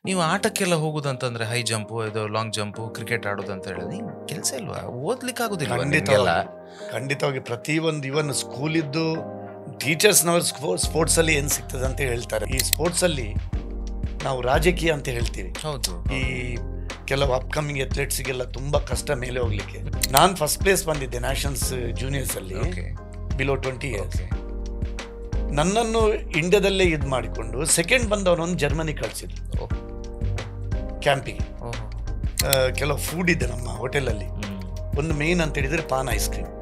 ನೀವು ಆಟಕ್ಕೆಲ್ಲ ಹೋಗುದಂತಂದ್ರೆ high jump ಇದು long jump cricket ಆಡೋದು ಅಂತ ಹೇಳಿದ್ರೆ ಕೆಲಸ ಇಲ್ವಾ, ಓದ್ಲಿಕ್ಕೆ ಆಗೋದಿಲ್ಲ? ಖಂಡಿತವಾಗಿ ಪ್ರತಿಯೊಂದು ಇವನ್ ಸ್ಕೂಲಿದ್ದು ಟೀಚರ್ಸ್ನವರು ಸ್ಪೋರ್ಟ್ಸ್ ಅಲ್ಲಿ ಏನ್ ಸಿಗ್ತದೆ ಅಂತ ಹೇಳ್ತಾರೆ. ಈ ಸ್ಪೋರ್ಟ್ಸ್ ಅಲ್ಲಿ ನಾವು ರಾಜಕೀಯ ಅಂತ ಹೇಳ್ತೀವಿ. ಹೌದು. ಈ ಕೆಲವು ಅಪ್ಕಮಿಂಗ್ ಅಥ್ಲೆಟ್ಸ್ಗೆಲ್ಲ ತುಂಬಾ ಕಷ್ಟ ಮೇಲೆ ಹೋಗ್ಲಿಕ್ಕೆ. ನಾನು ಫಸ್ಟ್ ಪ್ಲೇಸ್ ಬಂದಿದ್ದೆ ನ್ಯಾಷನಲ್ಸ್ ಜೂನಿಯರ್ಸ್ ಅಲ್ಲಿ ಬಿಲೋ 20 ಇಯರ್ಸ್. ನನ್ನನ್ನು ಇಂಡಿಯಾದಲ್ಲೇ ಇದು ಮಾಡಿಕೊಂಡು ಸೆಕೆಂಡ್ ಬಂದವನೊಂದು ಜರ್ಮನಿ ಕಳಿಸಿದ್ರು ಕ್ಯಾಂಪಿಗೆ. ಕೆಲವು ಫುಡ್ ಇದೆ ನಮ್ಮ ಹೋಟೆಲಲ್ಲಿ. ಒಂದು ಮೇನ್ ಅಂತ ಹೇಳಿದ್ರೆ ಪಾನ್ ಐಸ್ ಕ್ರೀಮ್,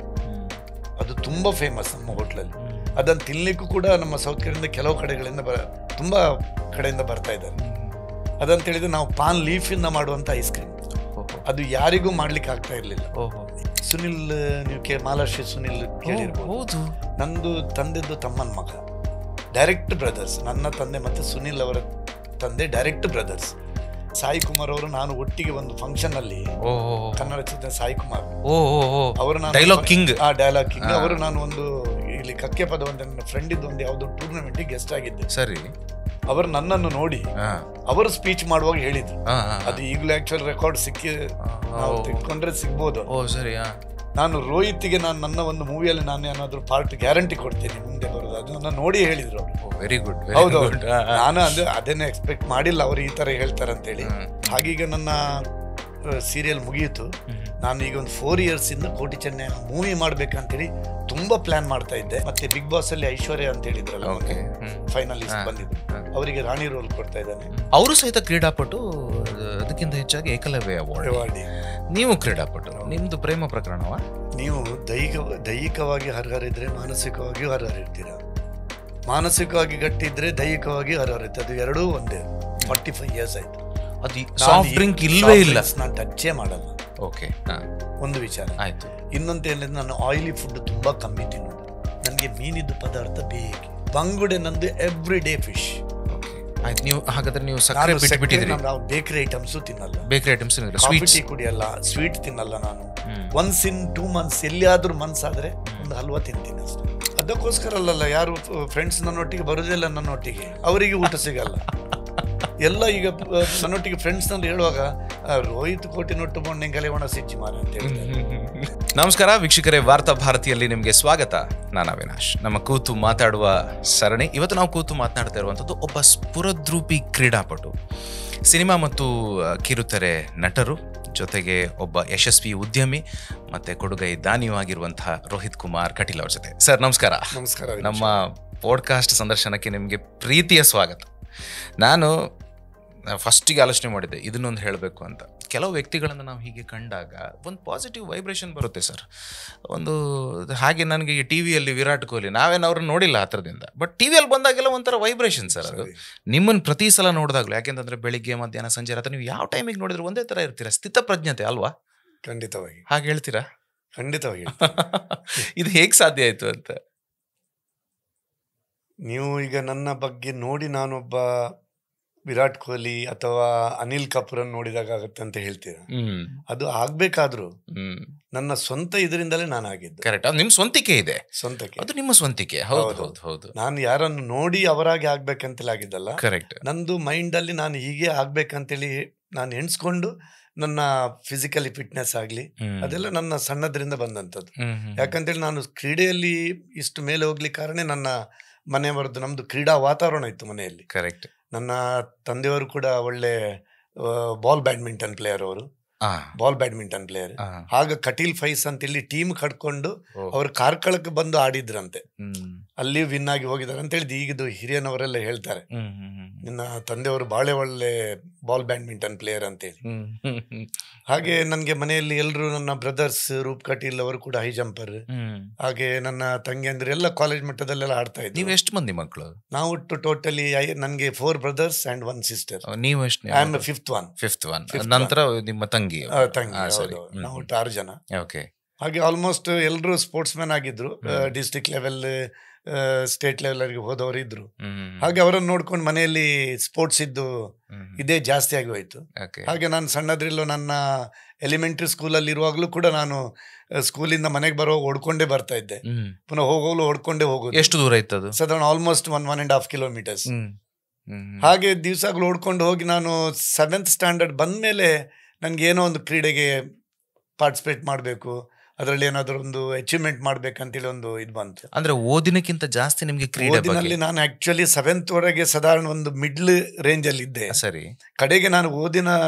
ಅದು ತುಂಬಾ ಫೇಮಸ್ ನಮ್ಮ ಹೋಟ್ಲಲ್ಲಿ. ಅದನ್ನು ತಿನ್ಲಿಕ್ಕೂ ಕೂಡ ನಮ್ಮ ಸೌತ್ ಕಡೆಯಿಂದ ಕೆಲವು ಕಡೆಗಳಿಂದ ತುಂಬಾ ಕಡೆಯಿಂದ ಬರ್ತಾ ಇದ್ದಾರೆ. ಅದಂತ ಹೇಳಿದ್ರೆ ನಾವು ಪಾನ್ ಲೀಫ್ ಇಂದ ಮಾಡುವಂತ ಐಸ್ ಕ್ರೀಮ್, ಅದು ಯಾರಿಗೂ ಮಾಡ್ಲಿಕ್ಕೆ ಆಗ್ತಾ ಇರ್ಲಿಲ್ಲ. ಸುನಿಲ್, ನೀವು ಮಹಾರಾಷ್ಟ್ರ ಸುನಿಲ್ ಕೇಳಿರ್ಬೋದು. ನಂದು ತಂದೆದ್ದು ತಮ್ಮನ ಮಗ, ಡೈರೆಕ್ಟ್ ಬ್ರದರ್ಸ್. ನನ್ನ ತಂದೆ ಮತ್ತೆ ಸುನಿಲ್ ಅವರ ತಂದೆ ಡೈರೆಕ್ಟ್ ಬ್ರದರ್ಸ್. ಸಾಯಿ ಕುಮಾರ್ ಅವರು ನಾನು ಒಟ್ಟಿಗೆ ಒಂದು ಫಂಕ್ಷನ್ ಅಲ್ಲಿ, ಕನ್ನಡ ಚಿತ್ರ ಸಾಯಿ ಕುಮಾರ್ ಅವರು ಡೈಲಾಗ್ ಕಿಂಗ್ ಅವರು ನಾನು ಒಂದು ಇಲ್ಲಿ ಕಕ್ಕೆ ಪದ ಒಂದು ನನ್ನ ಫ್ರೆಂಡ್ ಇದ್ದು ಒಂದು ಯಾವುದೋ ಟೂರ್ನಮೆಂಟ್ ಗೆಸ್ಟ್ ಆಗಿದ್ದೆ. ಸರಿ, ಅವರು ನನ್ನನ್ನು ನೋಡಿ ಅವರು ಸ್ಪೀಚ್ ಮಾಡುವಾಗ ಹೇಳಿದ್ರು. ಅದು ಈಗಲೂ ಆಕ್ಚುಲ್ ರೆಕಾರ್ಡ್ ಸಿಕ್ಕಿ ನಾವು ತೆಗೆದುಕೊಂಡ್ರೆ ಸಿಗ್ಬೋದು. ನಾನು ರೋಹಿತ್ಗೆ ನನ್ನ ಒಂದು ಮೂವಿಯಲ್ಲಿ ನಾನು ಏನಾದ್ರು ಪಾರ್ಟ್ ಗ್ಯಾರಂಟಿ ಕೊಡ್ತೇನೆ ಮುಂದೆ ಬರೋದು, ಅದನ್ನ ನೋಡಿ ಹೇಳಿದ್ರು ಅವರು. Very good. ಹೌದು, ನಾನು ಅದನ್ನೇ ಎಕ್ಸ್ಪೆಕ್ಟ್ ಮಾಡಿಲ್ಲ ಅವರು ಈ ತರ ಹೇಳ್ತಾರೆ ಅಂತೇಳಿ. ಹಾಗೀಗ ನನ್ನ ಸೀರಿಯಲ್ ಮುಗಿಯಿತು. ನಾನು ಈಗ ಒಂದು 4 years ಇಂದ ಕೋಟಿ ಚೆನ್ನೈ ಮೂವಿ ಮಾಡ್ಬೇಕಂತೇಳಿ ತುಂಬಾ ಪ್ಲಾನ್ ಮಾಡ್ತಾ ಇದ್ದೆ. ಮತ್ತೆ ಬಿಗ್ ಬಾಸ್ ಅಲ್ಲಿ ಐಶ್ವರ್ಯ ಅಂತ ಹೇಳಿದ್ರಲ್ಲ, ಫೈನಲಿಸ್ಟ್ ಬಂದಿದ್ರು, ಅವರಿಗೆ ರಾಣಿ ರೋಲ್ ಕೊಡ್ತಾ ಇದ್ದಾನೆ. ಅವರು ಸಹಿತ ಕ್ರೀಡಾಪಟು, ಅದಕ್ಕಿಂತ ಹೆಚ್ಚಾಗಿ ಏಕಲವ್ಯ ಅವಾರ್ಡ್. ನೀವು ಕ್ರೀಡಾಪಟು, ನಿಮ್ದು ಪ್ರೇಮ ಪ್ರಕರಣವಾ? ನೀವು ದೈಹಿಕವಾಗಿ ಹರಿಹರಿದ್ರೆ ಮಾನಸಿಕವಾಗಿಯೂ ಹರಿಹರಿರ್ತೀರಾ. ಮಾನಸಿಕವಾಗಿ ಗಟ್ಟಿ ಇದ್ರೆ ದೈಹಿಕವಾಗಿ ಹರಿಹರಿತ್ತೆ. ಅದು ಎರಡೂ ಒಂದೇ. 45 years ಆಯ್ತು. ಅದು ಸಾಫ್ಟ್ ಡ್ರಿಂಕ್ ಇಲ್ವೇ ಇಲ್ಲ, ನಾನು ಟಚ್ಚೇ ಮಾಡಲ್ಲ. ಓಕೆ, ಒಂದು ವಿಚಾರ ಆಯ್ತು. ಇನ್ನೊಂದು ಏನಿದೆ, ನಾನು ಆಯಿಲಿ ಫುಡ್ ತುಂಬಾ ಕಮ್ಮಿ ತಿನ್ನೋದು. ನನಗೆ ಮೀನಿದ್ದು ಪದಾರ್ಥ ಬೇಕು. ಬಂಗುಡೆ ನಂದು ಎವ್ರಿ ಡೇ ಫಿಶ್. ಆಯ್ತು, ನೀವು ಹಾಗಾದ್ರೆ ನೀವು ಸಕ್ಕರೆ ಬಿಟ್ಟಿದ್ದೀರಿ. ನಾವು ಬೇಕರಿ ಐಟಮ್ಸು ತಿನ್ನಲ್ಲ. ಬೇಕರಿ ಐಟಮ್ಸ್ ಟೀ ಕುಡಿಯಲ್ಲ, ಸ್ವೀಟ್ ತಿನ್ನಲ್ಲ. ನಾನು ಒನ್ಸ್ ಇನ್ 2 months ಎಲ್ಲಿಯಾದ್ರೂ ಮನ್ಸಾದ್ರೆ ಒಂದು ಹಲ್ವಾ ತಿಂತೀನಿ ಅಷ್ಟೇ. ಅದಕ್ಕೋಸ್ಕರ ಅಲ್ಲಲ್ಲ, ಯಾರು ಫ್ರೆಂಡ್ಸ್ ನನ್ನೊಟ್ಟಿಗೆ ಬರೋದಿಲ್ಲ, ನನ್ನೊಟ್ಟಿಗೆ ಅವರಿಗೆ ಊಟ ಸಿಗಲ್ಲ ಎಲ್ಲ. ಈಗ ನನ್ನೊಟ್ಟಿಗೆ ಫ್ರೆಂಡ್ಸ್ ನಲ್ಲಿ ಹೇಳುವಾಗ ರೋಹಿತ್ ಕೋಟಿನೊಟ್ಟು ಬೊಣ್ಣೆಂಗಲೆ ಒಣ ಸಿಚ್ಚಿ ಮಾರ ಅಂತ ಹೇಳ್ತಾರೆ. ನಮಸ್ಕಾರ ವೀಕ್ಷಕರೇ, ವಾರ್ತಾ ಭಾರತಿಯಲ್ಲಿ ನಿಮಗೆ ಸ್ವಾಗತ. ನಾನು ಅವಿನಾಶ್. ನಮ್ಮ ಕೂತು ಮಾತಾಡುವ ಸರಣಿ. ಇವತ್ತು ನಾವು ಕೂತು ಮಾತನಾಡ್ತಾ ಇರುವಂಥದ್ದು ಒಬ್ಬ ಸ್ಫುರದ್ರೂಪಿ ಕ್ರೀಡಾಪಟು, ಸಿನಿಮಾ ಮತ್ತು ಕಿರುತೆರೆ ನಟರು, ಜೊತೆಗೆ ಒಬ್ಬ ಯಶಸ್ವಿ ಉದ್ಯಮಿ ಮತ್ತೆ ಕೊಡುಗೈ ದಾನಿಯೂ ಆಗಿರುವಂತಹ ರೋಹಿತ್ ಕುಮಾರ್ ಕಟೀಲ್ ಅವ್ರ ಜೊತೆ. ಸರ್ ನಮಸ್ಕಾರ. ನಮಸ್ಕಾರ. ನಮ್ಮ ಪಾಡ್ಕಾಸ್ಟ್ ಸಂದರ್ಶನಕ್ಕೆ ನಿಮಗೆ ಪ್ರೀತಿಯ ಸ್ವಾಗತ. ನಾನು ಫಸ್ಟಿಗೆ ಆಲೋಚನೆ ಮಾಡಿದ್ದೆ ಇದನ್ನೊಂದು ಹೇಳಬೇಕು ಅಂತ. ಕೆಲವು ವ್ಯಕ್ತಿಗಳನ್ನು ನಾವು ಹೀಗೆ ಕಂಡಾಗ ಒಂದು ಪಾಸಿಟಿವ್ ವೈಬ್ರೇಷನ್ ಬರುತ್ತೆ ಸರ್. ಒಂದು ಹಾಗೆ ನನಗೆ ಟಿ ವಿಯಲ್ಲಿ ವಿರಾಟ್ ಕೊಹ್ಲಿ, ನಾವೇನು ಅವ್ರನ್ನ ನೋಡಿಲ್ಲ ಹತ್ರದಿಂದ, ಬಟ್ ಟಿ ವಿಯಲ್ಲಿ ಬಂದಾಗೆಲ್ಲ ಒಂಥರ ವೈಬ್ರೇಷನ್ ಸರ್. ಅದು ನಿಮ್ಮನ್ನು ಪ್ರತಿ ಸಲ ನೋಡಿದಾಗಲೂ, ಯಾಕೆಂತಂದರೆ ಬೆಳಿಗ್ಗೆ ಮಧ್ಯಾಹ್ನ ಸಂಜೆ ರಾತ್ರಿ ನೀವು ಯಾವ ಟೈಮಿಗೆ ನೋಡಿದ್ರೆ ಒಂದೇ ಥರ ಇರ್ತೀರಾ, ಸ್ಥಿತಪ್ರಜ್ಞತೆ ಅಲ್ವಾ? ಖಂಡಿತವಾಗಿ ಹಾಗೆ ಹೇಳ್ತೀರಾ? ಖಂಡಿತವಾಗಿ. ಇದು ಹೇಗೆ ಸಾಧ್ಯ ಆಯಿತು ಅಂತ? ನೀವು ಈಗ ನನ್ನ ಬಗ್ಗೆ ನೋಡಿ ನಾನೊಬ್ಬ ವಿರಾಟ್ ಕೊಹ್ಲಿ ಅಥವಾ ಅನಿಲ್ ಕಪೂರನ್ನು ನೋಡಿದಾಗ ಆಗುತ್ತೆ ಅಂತ ಹೇಳ್ತೀರಾ? ಅದು ಆಗ್ಬೇಕಾದ್ರೂ ನನ್ನ ಸ್ವಂತ ಇದರಿಂದಲೇ ನಾನು ಆಗಿದ್ದು. ಕರೆಕ್ಟ್, ಅದು ನಿಮ್ಮ ಸ್ವಂತಿಕೆ ಇದೆ. ಸ್ವಂತಕ್ಕೆ, ಅದು ನಿಮ್ಮ ಸ್ವಂತಿಕೆ. ಹೌದು ಹೌದು. ನಾನು ಯಾರನ್ನು ನೋಡಿ ಅವರಾಗಿ ಆಗ್ಬೇಕಂತೇಳಿ ಆಗಿದ್ದಲ್ಲ. ಕರೆಕ್ಟ್. ನಂದು ಮೈಂಡ್ ಅಲ್ಲಿ ನಾನು ಹೀಗೆ ಆಗ್ಬೇಕಂತೇಳಿ ನಾನು ಎಣಿಸ್ಕೊಂಡು ನನ್ನ ಫಿಸಿಕಲಿ ಫಿಟ್ನೆಸ್ ಆಗ್ಲಿ ಅದೆಲ್ಲ ನನ್ನ ಸಣ್ಣದ್ರಿಂದ ಬಂದಂಥದ್ದು. ಯಾಕಂತೇಳಿ ನಾನು ಕ್ರೀಡೆಯಲ್ಲಿ ಇಷ್ಟು ಮೇಲೆ ಹೋಗ್ಲಿಕ್ಕೆ ಕಾರಣ ನನ್ನ ಮನೆಯವರದ್ದು, ನಮ್ದು ಕ್ರೀಡಾ ವಾತಾವರಣ ಇತ್ತು ಮನೆಯಲ್ಲಿ. ಕರೆಕ್ಟ್. ನನ್ನ ತಂದೆಯವರು ಕೂಡ ಒಳ್ಳೆ ಬಾಲ್ ಬ್ಯಾಡ್ಮಿಂಟನ್ ಪ್ಲೇಯರ್. ಆಗ ಕಟೀಲ್ ಫೈಸ್ ಅಂತ ಇಲ್ಲಿ ಟೀಮ್ ಕಟ್ಕೊಂಡು ಅವರು ಕಾರ್ಕಳಕ್ಕೆ ಬಂದು ಆಡಿದ್ರಂತೆ. ಅಲ್ಲಿ ವಿನ್ ಆಗಿ ಹೋಗಿದ್ದಾರೆ ಅಂತ ಹೇಳಿದ್ ಈಗಿದು ಹಿರಿಯನವರೆಲ್ಲ ಹೇಳ್ತಾರೆ. ನಿನ್ನ ತಂದೆಯವರು ಬಾಳೆ ಒಳ್ಳೆ ಬಾಲ್ ಬ್ಯಾಡ್ಮಿಂಟನ್ ಪ್ಲೇಯರ್ ಅಂತೇಳಿ. ಹಾಗೆ ನನ್ಗೆ ಮನೆಯಲ್ಲಿ ಎಲ್ಲರೂ, ನನ್ನ ಬ್ರದರ್ಸ್ ರೂಪ್ ಕಟೀಲ್ ಅವರು ಕೂಡ ಹೈ ಜಂಪರ್, ಹಾಗೆ ನನ್ನ ತಂಗಿ ಅಂದ್ರೆ ಎಲ್ಲ ಕಾಲೇಜ್ ಮಟ್ಟದಲ್ಲೆಲ್ಲ ಆಡ್ತಾ ಇದ್ವಿ. ನೀವು ಎಷ್ಟು ಮಂದಿ ಮಕ್ಕಳು? ನಾವು ಒಟ್ಟು ಟೋಟಲಿ ನನ್ಗೆ 4 brothers and 1 sister. ನೀವು ಎಷ್ಟು? I am fifth one. ನಂತರ ನಿಮ್ಮ ತಂಗಿ? ನಾವು 6 ಜನ. ಹಾಗೆ ಆಲ್ಮೋಸ್ಟ್ ಎಲ್ಲರೂ ಸ್ಪೋರ್ಟ್ಸ್ ಮ್ಯಾನ್ ಆಗಿದ್ರು. ಡಿಸ್ಟ್ರಿಕ್ಟ್ ಲೆವೆಲ್, ಸ್ಟೇಟ್ ಲೆವೆಲ್ ಹೋದವರು ಇದ್ರು. ಹಾಗೆ ಅವರನ್ನು ನೋಡ್ಕೊಂಡು ಮನೆಯಲ್ಲಿ ಸ್ಪೋರ್ಟ್ಸ್ ಇದ್ದು ಇದೇ ಜಾಸ್ತಿ ಆಗಿ ಹೋಯ್ತು. ಹಾಗೆ ನಾನು ಸಣ್ಣದ್ರಲ್ಲೂ ನನ್ನ ಎಲಿಮೆಂಟ್ರಿ ಸ್ಕೂಲಲ್ಲಿ ಇರುವಾಗಲೂ ಕೂಡ ನಾನು ಸ್ಕೂಲಿಂದ ಮನೆಗೆ ಬರೋ ಓಡ್ಕೊಂಡೇ ಬರ್ತಾ ಇದ್ದೆ. ಪುನಃ ಹೋಗೋಲು ಓಡ್ಕೊಂಡೇ ಹೋಗೋದು. ಎಷ್ಟು ದೂರ ಇತ್ತು ಅದು? ಸಾಧಾರಣ ಆಲ್ಮೋಸ್ಟ್ 1.5 kilometers. ಹಾಗೆ ದಿವಸಗಳು ಓಡ್ಕೊಂಡು ಹೋಗಿ ನಾನು 7th ಸ್ಟ್ಯಾಂಡರ್ಡ್ ಬಂದಮೇಲೆ ನನಗೇನೋ ಒಂದು ಕ್ರೀಡೆಗೆ ಪಾರ್ಟಿಸಿಪೇಟ್ ಮಾಡಬೇಕು, ಅದರಲ್ಲಿ ಏನಾದರೂ ಒಂದು ಅಚೀವ್ಮೆಂಟ್ ಮಾಡ್ಬೇಕಂತೇಳಿ ಒಂದು ಇದು ಬಂತು. ಅಂದ್ರೆ ಓದಿನಕ್ಕಿಂತ ಜಾಸ್ತಿ ನಿಮ್ಗೆ ಕ್ರೀಡೆ ಓದಿನಲ್ಲಿ ನಾನು ಆಕ್ಚುಲಿ 7th ವರೆಗೆ ಸಾಧಾರಣ ಒಂದು ಮಿಡ್ಲ್ ರೇಂಜ್ ಅಲ್ಲಿ ಇದ್ದೆ. ಸರಿ. ಕಡೆಗೆ ನಾನು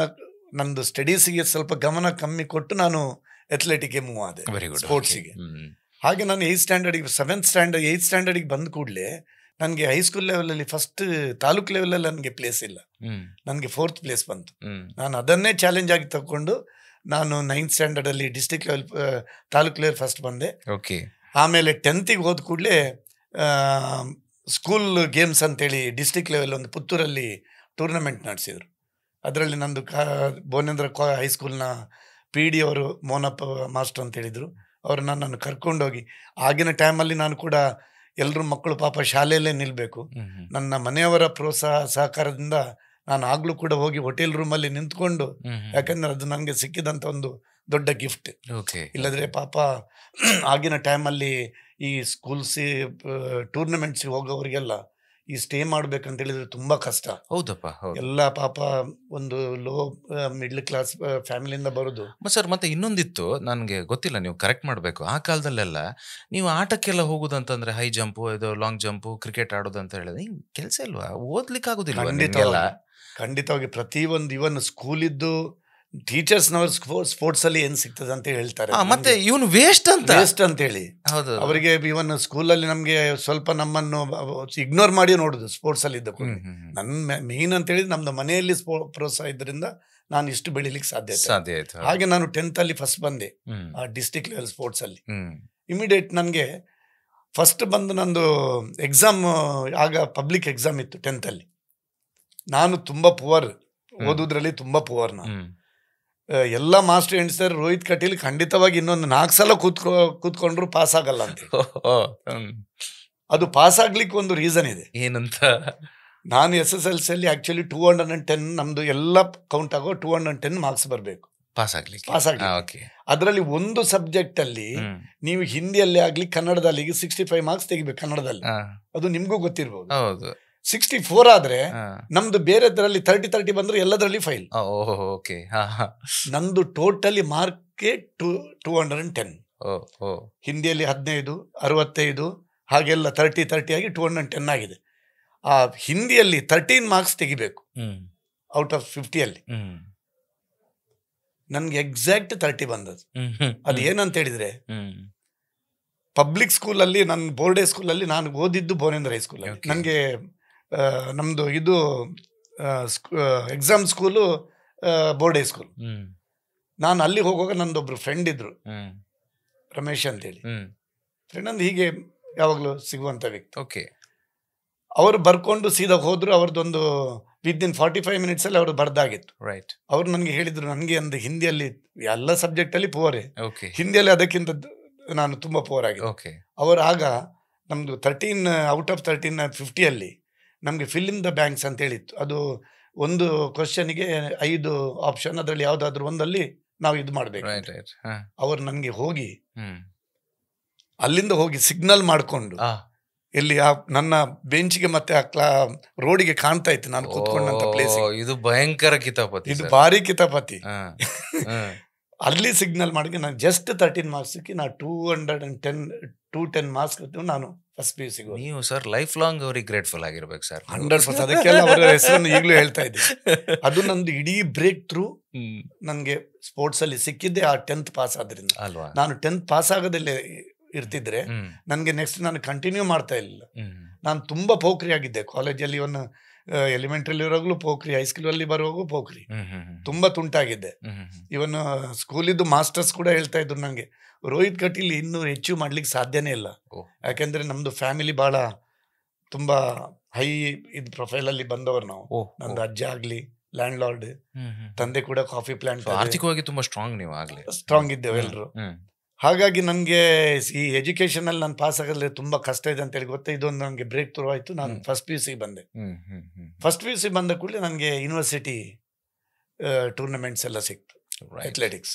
ನಂದು ಸ್ಟಡೀಸಿಗೆ ಸ್ವಲ್ಪ ಗಮನ ಕಮ್ಮಿ ಕೊಟ್ಟು ನಾನು ಅಥ್ಲೆಟಿಕ್ಗೆ ಮೂವ್ ಆದೆ, ಸ್ಪೋರ್ಟ್ಸಿಗೆ. ಹಾಗೆ ನಾನು 8th ಸ್ಟ್ಯಾಂಡರ್ಡಿಗೆ 8th ಸ್ಟ್ಯಾಂಡರ್ಡಿಗೆ ಬಂದ ಕೂಡಲೇ ನನಗೆ ಹೈಸ್ಕೂಲ್ ಲೆವೆಲಲ್ಲಿ ಫಸ್ಟ್ ತಾಲೂಕ್ ಲೆವೆಲಲ್ಲಿ ನನಗೆ ಪ್ಲೇಸ್ ಇಲ್ಲ, ನನಗೆ 4th ಪ್ಲೇಸ್ ಬಂತು. ನಾನು ಅದನ್ನೇ ಚಾಲೆಂಜ್ ಆಗಿ ತಗೊಂಡು ನಾನು 9th ಸ್ಟ್ಯಾಂಡರ್ಡಲ್ಲಿ district level taluk level first ಬಂದೆ. ಆಮೇಲೆ 10th ಹೋದ ಕೂಡಲೇ ಸ್ಕೂಲ್ ಗೇಮ್ಸ್ ಅಂತೇಳಿ ಡಿಸ್ಟ್ರಿಕ್ಟ್ ಲೆವೆಲ್ ಒಂದು ಪುತ್ತೂರಲ್ಲಿ ಟೂರ್ನಮೆಂಟ್ ನಡೆಸಿದ್ರು. ಅದರಲ್ಲಿ ನಂದು ಭುವನೇಂದ್ರ ಹೈಸ್ಕೂಲ್ನ PD ಅವರು ಮೋನಪ್ಪ ಮಾಸ್ಟರ್ ಅಂತ ಹೇಳಿದರು, ಅವರು ನನ್ನನ್ನು ಕರ್ಕೊಂಡೋಗಿ, ಆಗಿನ ಟೈಮಲ್ಲಿ ನಾನು ಕೂಡ ಎಲ್ಲರೂ ಮಕ್ಕಳು ಪಾಪ ಶಾಲೆಯಲ್ಲೇ ನಿಲ್ಲಬೇಕು, ನನ್ನ ಮನೆಯವರ ಪ್ರೋತ್ಸಾಹ ಸಹಕಾರದಿಂದ ನಾನು ಆಗ್ಲೂ ಕೂಡ ಹೋಗಿ ಹೋಟೆಲ್ ರೂಮಲ್ಲಿ ನಿಂತ್ಕೊಂಡು, ಯಾಕಂದ್ರೆ ಅದು ನನಗೆ ಸಿಕ್ಕಿದಂಥ ಒಂದು ದೊಡ್ಡ ಗಿಫ್ಟ್. ಇಲ್ಲದ್ರೆ ಪಾಪ ಆಗಿನ ಟೈಮಲ್ಲಿ ಈ ಸ್ಕೂಲ್ಸ್ ಟೂರ್ನಮೆಂಟ್ಸ್ ಹೋಗೋರಿಗೆಲ್ಲ ಈ ಸ್ಟೇ ಮಾಡ್ಬೇಕಂತ ಹೇಳಿದ್ರೆ ತುಂಬಾ ಕಷ್ಟ. ಹೌದಪ್ಪ. ಎಲ್ಲ ಪಾಪ ಒಂದು ಲೋ ಮಿಡ್ಲ್ ಕ್ಲಾಸ್ ಫ್ಯಾಮಿಲಿಯಿಂದ ಬರೋದು. ಸರ್, ಮತ್ತೆ ಇನ್ನೊಂದಿತ್ತು, ನನಗೆ ಗೊತ್ತಿಲ್ಲ, ನೀವು ಕರೆಕ್ಟ್ ಮಾಡಬೇಕು. ಆ ಕಾಲದಲ್ಲೆಲ್ಲ ನೀವು ಆಟಕ್ಕೆಲ್ಲ ಹೋಗುದಂತಂದ್ರೆ ಹೈ ಜಂಪು, ಇದು ಲಾಂಗ್ ಜಂಪು, ಕ್ರಿಕೆಟ್ ಆಡೋದು ಅಂತ ಹೇಳಿದ್ರೆ ಹಿಂಗ್ ಕೆಲಸ ಇಲ್ವಾ? ಓದ್ಲಿಕ್ಕೆ ಆಗೋದಿಲ್ಲ? ಖಂಡಿತವಾಗಿ ಪ್ರತಿಯೊಂದು ಇವನ್ ಸ್ಕೂಲ್ ಇದ್ದು ಟೀಚರ್ಸ್ನವ್ರು ಸ್ಪೋರ್ಟ್ಸ್ ಅಲ್ಲಿ ಏನ್ ಸಿಗ್ತದೆ ಅಂತ ಹೇಳ್ತಾರೆ, ಮತ್ತೆ ಇವನು ವೇಸ್ಟ್ ಅಂತ ಹೇಳಿ ಅವರಿಗೆ ಇವನ್ ಸ್ಕೂಲಲ್ಲಿ ನಮ್ಗೆ ಸ್ವಲ್ಪ ನಮ್ಮನ್ನು ಇಗ್ನೋರ್ ಮಾಡಿ ನೋಡುದು ಸ್ಪೋರ್ಟ್ಸ್ ಅಲ್ಲಿ ಇದ್ದ. ನನ್ನ ಮೇನ್ ಅಂತ ಹೇಳಿದ್ರೆ ನಮ್ದು ಮನೆಯಲ್ಲಿ ಪ್ರೋತ್ಸಾಹ ಇದ್ರಿಂದ ನಾನು ಇಷ್ಟು ಬೆಳಿಲಿಕ್ಕೆ ಸಾಧ್ಯ ಆಯ್ತು. ಹಾಗೆ ನಾನು 10th ಅಲ್ಲಿ ಫಸ್ಟ್ ಬಂದೆ ಆ ಡಿಸ್ಟ್ರಿಕ್ಟ್ ಲೆವೆಲ್ ಸ್ಪೋರ್ಟ್ಸ್ ಅಲ್ಲಿ. ಇಮಿಡಿಯೇಟ್ ನನಗೆ ಫಸ್ಟ್ ಬಂದು ನಂದು ಎಕ್ಸಾಮ್, ಆಗ ಪಬ್ಲಿಕ್ ಎಕ್ಸಾಮ್ ಇತ್ತು 10th ಅಲ್ಲಿ. ನಾನು ತುಂಬಾ ಪುವರ್, ಓದೋದ್ರಲ್ಲಿ ತುಂಬಾ ಪುವರ್. ನಾನು ಎಲ್ಲ ಮಾಸ್ಟರ್ ಎಣಿಸ್ತಾರೆ, ರೋಹಿತ್ ಕಟೀಲ್ ಖಂಡಿತವಾಗಿ ಇನ್ನೊಂದು 4 ಸಲ ಕೂತ್ಕೊಂಡ್ರು ಪಾಸ್ ಆಗಲ್ಲ ಅಂತ. ಅದು ಪಾಸ್ ಆಗ್ಲಿಕ್ಕೆ ಒಂದು ರೀಸನ್ ಇದೆ. ಏನಂತ? ನಾನು SSLC ಅಲ್ಲಿ ಆಕ್ಚುಲಿ 210 ನಮ್ದು ಎಲ್ಲ ಕೌಂಟ್ ಆಗೋ 210 ಮಾರ್ಕ್ಸ್ ಬರಬೇಕು ಪಾಸ್ ಆಗ್ಲಿಕ್ಕೆ. ಅದರಲ್ಲಿ ಒಂದು ಸಬ್ಜೆಕ್ಟ್ ಅಲ್ಲಿ ನೀವು ಹಿಂದಿಯಲ್ಲಿ ಆಗ್ಲಿ ಕನ್ನಡದಲ್ಲಿ 65 ಮಾರ್ಕ್ಸ್ ತೆಗಿಬೇಕು ಕನ್ನಡದಲ್ಲಿ. ಅದು ನಿಮ್ಗೂ ಗೊತ್ತಿರ್ಬೋದು. 64 ಆದ್ರೆ ನಮ್ದು ಬೇರೆದ್ರಲ್ಲಿ 30 ಬಂದ್ರೆ ಎಲ್ಲದರಲ್ಲಿ ಫೈಲ್. ನಂದು ಟೋಟಲಿ ಮಾರ್ಕ್ 210. ಹಿಂದಿಯಲ್ಲಿ 15, 65 ಹಾಗೆಲ್ಲ 30 ಆಗಿ 210 ಆಗಿದೆ. ಆ ಹಿಂದಿಯಲ್ಲಿ 13 ಮಾರ್ಕ್ಸ್ ತೆಗಿಬೇಕು ಔಟ್ ಆಫ್ 50 ಅಲ್ಲಿ. ನನ್ಗೆ ಎಕ್ಸಾಕ್ಟ್ 30 ಬಂದದ್ದು. ಅದು ಏನಂತ ಹೇಳಿದ್ರೆ, ಪಬ್ಲಿಕ್ ಸ್ಕೂಲಲ್ಲಿ, ನನ್ನ ಬೋರ್ಡೆ ಸ್ಕೂಲಲ್ಲಿ ನಾನು ಓದಿದ್ದು ಭುವನೇಂದ್ರ ಹೈಸ್ಕೂಲಲ್ಲಿ. ನನಗೆ ನಮ್ದು ಇದು ಎಕ್ಸಾಮ್ ಸ್ಕೂಲು ಬೋರ್ಡ್ ಹೈಸ್ಕೂಲ್. ನಾನು ಅಲ್ಲಿ ಹೋಗುವಾಗ ನಂದೊಬ್ರು ಫ್ರೆಂಡ್ ಇದ್ರು, ರಮೇಶ್ ಅಂತೇಳಿ ಫ್ರೆಂಡ್. ಅಂದ್ ಹೀಗೆ ಯಾವಾಗಲೂ ಸಿಗುವಂತ ವ್ಯಕ್ತಿ. ಅವರು ಬರ್ಕೊಂಡು ಸೀದಾ ಹೋದ್ರು. ಅವ್ರದ್ದೊಂದು ವಿದಿನ್ 45 ಮಿನಿಟ್ಸ್ ಅಲ್ಲಿ ಅವ್ರದ್ದು ಬರ್ದಾಗಿತ್ತು. ಅವ್ರು ನನಗೆ ಹೇಳಿದ್ರು, ನನಗೆ ಒಂದು ಹಿಂದಿಯಲ್ಲಿ ಎಲ್ಲ ಸಬ್ಜೆಕ್ಟ್ ಅಲ್ಲಿ ಪುವರೇ, ಹಿಂದಿಯಲ್ಲಿ ಅದಕ್ಕಿಂತ ನಾನು ತುಂಬಾ ಪುವರ್ ಆಗಿದೆ. ಅವರು ಆಗ ನಮ್ದು 13 ಔಟ್ ಆಫ್ 13 50 ಅಲ್ಲಿ ನಮಗೆ ಫಿಲ್ ಇನ್ ದ ಬ್ಯಾಂಕ್ಸ್ ಅಂತ ಹೇಳಿತ್ತು. ಅದು ಒಂದು ಕ್ವಶನ್ಗೆ 5 ಆಪ್ಷನ್, ಅದರಲ್ಲಿ ಯಾವ್ದಾದ್ರು ಒಂದಲ್ಲಿ ನಾವು ಇದು ಮಾಡ್ಬೇಕು. ಅವ್ರು ನನಗೆ ಹೋಗಿ ಅಲ್ಲಿಂದ ಹೋಗಿ ಸಿಗ್ನಲ್ ಮಾಡ್ಕೊಂಡು ಎಲ್ಲಿ ನನ್ನ ಬೆಂಚಿಗೆ ಮತ್ತೆ ಆ ರೋಡಿಗೆ ಕಾಣ್ತಾ ಇತ್ತು ನಾನು ಕೂತ್ಕೊಂಡಂತ ಪ್ಲೇಸ್. ಇದು ಭಯಂಕರ ಕಿತಾಪತಿ, ಇದು ಭಾರಿ ಕಿತಾಪತಿ. ಅಲ್ಲಿ ಸಿಗ್ನಲ್ ಮಾಡಿ ನಾನು ಜಸ್ಟ್ 13 ಮಾರ್ಕ್ಸ್ಗೆ ನಾನು 210 ಮಾರ್ಕ್ಸ್ ನಾನು ಫಸ್ಟ್ PUC. ನೀವು ಸರ್ ಲೈಫ್ ಲಾಂಗ್ ಅವ್ರಿಗೆ ಗ್ರೇಟ್ಫುಲ್ ಆಗಿರ್ಬೇಕು ಸರ್. 100%. ಅದಕ್ಕೆಲ್ಲ ಅವರ ಹೆಸರನ್ನು ಈಗಲೂ ಹೇಳ್ತಾ ಇದ್ದೀನಿ. ಅದು ನಂದು ಇಡೀ ಬ್ರೇಕ್ ಥ್ರೂ ನನಗೆ ಸ್ಪೋರ್ಟ್ಸ್ ಅಲ್ಲಿ ಸಿಕ್ಕಿದ್ದೆ ಆ 10th ಪಾಸ್ ಆದ್ರಿಂದ ಅಲ್ವಾ. ನಾನು 10th ಪಾಸ್ ಆಗೋದಲ್ಲೇ ಇರ್ತಿದ್ರೆ ನನಗೆ ನೆಕ್ಸ್ಟ್ ನಾನು ಕಂಟಿನ್ಯೂ ಮಾಡ್ತಾ ಇಲ್ಲ. ನಾನು ತುಂಬಾ ಪೋಖ್ರಿ ಆಗಿದ್ದೆ ಕಾಲೇಜಲ್ಲಿ. ಇವನ್ ಎಲಿಮೆಂಟ್ರಿಯಲ್ಲಿ ಇರೋವಾಗಲೂ ಪೋಖ್ರಿ, ಹೈಸ್ಕೂಲಲ್ಲಿ ಬರುವಾಗೂ ಪೋಖ್ರಿ, ತುಂಬಾ ತುಂಟಾಗಿದ್ದೆ. ಇವನ್ ಸ್ಕೂಲಿದ್ದು ಮಾಸ್ಟರ್ಸ್ ಕೂಡ ಹೇಳ್ತಾ ಇದ್ರು ನನಗೆ, ರೋಹಿತ್ ಕಟೀಲ್ ಇನ್ನೂ ಹೆಚ್ಚು ಮಾಡ್ಲಿಕ್ಕೆ ಸಾಧ್ಯನೇ ಇಲ್ಲ. ಯಾಕೆಂದ್ರೆ ನಮ್ದು ಫ್ಯಾಮಿಲಿ ಬಹಳ ತುಂಬಾ ಹೈ ಇದು ಪ್ರೊಫೈಲ್ ಅಲ್ಲಿ ಬಂದವರು ನಾವು. ನಂದು ಅಜ್ಜ ಆಗ್ಲಿ ಲ್ಯಾಂಡ್ ಲಾರ್ಡ್, ತಂದೆ ಕೂಡ ಕಾಫಿ ಪ್ಲಾಂಟ್. ಆರ್ಥಿಕವಾಗಿ ತುಂಬಾ ಸ್ಟ್ರಾಂಗ್, ನೀವು ಆಗ್ಲಿ ಸ್ಟ್ರಾಂಗ್ ಇದ್ದೇವೆ ಎಲ್ರು. ಹಾಗಾಗಿ ನನಗೆ ಈ ಎಜುಕೇಶನ್ ಅಲ್ಲಿ ನಾನು ಪಾಸ್ ಆಗೋದ್ರೆ ತುಂಬಾ ಕಷ್ಟ ಇದೆ ಅಂತ ಹೇಳಿ ಗೊತ್ತಾ. ಇದೊಂದು ನನಗೆ ಬ್ರೇಕ್ ಥ್ರೂ ಆಯ್ತು. ನಾನು ಫಸ್ಟ್ PUC ಬಂದೆ. ಫಸ್ಟ್ PUC ಬಂದ ಕೂಡಲೇ ನನಗೆ ಯೂನಿವರ್ಸಿಟಿ ಟೂರ್ನಮೆಂಟ್ಸ್ ಎಲ್ಲ ಸಿಕ್ತು, ಅಥ್ಲೆಟಿಕ್ಸ್.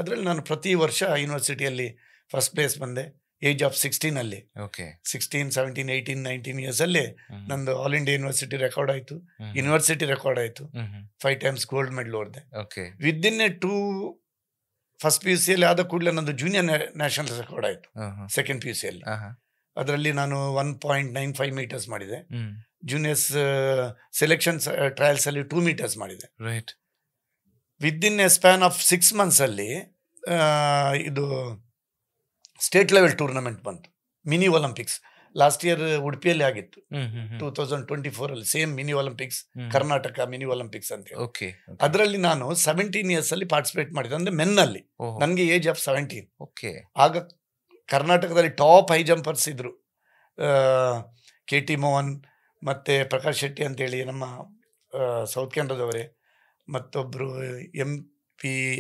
ಅದರಲ್ಲಿ ನಾನು ಪ್ರತಿ ವರ್ಷ ಯೂನಿವರ್ಸಿಟಿಯಲ್ಲಿ ಫಸ್ಟ್ ಪ್ಲೇಸ್ ಬಂದೆ. ಏಜ್ ಆಫ್ 16 ಅಲ್ಲಿ ಓಕೆ 16, 17, 18, 19 ಇಯರ್ಸ್ ಅಲ್ಲಿ ನಂದು ಆಲ್ ಇಂಡಿಯಾ ಯೂನಿವರ್ಸಿಟಿ ರೆಕಾರ್ಡ್ ಆಯ್ತು, ಯೂನಿವರ್ಸಿಟಿ ರೆಕಾರ್ಡ್ ಆಯ್ತು, 5 times ಗೋಲ್ಡ್ ಮೆಡಲ್ ಹೊಡೆದೆ. Okay within a 2 first P U ಸಿಯಲ್ಲಿ ಆದ ಕೂಡಲೇ ನಂದು ಜೂನಿಯರ್ ನ್ಯಾಷನಲ್ ರೆಕಾರ್ಡ್ ಆಯ್ತು ಸೆಕೆಂಡ್ ಪಿ ಯು ಸಿಯಲ್ಲಿ. ಅದರಲ್ಲಿ ನಾನು 1.95 meters ಮಾಡಿದೆ. ಜೂನಿಯರ್ಸ್ ಸೆಲೆಕ್ಷನ್ ಟ್ರಯಲ್ಸ್ ಅಲ್ಲಿ 2 meters ಮಾಡಿದೆ. Right. Within A span of 6 months ಅಲ್ಲಿ ಇದು ಸ್ಟೇಟ್ ಲೆವೆಲ್ ಟೂರ್ನಮೆಂಟ್ ಬಂತು, ಮಿನಿ ಒಲಿಂಪಿಕ್ಸ್. ಲಾಸ್ಟ್ ಇಯರ್ ಉಡುಪಿಯಲ್ಲಿ ಆಗಿತ್ತು, 2024 ಅಲ್ಲಿ same mini Olympics, Karnataka mini Olympics ಅಂತ ಹೇಳಿ. ಅದರಲ್ಲಿ ನಾನು 17 years ಅಲ್ಲಿ ಪಾರ್ಟಿಸಿಪೇಟ್ ಮಾಡಿದೆ, ಅಂದ್ರೆ ಮೆನ್ ಅಲ್ಲಿ. ನನಗೆ ಏಜ್ ಆಫ್ 17. ಆಗ ಕರ್ನಾಟಕದಲ್ಲಿ ಟಾಪ್ ಹೈ ಜಂಪರ್ಸ್ ಇದ್ರು, KT ಮೋಹನ್ ಮತ್ತೆ ಪ್ರಕಾಶ್ ಶೆಟ್ಟಿ ಅಂತೇಳಿ ನಮ್ಮ ಸೌತ್ ಕೆನಡಾದವರೇ, ಮತ್ತೊಬ್ರು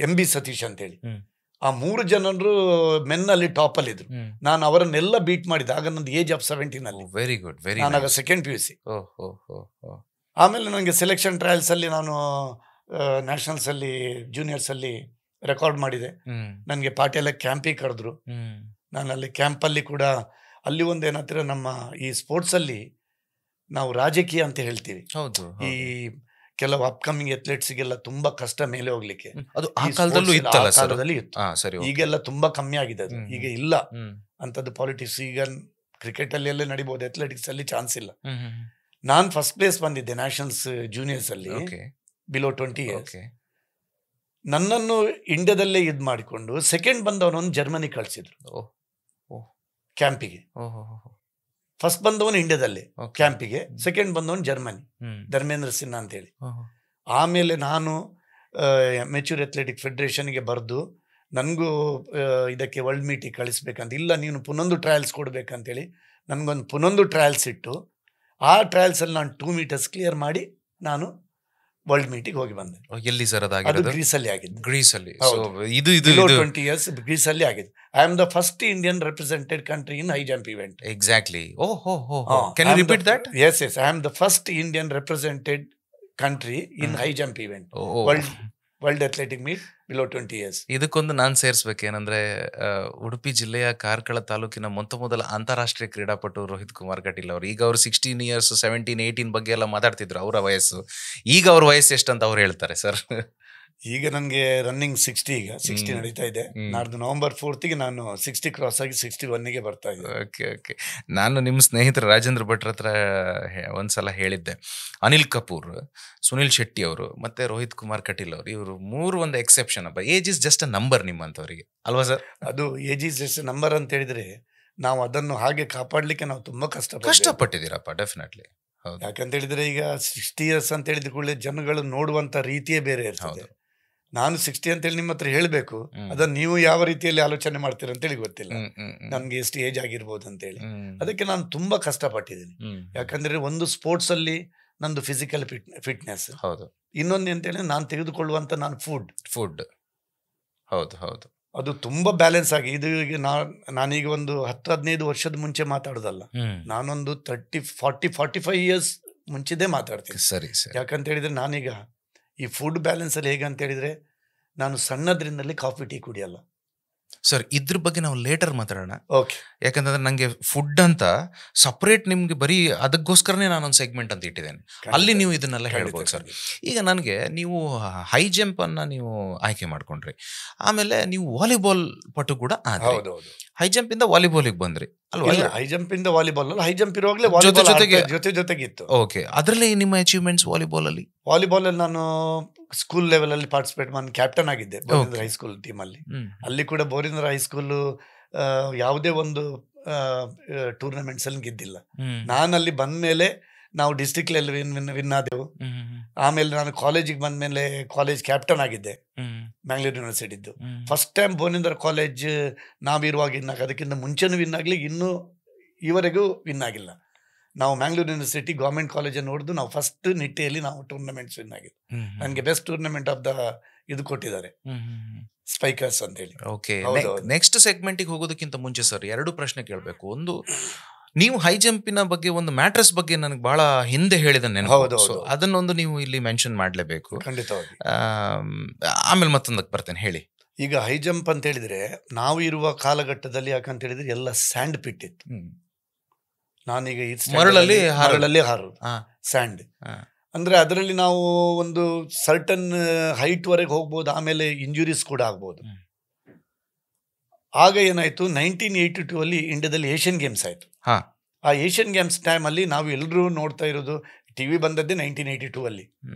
MB ಸತೀಶ್ ಅಂತೇಳಿ. ಆ 3 ಜನರು ಮೆನ್ ಅಲ್ಲಿ ಟಾಪ್ ಅಲ್ಲಿ ಇದ್ರು. ನಾನು ಅವರನ್ನೆಲ್ಲ ಬೀಟ್ ಮಾಡಿದೆ. ಆಗ ನಂದು ಏಜ್ ಆಫ್ 17 ಅಲ್ಲಿ. Very good. ನಾನಾಗ ಸೆಕೆಂಡ್ PUC. ಆಮೇಲೆ ನನಗೆ ಸೆಲೆಕ್ಷನ್ ಟ್ರಯಲ್ಸ್ ಅಲ್ಲಿ ನಾನು ನ್ಯಾಷನಲ್ಸ್ ಅಲ್ಲಿ ಜೂನಿಯರ್ಸ್ ಅಲ್ಲಿ ರೆಕಾರ್ಡ್ ಮಾಡಿದೆ. ನನಗೆ ಪಾಟೀಲ ಕ್ಯಾಂಪಿಗೆ ಕರೆದ್ರು. ನಾನು ಅಲ್ಲಿ ಕ್ಯಾಂಪಲ್ಲಿ ಕೂಡ ಅಲ್ಲಿ ಒಂದು ಏನಂತೀರ, ನಮ್ಮ ಈ ಸ್ಪೋರ್ಟ್ಸ್ ಅಲ್ಲಿ ನಾವು ರಾಜಕೀಯ ಅಂತ ಹೇಳ್ತೀವಿ. ಈ ಕೆಲವು ಅಪ್ಕಮಿಂಗ್ ಅಥ್ಲೆಟ್ಸ್ಗೆಲ್ಲ ತುಂಬಾ ಕಷ್ಟ ಮೇಲೆ ಹೋಗ್ಲಿಕ್ಕೆ. ಅದು ಆ ಕಾಲದಲ್ಲೂ ಇತ್ತಲ್ಲ ಸರ್? ಕಾಲದಲ್ಲಿ ಇತ್ತು. ಈಗೆಲ್ಲ ತುಂಬಾ ಕಮ್ಮಿ ಆಗಿದೆ ಅದು. ಈಗ ಇಲ್ಲ ಅಂತದ್ದು ಪಾಲಿಟಿಕ್ಸ್. ಈಗ ಕ್ರಿಕೆಟ್ ಅಲ್ಲಿ ಎಲ್ಲ ನಡಿಬಹುದು, ಅಥ್ಲೆಟಿಕ್ಸ್ ಅಲ್ಲಿ ಚಾನ್ಸ್ ಇಲ್ಲ. ನಾನ್ ಫಸ್ಟ್ ಪ್ಲೇಸ್ ಬಂದಿದ್ದೆ ನ್ಯಾಷನಲ್ಸ್ ಜೂನಿಯರ್ಸ್ ಅಲ್ಲಿ, ಬಿಲೋ 20 years. ನನ್ನನ್ನು ಇಂಡಿಯಾದಲ್ಲೇ ಇದ್ ಮಾಡಿಕೊಂಡು ಸೆಕೆಂಡ್ ಬಂದವನನ್ನು ಜರ್ಮನಿ ಕಳ್ಸಿದ್ರು ಕ್ಯಾಂಪಿಗೆ. ಫಸ್ಟ್ ಬಂದವನು ಇಂಡಿಯಾದಲ್ಲಿ ಕ್ಯಾಂಪಿಗೆ, ಸೆಕೆಂಡ್ ಬಂದವನು ಜರ್ಮನಿ, ಧರ್ಮೇಂದ್ರ ಸಿನ್ಹಾ ಅಂತೇಳಿ. ಆಮೇಲೆ ನಾನು ಮೆಚೂರ್ ಅಥ್ಲೆಟಿಕ್ ಫೆಡರೇಷನ್ಗೆ ಬರೆದು ನನಗೂ ಇದಕ್ಕೆ ವರ್ಲ್ಡ್ ಮೀಟಿಗೆ ಕಳಿಸ್ಬೇಕಂತ. ಇಲ್ಲ, ನೀನು ಪುನೊಂದು ಟ್ರಯಲ್ಸ್ ಕೊಡ್ಬೇಕಂತೇಳಿ ನನಗೊಂದು ಪುನೊಂದು ಟ್ರಯಲ್ಸ್ ಇಟ್ಟು, ಆ ಟ್ರಯಲ್ಸಲ್ಲಿ ನಾನು 2 meters ಕ್ಲಿಯರ್ ಮಾಡಿ ನಾನು ವರ್ಲ್ಡ್ ಮೀಟಿಗೆ ಹೋಗಿ ಬಂದೆ. ಎಲ್ಲಿ ಸರ್ ಅದು ಗ್ರೀಸಲ್ಲಿ ಆಗಿದ್ದು. ಗ್ರೀಸಲ್ಲಿ. ಇದು 20 years ಗ್ರೀಸಲ್ಲಿ ಆಗಿದೆ. I am the first Indian represented country in high jump event. Exactly. Can you repeat that? Yes, I am the first Indian represented country in high jump event, world athletic meet below 20 years. ಇದಕ್ಕೊಂದು ನಾನು ಸೇರಿಸ್ಬೇಕೇನಂದ್ರೆ, ಉಡುಪಿ ಜಿಲ್ಲೆಯ ಕಾರ್ಕಳ ತಾಲೂಕಿನ ಮೊದಲ ಅಂತಾರಾಷ್ಟ್ರೀಯ ಕ್ರೀಡಾಪಟು ರೋಹಿತ್ ಕುಮಾರ್ ಕಟೀಲ್ ಅವರು. ಈಗ ಅವರು 16 years, 17, 18 ಬಗ್ಗೆ ಎಲ್ಲ ಮಾತಾಡ್ತಿದ್ರು, ಅವರ ವಯಸ್ಸು. ಈಗ ಅವ್ರ ವಯಸ್ಸು ಎಷ್ಟಂತ ಅವ್ರು ಹೇಳ್ತಾರೆ ಸರ್? ಈಗ ನನಗೆ ರನ್ನಿಂಗ್ 60, ಈಗ 60 ನಡೀತಾ ಇದೆ. ನಾಡ್ದು November 4th ನಾನು 60 ಕ್ರಾಸ್ ಆಗಿ 61ಗೆ ಬರ್ತಾ ಇದ್ದೆ. ಓಕೆ. ನಾನು ನಿಮ್ಮ ಸ್ನೇಹಿತರು ರಾಜೇಂದ್ರ ಭಟ್ರ ಹತ್ರ ಒಂದ್ಸಲ ಹೇಳಿದ್ದೆ, ಅನಿಲ್ ಕಪೂರ್, ಸುನಿಲ್ ಶೆಟ್ಟಿ ಅವರು ಮತ್ತೆ ರೋಹಿತ್ ಕುಮಾರ್ ಕಟೀಲ್ ಅವರು, ಇವರು 3 ಒಂದು ಎಕ್ಸೆಪ್ಷನ್ ಅಪ್ಪ. Age is just a number ನಿಮ್ಮಂತವರಿಗೆ, ಅಲ್ವಾ ಸರ್? ಅದು ಏಜ್ ಇಸ್ ಜಸ್ಟ್ ನಂಬರ್ ಅಂತ ಹೇಳಿದ್ರೆ, ನಾವು ಅದನ್ನು ಹಾಗೆ ಕಾಪಾಡ್ಲಿಕ್ಕೆ ನಾವು ತುಂಬಾ ಕಷ್ಟಪಟ್ಟಿದ್ದೀರಪ್ಪ. ಡೆಫಿನೆಟ್ಲಿ. ಯಾಕಂತ ಹೇಳಿದ್ರೆ ಈಗ 60 years ಅಂತ ಹೇಳಿದ ಕೂಡಲೇ ಜನಗಳು ನೋಡುವಂತ ರೀತಿಯೇ ಬೇರೆ ಇರ್ತದೆ. ನಾನು 60 ಅಂತೇಳಿ ನಿಮ್ಮ ಹತ್ರ ಹೇಳ್ಬೇಕು, ಅದನ್ನ ನೀವು ಯಾವ ರೀತಿಯಲ್ಲಿ ಆಲೋಚನೆ ಮಾಡ್ತೀರ ಅಂತೇಳಿ ಗೊತ್ತಿಲ್ಲ. ನನ್ಗೆ ಎಷ್ಟು ಏಜ್ ಆಗಿರ್ಬೋದು ಅಂತೇಳಿ. ಅದಕ್ಕೆ ನಾನು ತುಂಬಾ ಕಷ್ಟಪಟ್ಟಿದ್ದೀನಿ. ಯಾಕಂದ್ರೆ ಒಂದು ಸ್ಪೋರ್ಟ್ಸ್ ಅಲ್ಲಿ ನಂದು ಫಿಸಿಕಲ್ ಫಿಟ್ನೆಸ್, ಇನ್ನೊಂದು ಅಂತ ಹೇಳಿ ನಾನು ತೆಗೆದುಕೊಳ್ಳುವಂತ ನಾನು ಫುಡ್ ಹೌದು, ಅದು ತುಂಬಾ ಬ್ಯಾಲೆನ್ಸ್ ಆಗಿ. ಇದು ಈಗ ನಾನೀಗ ಒಂದು 10-15 ವರ್ಷದ ಮುಂಚೆ ಮಾತಾಡೋದಲ್ಲ, ನಾನೊಂದು 30-40-45 years ಮುಂಚಿದೆ ಮಾತಾಡ್ತೀನಿ. ಸರಿ. ಯಾಕಂತ ಹೇಳಿದ್ರೆ ನಾನೀಗ ಈ ಫುಡ್ ಬ್ಯಾಲೆನ್ಸ್ ಅಲ್ಲಿ ಹೇಗೆ ಅಂತ ಹೇಳಿದ್ರೆ, ನಾನು ಸಣ್ಣದ್ರಿಂದಲೇ ಕಾಫಿ ಟೀ ಕುಡಿಯಲ್ಲ ಸರ್. ಇದ್ರ ಬಗ್ಗೆ ನಾವು ಲೇಟರ್ ಮಾತಾಡೋಣ. ಓಕೆ. ಯಾಕಂತಂದ್ರೆ ನಂಗೆ ಫುಡ್ ಅಂತ ಸಪ್ರೇಟ್ ನಿಮ್ಗೆ ಬರೀ ಅದಕ್ಕೋಸ್ಕರನೇ ನಾನೊಂದು ಸೆಗ್ಮೆಂಟ್ ಅಂತ ಇಟ್ಟಿದ್ದೇನೆ, ಅಲ್ಲಿ ನೀವು ಇದನ್ನೆಲ್ಲ ಹೇಳ್ಬೋದು ಸರ್. ಈಗ ನನಗೆ ನೀವು ಹೈ ಜಂಪ್ ಅನ್ನ ನೀವು ಆಯ್ಕೆ ಮಾಡ್ಕೊಂಡ್ರಿ, ಆಮೇಲೆ ನೀವು ವಾಲಿಬಾಲ್ ಪಟು ಕೂಡ ಆದ್ರಿ. ಹೈ ಜಂಪ್ ಇಂದ ವಾಲಿಬಾಲಿಗೆ ಬಂದ್ರಿ ಅಲ್ವಾ? ಹೈ ಜಂಪ್ ಇಂದ ವಾಲಿಬಾಲ್ ಅಲ್ಲ, ಹೈ ಜಂಪ್ ಇರುವಾಗಲೇ ಜೊತೆಗಿತ್ತು. ಓಕೆ. ಅದರಲ್ಲಿ ನಿಮ್ಮ ಅಚೀವ್ಮೆಂಟ್ಸ್ ವಾಲಿಬಾಲ್ ಅಲ್ಲಿ ನಾನು ಸ್ಕೂಲ್ ಲೆವೆಲ್ ಅಲ್ಲಿ ಪಾರ್ಟಿಸಿಪೇಟ್ ಮಾಡಿ ಕ್ಯಾಪ್ಟನ್ ಆಗಿದ್ದೆ ಬೋರಿಂದ್ರ ಹೈಸ್ಕೂಲ್ ಟೀಮ್ ಅಲ್ಲಿ. ಅಲ್ಲಿ ಕೂಡ ಬೋರಿಂದ್ರ ಹೈಸ್ಕೂಲ್ ಯಾವುದೇ ಒಂದು ಟೂರ್ನಮೆಂಟ್ಸ್ ಅಲ್ಲಿ ಗೆದ್ದಿಲ್ಲ. ನಾನಲ್ಲಿ ಬಂದ್ಮೇಲೆ ನಾವು ಡಿಸ್ಟ್ರಿಕ್ಟ್ ಲೆವೆಲ್ ವಿನ್ ಆದೆವು. ಆಮೇಲೆ ನಾನು ಕಾಲೇಜಿಗೆ ಬಂದ್ಮೇಲೆ ಕಾಲೇಜ್ ಕ್ಯಾಪ್ಟನ್ ಆಗಿದ್ದೆ, ಮ್ಯಾಂಗ್ಳೂರ್ ಯೂನಿವರ್ಸಿಟಿದ್ದು. ಫಸ್ಟ್ ಟೈಮ್ ಬೋರಿಂದ್ರ ಕಾಲೇಜ್ ನಾವಿರುವಾಗ ವಿನ್ ಅದಕ್ಕಿಂತ ಮುಂಚೆನೂ ವಿನ್ ಆಗ್ಲಿ, ಇನ್ನೂ ಈವರೆಗೂ ವಿನ್ ಆಗಿಲ್ಲ. ನಾವು ಮ್ಯಾಂಗ್ಳೂರ್ ಯೂನಿವರ್ಸಿಟಿ ಗೌರ್ಮೆಂಟ್ ಕಾಲೇಜನ್ನು ನೋಡಿದ್ದು ನಾವು ಫಸ್ಟ್ ನಿಟ್ಟೆಯಲ್ಲಿ ನಾವು ಟೂರ್ನಮೆಂಟ್ಸ್ ವಿನ್ ಆಗಿದ್ದು. ನನಗೆ ಬೆಸ್ಟ್ ಟೂರ್ನಮೆಂಟ್ ಆಫ್ ದ ಇದು ಕೊಟ್ಟಿದ್ದಾರೆ, ಸ್ಪೈಕರ್ಸ್ ಅಂತ ಹೇಳಿ. ಓಕೆ. ನೆಕ್ಸ್ಟ್ ಸೆಗ್ಮೆಂಟಿಗೆ ಹೋಗೋದಕ್ಕಿಂತ ಮುಂಚೆ ಸರ್ 2 ಪ್ರಶ್ನೆ ಕೇಳಬೇಕು. ಒಂದು, ನೀವು ಹೈ ಜಂಪಿನ ಬಗ್ಗೆ ಒಂದು ಮ್ಯಾಟ್ರಸ್ ಬಗ್ಗೆ ನನಗೆ ಬಹಳ ಹಿಂದೆ ಹೇಳಿದ ನೆನಪು, ಅದನ್ನೊಂದು ನೀವು ಇಲ್ಲಿ ಮೆನ್ಷನ್ ಮಾಡಲೇಬೇಕು. ಖಂಡಿತವಾಗಿ. ಆಮೇಲೆ ಮತ್ತೊಂದಕ್ಕೆ ಬರ್ತೇನೆ, ಹೇಳಿ. ಈಗ ಹೈ ಜಂಪ್ ಅಂತ ಹೇಳಿದ್ರೆ ನಾವು ಇರುವ ಕಾಲಘಟ್ಟದಲ್ಲಿ ಯಾಕಂತ ಹೇಳಿದ್ರೆ ಎಲ್ಲ ಸ್ಯಾಂಡ್ ಪಿಟ್ ಇತ್ತು. ನಾನೀಗ ಮರಳಲ್ಲಿ ಹಾರೋದು ಸ್ಯಾಂಡ್ ಅಂದ್ರೆ ಅದರಲ್ಲಿ ನಾವು ಒಂದು ಸರ್ಟನ್ ಹೈಟ್ ವರೆಗೆ ಹೋಗ್ಬೋದು, ಆಮೇಲೆ ಇಂಜುರೀಸ್ ಕೂಡ ಆಗ್ಬೋದು. ಆಗ ಏನಾಯ್ತು, 1982 ಅಲ್ಲಿ ಇಂಡಿಯಾದಲ್ಲಿ ಏಷ್ಯನ್ ಗೇಮ್ಸ್ ಆಯ್ತು. ಆ ಏಷ್ಯನ್ ಗೇಮ್ಸ್ ಟೈಮ್ ಅಲ್ಲಿ ನಾವು ಎಲ್ಲರೂ ನೋಡ್ತಾ ಇರೋದು, ಟಿವಿ ಬಂದದ್ದೇ 1982 ಅಲ್ಲಿ.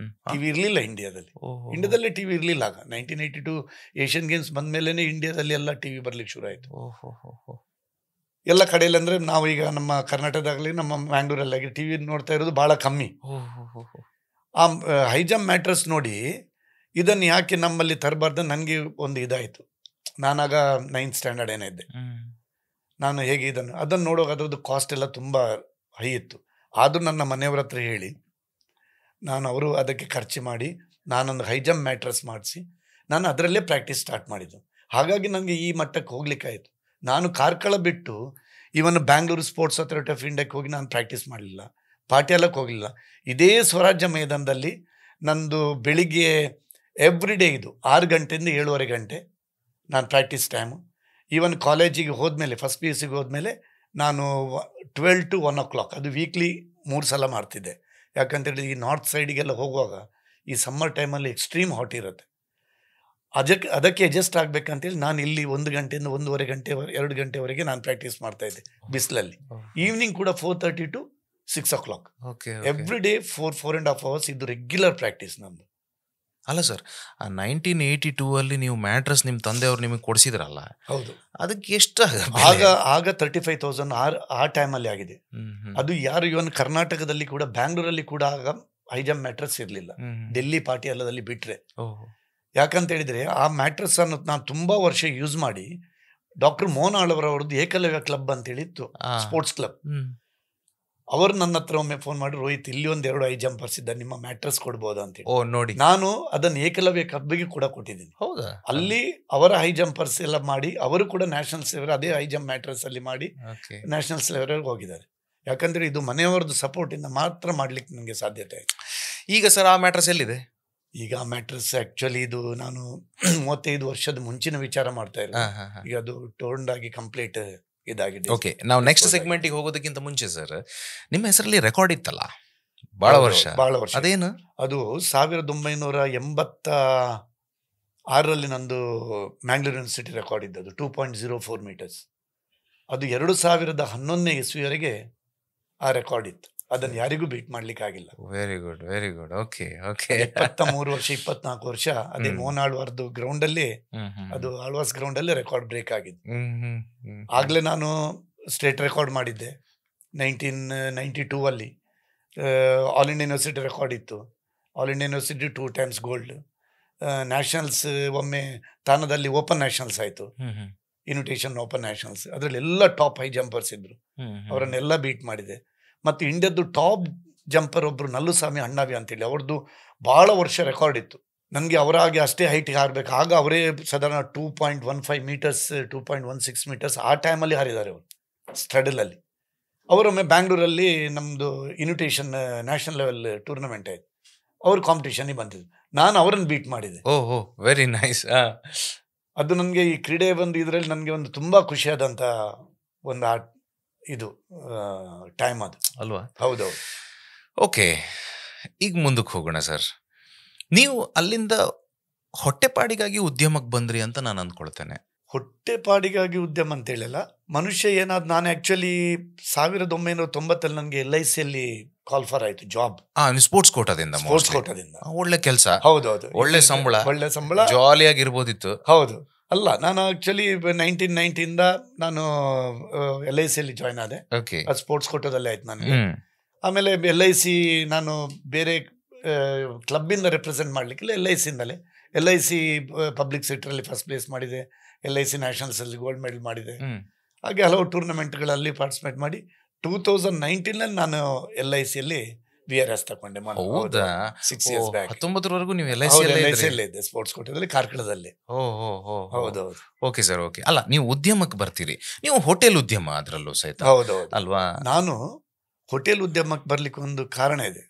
ಟಿವಿ ಇರ್ಲಿಲ್ಲ ಇಂಡಿಯಾದಲ್ಲಿ ಟಿವಿ ಇರ್ಲಿಲ್ಲ ಆಗ. 1982 ಏಷ್ಯನ್ ಗೇಮ್ಸ್ ಬಂದ್ಮೇಲೆ ಇಂಡಿಯಾದಲ್ಲಿ ಎಲ್ಲ ಟಿವಿ ಬರ್ಲಿಕ್ಕೆ ಶುರು ಆಯ್ತು ಎಲ್ಲ ಕಡೆಯಲ್ಲಿ. ಅಂದ್ರೆ ನಾವು ಈಗ ನಮ್ಮ ಕರ್ನಾಟಕದಾಗಲಿ ನಮ್ಮ ಮ್ಯಾಂಗ್ಳೂರಲ್ಲಾಗಿ ಟಿವಿ ನೋಡ್ತಾ ಇರೋದು ಬಹಳ ಕಮ್ಮಿ. ಆ ಹೈ ಜಂಪ್ ಮ್ಯಾಟ್ರಸ್ ನೋಡಿ ಇದನ್ನು ಯಾಕೆ ನಮ್ಮಲ್ಲಿ ತರಬಾರ್ದು ನನಗೆ ಒಂದು ಇದಾಯಿತು. ನಾನಾಗ 9th ಸ್ಟ್ಯಾಂಡರ್ಡ್ ಏನೋ ಇದ್ದೆ. ನಾನು ಹೇಗೆ ಅದನ್ನು ನೋಡುವಾಗ ಅದ್ರದ್ದು ಕಾಸ್ಟ್ ಎಲ್ಲ ತುಂಬ ಹೈ ಇತ್ತು. ಆದರೂ ನನ್ನ ಮನೆಯವರ ಹತ್ರ ಹೇಳಿ ಅವರು ಅದಕ್ಕೆ ಖರ್ಚು ಮಾಡಿ ನಾನೊಂದು ಹೈ ಜಂಪ್ ಮ್ಯಾಟ್ರಸ್ ಮಾಡಿಸಿ ನಾನು ಅದರಲ್ಲೇ ಪ್ರಾಕ್ಟೀಸ್ ಸ್ಟಾರ್ಟ್ ಮಾಡಿದ್ದು. ಹಾಗಾಗಿ ನನಗೆ ಈ ಮಟ್ಟಕ್ಕೆ ಹೋಗ್ಲಿಕ್ಕಾಯಿತು. ನಾನು ಕಾರ್ಕಳ ಬಿಟ್ಟು ಇವನ್ ಬ್ಯಾಂಗ್ಳೂರು ಸ್ಪೋರ್ಟ್ಸ್ ಅಥಾರಿಟಿ ಆಫ್ ಇಂಡಿಯಾಕ್ಕೆ ಹೋಗಿ ನಾನು ಪ್ರಾಕ್ಟೀಸ್ ಮಾಡಲಿಲ್ಲ, ಪಾಟ್ಯಾಲಕ್ಕೆ ಹೋಗಲಿಲ್ಲ. ಇದೇ ಸ್ವರಾಜ್ಯ ಮೈದಾನದಲ್ಲಿ ನಂದು ಬೆಳಿಗ್ಗೆ ಎವ್ರಿ ಡೇ ಇದು 6 ಗಂಟೆಯಿಂದ 7:30 ಗಂಟೆ ನಾನು ಪ್ರಾಕ್ಟೀಸ್ ಟೈಮು. ಈವನ್ ಕಾಲೇಜಿಗೆ ಹೋದ್ಮೇಲೆ ಫಸ್ಟ್ PUC ಹೋದ್ಮೇಲೆ ನಾನು 12 to 1 o'clock ಅದು ವೀಕ್ಲಿ 3 ಸಲ ಮಾಡ್ತಿದ್ದೆ. ಯಾಕಂತೇಳಿ ಈ ನಾರ್ತ್ ಸೈಡಿಗೆಲ್ಲ ಹೋಗುವಾಗ ಈ ಸಮ್ಮರ್ ಟೈಮಲ್ಲಿ ಎಕ್ಸ್ಟ್ರೀಮ್ ಹಾಟ್ ಇರುತ್ತೆ. ಅದಕ್ಕೆ ಅಡ್ಜಸ್ಟ್ ಆಗಬೇಕಂತೇಳಿ ನಾನು ಇಲ್ಲಿ 1 ಗಂಟೆಯಿಂದ 1:30 ಗಂಟೆ 2 ಗಂಟೆವರೆಗೆ ನಾನು ಪ್ರಾಕ್ಟೀಸ್ ಮಾಡ್ತಾ ಇದ್ದೆ ಬಿಸಿಲಲ್ಲಿ. ಈವ್ನಿಂಗ್ ಕೂಡ 4:30 to 6 o'clock every day 4.5 hours ಇದು ರೆಗ್ಯುಲರ್ ಪ್ರಾಕ್ಟೀಸ್ ನಂದು. ಅಲ್ಲ ಸರ್, 1982 ಅಲ್ಲಿ ನೀವು ಮ್ಯಾಟ್ರಸ್ ನಿಮ್ಮ ತಂದೆಯವರು ನಿಮಗೆ ಕೊಡಿಸಿದ್ರಲ್ಲ, ಹೌದು, ಅದಕ್ಕೆ ಎಷ್ಟು ಆಗ 35,000 ಆ ಟೈಮಲ್ಲಿ ಆಗಿದೆ. ಅದು ಯಾರು ಇವನ್ ಕರ್ನಾಟಕದಲ್ಲಿ ಕೂಡ ಬ್ಯಾಂಗ್ಳೂರಲ್ಲಿ ಕೂಡ ಆಗ ಹೈ ಜಂಪ್ ಮ್ಯಾಟ್ರಸ್ ಇರಲಿಲ್ಲ, ಡೆಲ್ಲಿ ಪಾಟಿಯಾಲದಲ್ಲಿ ಬಿಟ್ರೆ. ಯಾಕಂತ ಹೇಳಿದ್ರೆ ಆ ಮ್ಯಾಟ್ರಸ್ ಅನ್ನು ನಾನು ತುಂಬಾ ವರ್ಷ ಯೂಸ್ ಮಾಡಿ ಡಾಕ್ಟರ್ ಮೋಹನ್ ಆಳ್ವರವ್ರದ್ದು ಏಕಲವ್ಯ ಕ್ಲಬ್ ಅಂತ ಹೇಳಿತ್ತು, ಸ್ಪೋರ್ಟ್ಸ್ ಕ್ಲಬ್. ಅವರು ನನ್ನ ಹತ್ರ ಒಮ್ಮೆ ಫೋನ್ ಮಾಡಿ, ರೋಹಿತ್ ಇಲ್ಲಿ 1-2 ಹೈ ಜಂಪರ್ಸ್ ಇದ್ದ, ನಿಮ್ಮ ಮ್ಯಾಟ್ರಸ್ ಕೊಡ್ಬೋದಾ ಅಂತೇಳಿ. ನೋಡಿ ನಾನು ಅದನ್ನು ಏಕಲವ್ಯ ಕ್ಲಬ್ಗೆ ಕೂಡ ಕೊಟ್ಟಿದ್ದೀನಿ. ಹೌದಾ? ಅಲ್ಲಿ ಅವರ ಹೈ ಜಂಪರ್ಸ್ ಎಲ್ಲ ಮಾಡಿ ಅವರು ಕೂಡ ನ್ಯಾಷನಲ್ಸ್ ಲೆವೆಲ್ ಅದೇ ಹೈ ಜಂಪ್ ಮ್ಯಾಟ್ರಸ್ ಅಲ್ಲಿ ಮಾಡಿ ನ್ಯಾಷನಲ್ಸ್ ಲೆವೆಲ್ ಹೋಗಿದ್ದಾರೆ. ಯಾಕಂದ್ರೆ ಇದು ಮನೆಯವರದ್ದು ಸಪೋರ್ಟ್ ಇಂದ ಮಾತ್ರ ಮಾಡ್ಲಿಕ್ಕೆ ನನಗೆ ಸಾಧ್ಯತೆ ಆಯ್ತು. ಈಗ ಸರ್ ಆ ಮ್ಯಾಟ್ರಸ್ ಎಲ್ಲಿದೆ? ಈಗ ಆ ಮ್ಯಾಟ್ರಸ್ ಆಕ್ಚುಲಿ ಇದು ನಾನು 35 ವರ್ಷದ ಮುಂಚಿನ ವಿಚಾರ ಮಾಡ್ತಾ ಇರೋದು. ಈಗ ಅದು ಟೋರ್ನ್ ಆಗಿ ಕಂಪ್ಲೀಟ್ ಇದಾಗಿದೆ. ಓಕೆ, ನಾವು ನೆಕ್ಸ್ಟ್ ಸೆಗ್ಮೆಂಟಿಗೆ ಹೋಗೋದಕ್ಕಿಂತ ಮುಂಚೆ ಸರ್, ನಿಮ್ಮ ಹೆಸರಲ್ಲಿ ರೆಕಾರ್ಡ್ ಇತ್ತಲ್ಲ ಬಹಳ ವರ್ಷ. ಅದೇನು? ಅದು 1986ರಲ್ಲಿ ನಂದು ಮ್ಯಾಂಗ್ಳೂರ್ ಯೂನಿವರ್ಸಿಟಿ ರೆಕಾರ್ಡ್ ಇದ್ದದು 2.04 meters. ಅದು 2011ನೇ ಇಸ್ವಿಯವರೆಗೆ ಆ ರೆಕಾರ್ಡ್ ಇತ್ತು. ಅದನ್ನು ಯಾರಿಗೂ ಬೀಟ್ ಮಾಡ್ಲಿಕ್ಕೆ ಆಗಿಲ್ಲ. Very good, very good. Okay okay. 23 ವರ್ಷ 24 ವರ್ಷ ಅದೇ ಮೋಹನ್ ಆಳ್ವಾರ್ದು ಗ್ರೌಂಡ್ ಅಲ್ಲಿ, ಅದು ಆಳ್ವಾಸ್ ಗ್ರೌಂಡ್ ಅಲ್ಲಿ ರೆಕಾರ್ಡ್ ಬ್ರೇಕ್ ಆಗಿದೆ. ಆಗ್ಲೇ ನಾನು ಸ್ಟೇಟ್ ರೆಕಾರ್ಡ್ ಮಾಡಿದ್ದೆ 1992 ಅಲ್ಲಿ. ಆಲ್ ಇಂಡಿಯಾ ಯೂನಿವರ್ಸಿಟಿ ರೆಕಾರ್ಡ್ ಇತ್ತು. All India university 2 times gold. Nationals ಒಮ್ಮೆ ತಾನದಲ್ಲಿ ಓಪನ್ ನ್ಯಾಷನಲ್ಸ್ ಆಯ್ತು, ಇನ್ವಿಟೇಷನ್ ಓಪನ್ ನ್ಯಾಷನಲ್ಸ್. ಅದರಲ್ಲಿ ಎಲ್ಲ ಟಾಪ್ ಹೈ ಜಂಪರ್ಸ್ ಇದ್ರು, ಅವರನ್ನೆಲ್ಲ ಬೀಟ್ ಮಾಡಿದೆ. ಮತ್ತು ಇಂಡಿಯಾದ್ದು ಟಾಪ್ ಜಂಪರ್ ಒಬ್ರು ನಲ್ಲುಸ್ವಾಮಿ ಅಣ್ಣಾವಿ ಅಂತೇಳಿ, ಅವ್ರದ್ದು ಭಾಳ ವರ್ಷ ರೆಕಾರ್ಡ್ ಇತ್ತು. ನನಗೆ ಅವರಾಗಿ ಅಷ್ಟೇ ಹೈಟ್ಗೆ ಹಾರಬೇಕು. ಆಗ ಅವರೇ ಸಾಧಾರಣ 2.15 meters 2.16 meters ಆ ಟೈಮಲ್ಲಿ ಹಾರಿದ್ದಾರೆ ಅವರು ಸ್ಟಡಲಲ್ಲಿ. ಅವರೊಮ್ಮೆ ಬ್ಯಾಂಗ್ಳೂರಲ್ಲಿ ನಮ್ಮದು ಇನ್ವಿಟೇಷನ್ ನ್ಯಾಷನಲ್ ಲೆವೆಲ್ ಟೂರ್ನಮೆಂಟ್ ಆಯಿತು, ಅವರು ಕಾಂಪಿಟೇಷನ್ಗೆ ಬಂದಿದ್ದು. ನಾನು ಅವರನ್ನು ಬೀಟ್ ಮಾಡಿದೆ. ಓಹೋ, ವೆರಿ ನೈಸ್. ಅದು ನನಗೆ ಈ ಕ್ರೀಡೆ ಒಂದು ಇದರಲ್ಲಿ ನನಗೆ ಒಂದು ತುಂಬ ಖುಷಿಯಾದಂಥ ಒಂದು ಇದು ಟೈಮ್ ಅದು ಅಲ್ವಾ? ಹೌದೌದು. ಓಕೆ, ಈಗ ಮುಂದಕ್ಕೆ ಹೋಗೋಣ ಸರ್. ನೀವು ಅಲ್ಲಿಂದ ಹೊಟ್ಟೆಪಾಡಿಗಾಗಿ ಉದ್ಯಮಕ್ಕೆ ಬಂದ್ರಿ ಅಂತ ನಾನು ಅಂದ್ಕೊಳ್ತೇನೆ. ಹೊಟ್ಟೆಪಾಡಿಗಾಗಿ ಉದ್ಯಮ ಅಂತ ಹೇಳಿಲ್ಲ, ಮನುಷ್ಯ ಏನಾದ್ರು. ನಾನು ಆ್ಯಕ್ಚುಲಿ 1990 ನನಗೆ LICಯಲ್ಲಿ ಕಾಲ್ ಫಾರ್ ಆಯಿತು ಜಾಬ್. ಸ್ಪೋರ್ಟ್ಸ್ ಕೋಟಾದಿಂದ. ಒಳ್ಳೆ ಕೆಲಸ, ಹೌದೌದು, ಒಳ್ಳೆ ಸಂಬಳ, ಜಾಲಿಯಾಗಿರ್ಬೋದಿತ್ತು. ಹೌದು. ಅಲ್ಲ, ನಾನು ಆಕ್ಚುಲಿ 1990 ನಾನು LICಯಲ್ಲಿ ಜಾಯ್ನ್ ಆದೆ. ಅದು ಸ್ಪೋರ್ಟ್ಸ್ ಕೋಟಾದಲ್ಲೇ ಆಯ್ತು ನನಗೆ. ಆಮೇಲೆ LIC ನಾನು ಬೇರೆ ಕ್ಲಬ್ಬಿಂದ ರೆಪ್ರೆಸೆಂಟ್ ಮಾಡಲಿಕ್ಕಿಲ್ಲ, LICಯಿಂದಲೇ. LIC ಪಬ್ಲಿಕ್ ಸೆಕ್ಟರಲ್ಲಿ ಫಸ್ಟ್ ಪ್ಲೇಸ್ ಮಾಡಿದೆ, LIC ನ್ಯಾಷನಲ್ಸಲ್ಲಿ ಗೋಲ್ಡ್ ಮೆಡಲ್ ಮಾಡಿದೆ. ಹಾಗೆ ಹಲವು ಟೂರ್ನಮೆಂಟ್ಗಳಲ್ಲಿ ಪಾರ್ಟಿಸಿಪೇಟ್ ಮಾಡಿ 2019ನಲ್ಲಿ ನಾನು LICಯಲ್ಲಿ VRS ತಗೊಂಡೆ. 6 years ಬ್ಯಾಕ್. 19ವರೆಗೂ ನೀವು LICಯಲ್ಲೇ ಇದ್ದೆ, ಸ್ಪೋರ್ಟ್ಸ್ ಕೋಟಾದಲ್ಲಿ ಕಾರ್ಕಳದಲ್ಲಿ. ಹೌದೌದು. Okay sir, okay. ಅಲ್ಲ, ನೀವು ಉದ್ಯಮಕ್ಕೆ ಬರ್ತೀರಿ, ನೀವು ಹೋಟೆಲ್ ಉದ್ಯಮ ಅದರಲ್ಲೂ ಸಹಿತ. ಹೌದೌದು ಅಲ್ವಾ? ನಾನು ಹೋಟೆಲ್ ಉದ್ಯಮಕ್ಕೆ ಬರ್ಲಿಕ್ಕೆ ಒಂದು ಕಾರಣ ಇದೆ.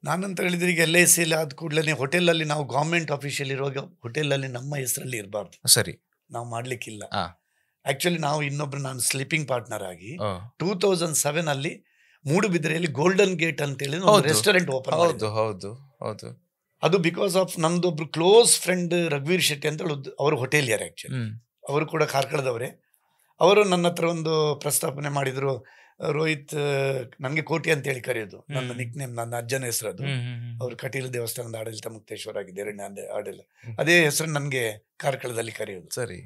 ನಾನಂತ ಹೇಳಿದ್ರೆ ಈಗ LIC ಆದ ಕೂಡಲೇ ಹೋಟೆಲಲ್ಲಿ ನಾವು ಗೌರ್ಮೆಂಟ್ ಆಫೀಷಿಯಲ್ ಇರುವಾಗ ಹೋಟೆಲಲ್ಲಿ ನಮ್ಮ ಹೆಸರಲ್ಲಿ ಇರಬಾರ್ದು, ಸರಿ, ನಾವು ಮಾಡ್ಲಿಕ್ಕಿಲ್ಲ. ಆ, ಆಕ್ಚುಲಿ ನಾವು ಇನ್ನೊಬ್ರು ನಾನು ಸ್ಲೀಪಿಂಗ್ ಪಾರ್ಟ್ನರ್ ಆಗಿ ಓ, 2007 ಅಲ್ಲಿ ಮೂಡುಬಿದ್ರೆಯಲ್ಲಿ ಗೋಲ್ಡನ್ ಗೇಟ್ ಅಂತೇಳಿ ಒಂದು ಹೌದು. ರೆಸ್ಟೋರೆಂಟ್ ಓಪನ್ ಹೌದು ಹೌದು ಹೌದು. ಅದು ಬಿಕಾಸ್ ಆಫ್ ನಮ್ದೊಬ್ರು ಕ್ಲೋಸ್ ಫ್ರೆಂಡ್ ರಘುವೀರ್ ಶೆಟ್ಟಿ ಅಂತ ಹೇಳಿ ಅವರು ಹೋಟೆಲಿಯರ್ ಆಕ್ಚುಲಿ, ಹ್ಮ್ ಅವರು ಕೂಡ ಕಾರ್ಕಳದವರೇ. ಅವರು ನನ್ನ ಹತ್ರ ಒಂದು ಪ್ರಸ್ತಾಪನೆ ಮಾಡಿದ್ರು, ರೋಹಿತ್ ನನಗೆ ಕೋಟಿ ಅಂತೇಳಿ ಕರೆಯೋದು, ನನ್ನ ನಿಕ್ ನೇಮ್, ನನ್ನ ಅಜ್ಜನ ಹೆಸರು ಅದು. ಹ್ಮ್ ಹ್ಮ್ ಹ್ಮ್. ಅವರು ಕಟೀಲು ದೇವಸ್ಥಾನದ ಆಡಳಿತ ಮುಕ್ತೇಶ್ವರ ಆಗಿದೆ, ಎರಡನೇ ಆಡಳಿತ, ಅದೇ ಹೆಸರು ನನಗೆ ಕಾರ್ಕಳದಲ್ಲಿ ಕರೆಯೋದು. ಸರಿ.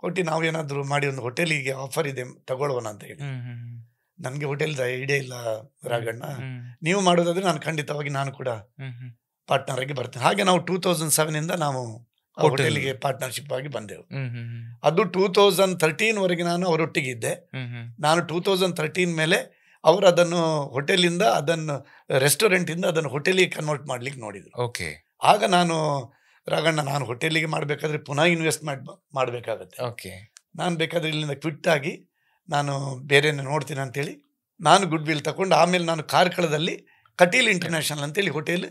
ಕೋಟಿ ನಾವೇನಾದ್ರು ಮಾಡಿ ಒಂದು ಹೋಟೆಲಿಗೆ ಆಫರ್ ಇದೆ ತಗೊಳ್ಳುವನ ಅಂತ ಹೇಳಿ. ಹ್ಮ್ ಹ್ಮ್ ಹ್ಮ್. ನನಗೆ ಹೋಟೆಲ್ ಐಡಿಯಾ ಇಲ್ಲ ರಾಘಣ್ಣ, ಹ್ಮ್ ನೀವು ಮಾಡೋದಾದ್ರೆ ನಾನು ಖಂಡಿತವಾಗಿ ನಾನು ಕೂಡ ಹ್ಮ್ ಹ್ಮ್. ಪಾರ್ಟ್ನರ್ ಆಗಿ ಬರ್ತೇನೆ. ಹಾಗೆ ನಾವು 2007 ಇಂದ ನಾವು ಹೋಟೆಲ್ಗೆ ಪಾರ್ಟ್ನರ್ಶಿಪ್ ಆಗಿ ಬಂದೆವು. ಹ್ಮ್ ಹ್ಮ್ ಹ್ಮ್. ಅದು 2013 ವರೆಗೆ ನಾನು ಅವರೊಟ್ಟಿಗೆ ಇದ್ದೆ. ಹ್ಮ್ ಹ್ಮ್. ನಾನು 2013 ಮೇಲೆ ಅವರು ಅದನ್ನು ಹೋಟೆಲಿಂದ ಅದನ್ನು ರೆಸ್ಟೋರೆಂಟಿಂದ ಅದನ್ನು ಹೋಟೆಲಿಗೆ ಕನ್ವರ್ಟ್ ಮಾಡ್ಲಿಕ್ಕೆ ನೋಡಿದ್ರು. ಓಕೆ. ಆಗ ನಾನು ರಾಘಣ್ಣ, ನಾನು ಹೋಟೆಲಿಗೆ ಮಾಡಬೇಕಾದ್ರೆ ಪುನಃ ಇನ್ವೆಸ್ಟ್ಮೆಂಟ್ ಮಾಡಬೇಕಾಗತ್ತೆ, ಓಕೆ. ನಾನು ಬೇಕಾದ್ರೆ ಇಲ್ಲಿಂದ ಕ್ವಿಟ್ ಆಗಿ ನಾನು ಬೇರೆನೇ ನೋಡ್ತೀನಿ ಅಂತೇಳಿ ನಾನು ಗುಡ್ ವಿಲ್ ತಗೊಂಡು ಆಮೇಲೆ ನಾನು ಕಾರ್ಕಳದಲ್ಲಿ ಕಟೀಲ್ ಇಂಟರ್ನ್ಯಾಷನಲ್ ಅಂತೇಳಿ ಹೋಟೆಲ್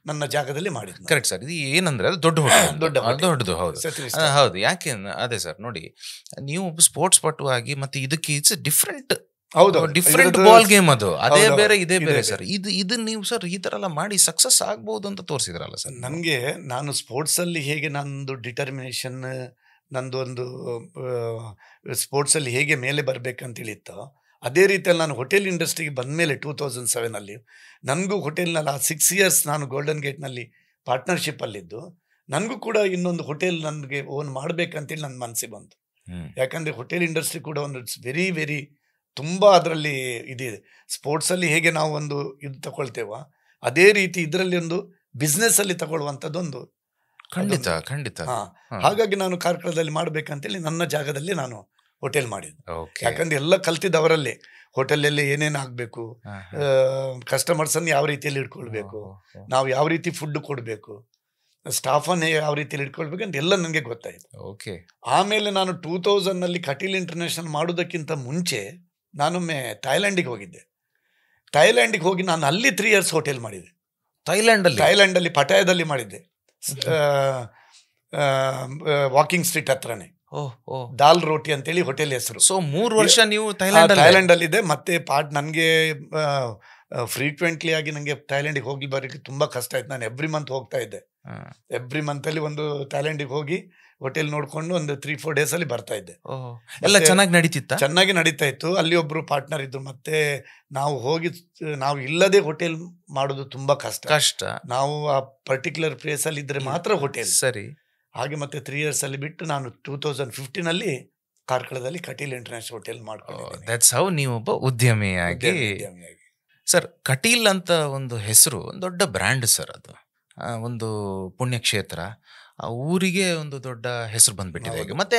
ನನ್ನ ಜಾಗದಲ್ಲಿ ಮಾಡಿದ್ದೆ. Correct sir. ಇದು ಏನಂದ್ರೆ ಅದು ದೊಡ್ಡ ಹೋಟೆಲ್, ದೊಡ್ಡ hotel. ದೊಡ್ಡದು. ಹೌದು ಸತ್ರಿ ಹೌದು. ಯಾಕೆ ಅದೇ ಸರ್, ನೋಡಿ ನೀವು ಸ್ಪೋರ್ಟ್ಸ್ ಪಟು ಆಗಿ ಮತ್ತೆ ಇದಕ್ಕೆ ಇಟ್ಸ್ ಡಿಫ್ರೆಂಟ್, ಹೌದು, ಡಿಫ್ರೆಂಟ್ ಇದ್ರದ್ದು- ಬಾಲ್ ಗೇಮ್ ಅದು. ಅದೇ ಹೌದು, ಬೇರೆ ಇದೇ ಬೇರೆ ಇದೆ. ಸರ್. ಇದು ನೀವು ಸರ್ ಈ ತರ ಎಲ್ಲ ಮಾಡಿ ಸಕ್ಸಸ್ ಆಗ್ಬಹುದು ಅಂತ ತೋರಿಸಿದ್ರಲ್ಲ ಸರ್. ನನಗೆ ನಾನು ಸ್ಪೋರ್ಟ್ಸಲ್ಲಿ ಹೇಗೆ ನಂದು ಡಿಟರ್ಮಿನೇಷನ್, ನಂದು ಒಂದು ಸ್ಪೋರ್ಟ್ಸಲ್ಲಿ ಹೇಗೆ ಮೇಲೆ ಬರಬೇಕಂತೇಳಿತ್ತೋ ಅದೇ ರೀತಿಯಲ್ಲಿ ನಾನು ಹೋಟೆಲ್ ಇಂಡಸ್ಟ್ರಿಗೆ ಬಂದ ಮೇಲೆ 2007 ಅಲ್ಲಿ ನನಗೂ ಹೋಟೆಲ್ನಲ್ಲಿ ಆ 6 ಇಯರ್ಸ್ ನಾನು ಗೋಲ್ಡನ್ ಗೇಟ್ನಲ್ಲಿ ಪಾರ್ಟ್ನರ್ಶಿಪ್ಪಲ್ಲಿದ್ದು ನನಗೂ ಕೂಡ ಇನ್ನೊಂದು ಹೋಟೆಲ್ ನನಗೆ ಓನ್ ಮಾಡಬೇಕಂತೇಳಿ ನನ್ನ ಮನಸ್ಸಿಗೆ ಬಂತು. ಹ್ಮ್. ಯಾಕಂದರೆ ಹೋಟೆಲ್ ಇಂಡಸ್ಟ್ರಿ ಕೂಡ ಒಂದು ವೆರಿ ವೆರಿ ತುಂಬ ಅದರಲ್ಲಿ ಇದಿದೆ. ಸ್ಪೋರ್ಟ್ಸಲ್ಲಿ ಹೇಗೆ ನಾವು ಒಂದು ಇದು ತಗೊಳ್ತೇವೋ ಅದೇ ರೀತಿ ಇದರಲ್ಲಿ ಒಂದು ಬಿಸ್ನೆಸ್ಸಲ್ಲಿ ತಗೊಳ್ಳುವಂಥದ್ದೊಂದು ಖಂಡಿತ ಖಂಡಿತ. ಹಾಂ. ಹಾಗಾಗಿ ನಾನು ಕಾರ್ಕಳದಲ್ಲಿ ಮಾಡಬೇಕಂತೇಳಿ ನನ್ನ ಜಾಗದಲ್ಲಿ ನಾನು ಹೋಟೆಲ್ ಮಾಡಿದ್ದೆ. ಓಕೆ. ಯಾಕಂದ್ರೆ ಎಲ್ಲ ಕಲ್ತಿದ್ದವರಲ್ಲೇ ಹೋಟೆಲಲ್ಲಿ ಏನೇನು ಆಗಬೇಕು, ಕಸ್ಟಮರ್ಸನ್ನು ಯಾವ ರೀತಿಯಲ್ಲಿ ಇಟ್ಕೊಳ್ಬೇಕು, ನಾವು ಯಾವ ರೀತಿ ಫುಡ್ ಕೊಡಬೇಕು, ಸ್ಟಾಫನ್ನು ಯಾವ ರೀತಿಯಲ್ಲಿ ಇಟ್ಕೊಳ್ಬೇಕು ಅಂತ ಎಲ್ಲ ನನಗೆ ಗೊತ್ತಾಯಿತು. ಓಕೆ. ಆಮೇಲೆ ನಾನು 2000ನಲ್ಲಿ ಕಟೀಲ್ ಇಂಟರ್ನ್ಯಾಷನಲ್ ಮಾಡೋದಕ್ಕಿಂತ ಮುಂಚೆ ನಾನೊಮ್ಮೆ ಥೈಲ್ಯಾಂಡಿಗೆ ಹೋಗಿದ್ದೆ. ಥೈಲ್ಯಾಂಡಿಗೆ ಹೋಗಿ ನಾನು ಅಲ್ಲಿ 3 ಇಯರ್ಸ್ ಹೋಟೆಲ್ ಮಾಡಿದೆ. ಥೈಲ್ಯಾಂಡಲ್ಲಿ ಪಟಾಯದಲ್ಲಿ ಮಾಡಿದ್ದೆ, ವಾಕಿಂಗ್ ಸ್ಟ್ರೀಟ್ ಹತ್ರನೇ, ದಾಲ್ ರೋಟಿ ಅಂತೇಳಿ ಹೋಟೆಲ್ ಹೆಸರು. ಸೊ 3 ವರ್ಷ ನೀವು ಥೈಲ್ಯಾಂಡಲ್ಲಿ ಇದೆ. ಮತ್ತೆ ನನಗೆ ಫ್ರೀಕ್ವೆಂಟ್ಲಿ ಆಗಿ ನನಗೆ ಥೈಲ್ಯಾಂಡಿಗೆ ಹೋಗಿ ಬರೋಕ್ಕೆ ತುಂಬ ಕಷ್ಟ ಆಯ್ತು. ನಾನು ಎವ್ರಿ ಮಂತ್ ಹೋಗ್ತಾ ಇದ್ದೆ. ಎವ್ರಿ ಮಂತಲ್ಲಿ ಒಂದು ಥೈಲ್ಯಾಂಡಿಗೆ ಹೋಗಿ ಹೋಟೆಲ್ ನೋಡ್ಕೊಂಡು ಒಂದು 3-4 ಡೇಸಲ್ಲಿ ಬರ್ತಾ ಇದ್ದೆ. ಎಲ್ಲ ಚೆನ್ನಾಗಿ ನಡೀತಿತ್ತ? ಚೆನ್ನಾಗಿ ನಡೀತಾ ಇತ್ತು. ಅಲ್ಲಿ ಒಬ್ರು ಪಾರ್ಟ್ನರ್ ಇದ್ರು. ಮತ್ತೆ ನಾವು ಇಲ್ಲದೆ ಹೋಟೆಲ್ ಮಾಡೋದು ತುಂಬಾ ಕಷ್ಟ. ನಾವು ಆ ಪರ್ಟಿಕ್ಯುಲರ್ ಪ್ಲೇಸ್ ಅಲ್ಲಿ ಇದ್ರೆ ಮಾತ್ರ ಹೋಟೆಲ್. ಸರಿ. ಹಾಗೆ ಮತ್ತೆ 3 ಇಯರ್ಸ್ ಅಲ್ಲಿ ಬಿಟ್ಟು ನಾನು 2015 ಅಲ್ಲಿ ಕಾರ್ಕಳದಲ್ಲಿ ಕಟೀಲ್ ಇಂಟರ್ನ್ಯಾಷನಲ್ ಹೋಟೆಲ್ ಮಾಡ್ಕೊಂಡಿದ್ದೀನಿ. ದಟ್ಸ್ ಹೌ ನೀವೊಬ್ಬ ಉದ್ಯಮಿಯಾಗಿ. ಸರ್, ಕಟೀಲ್ ಅಂತ ಒಂದು ಹೆಸರು ದೊಡ್ಡ ಬ್ರ್ಯಾಂಡ್ ಸರ್. ಅದು ಒಂದು ಪುಣ್ಯಕ್ಷೇತ್ರ, ಆ ಊರಿಗೆ ಒಂದು ದೊಡ್ಡ ಹೆಸರು ಬಂದ್ಬಿಟ್ಟಿದೆ ಈಗ. ಮತ್ತೆ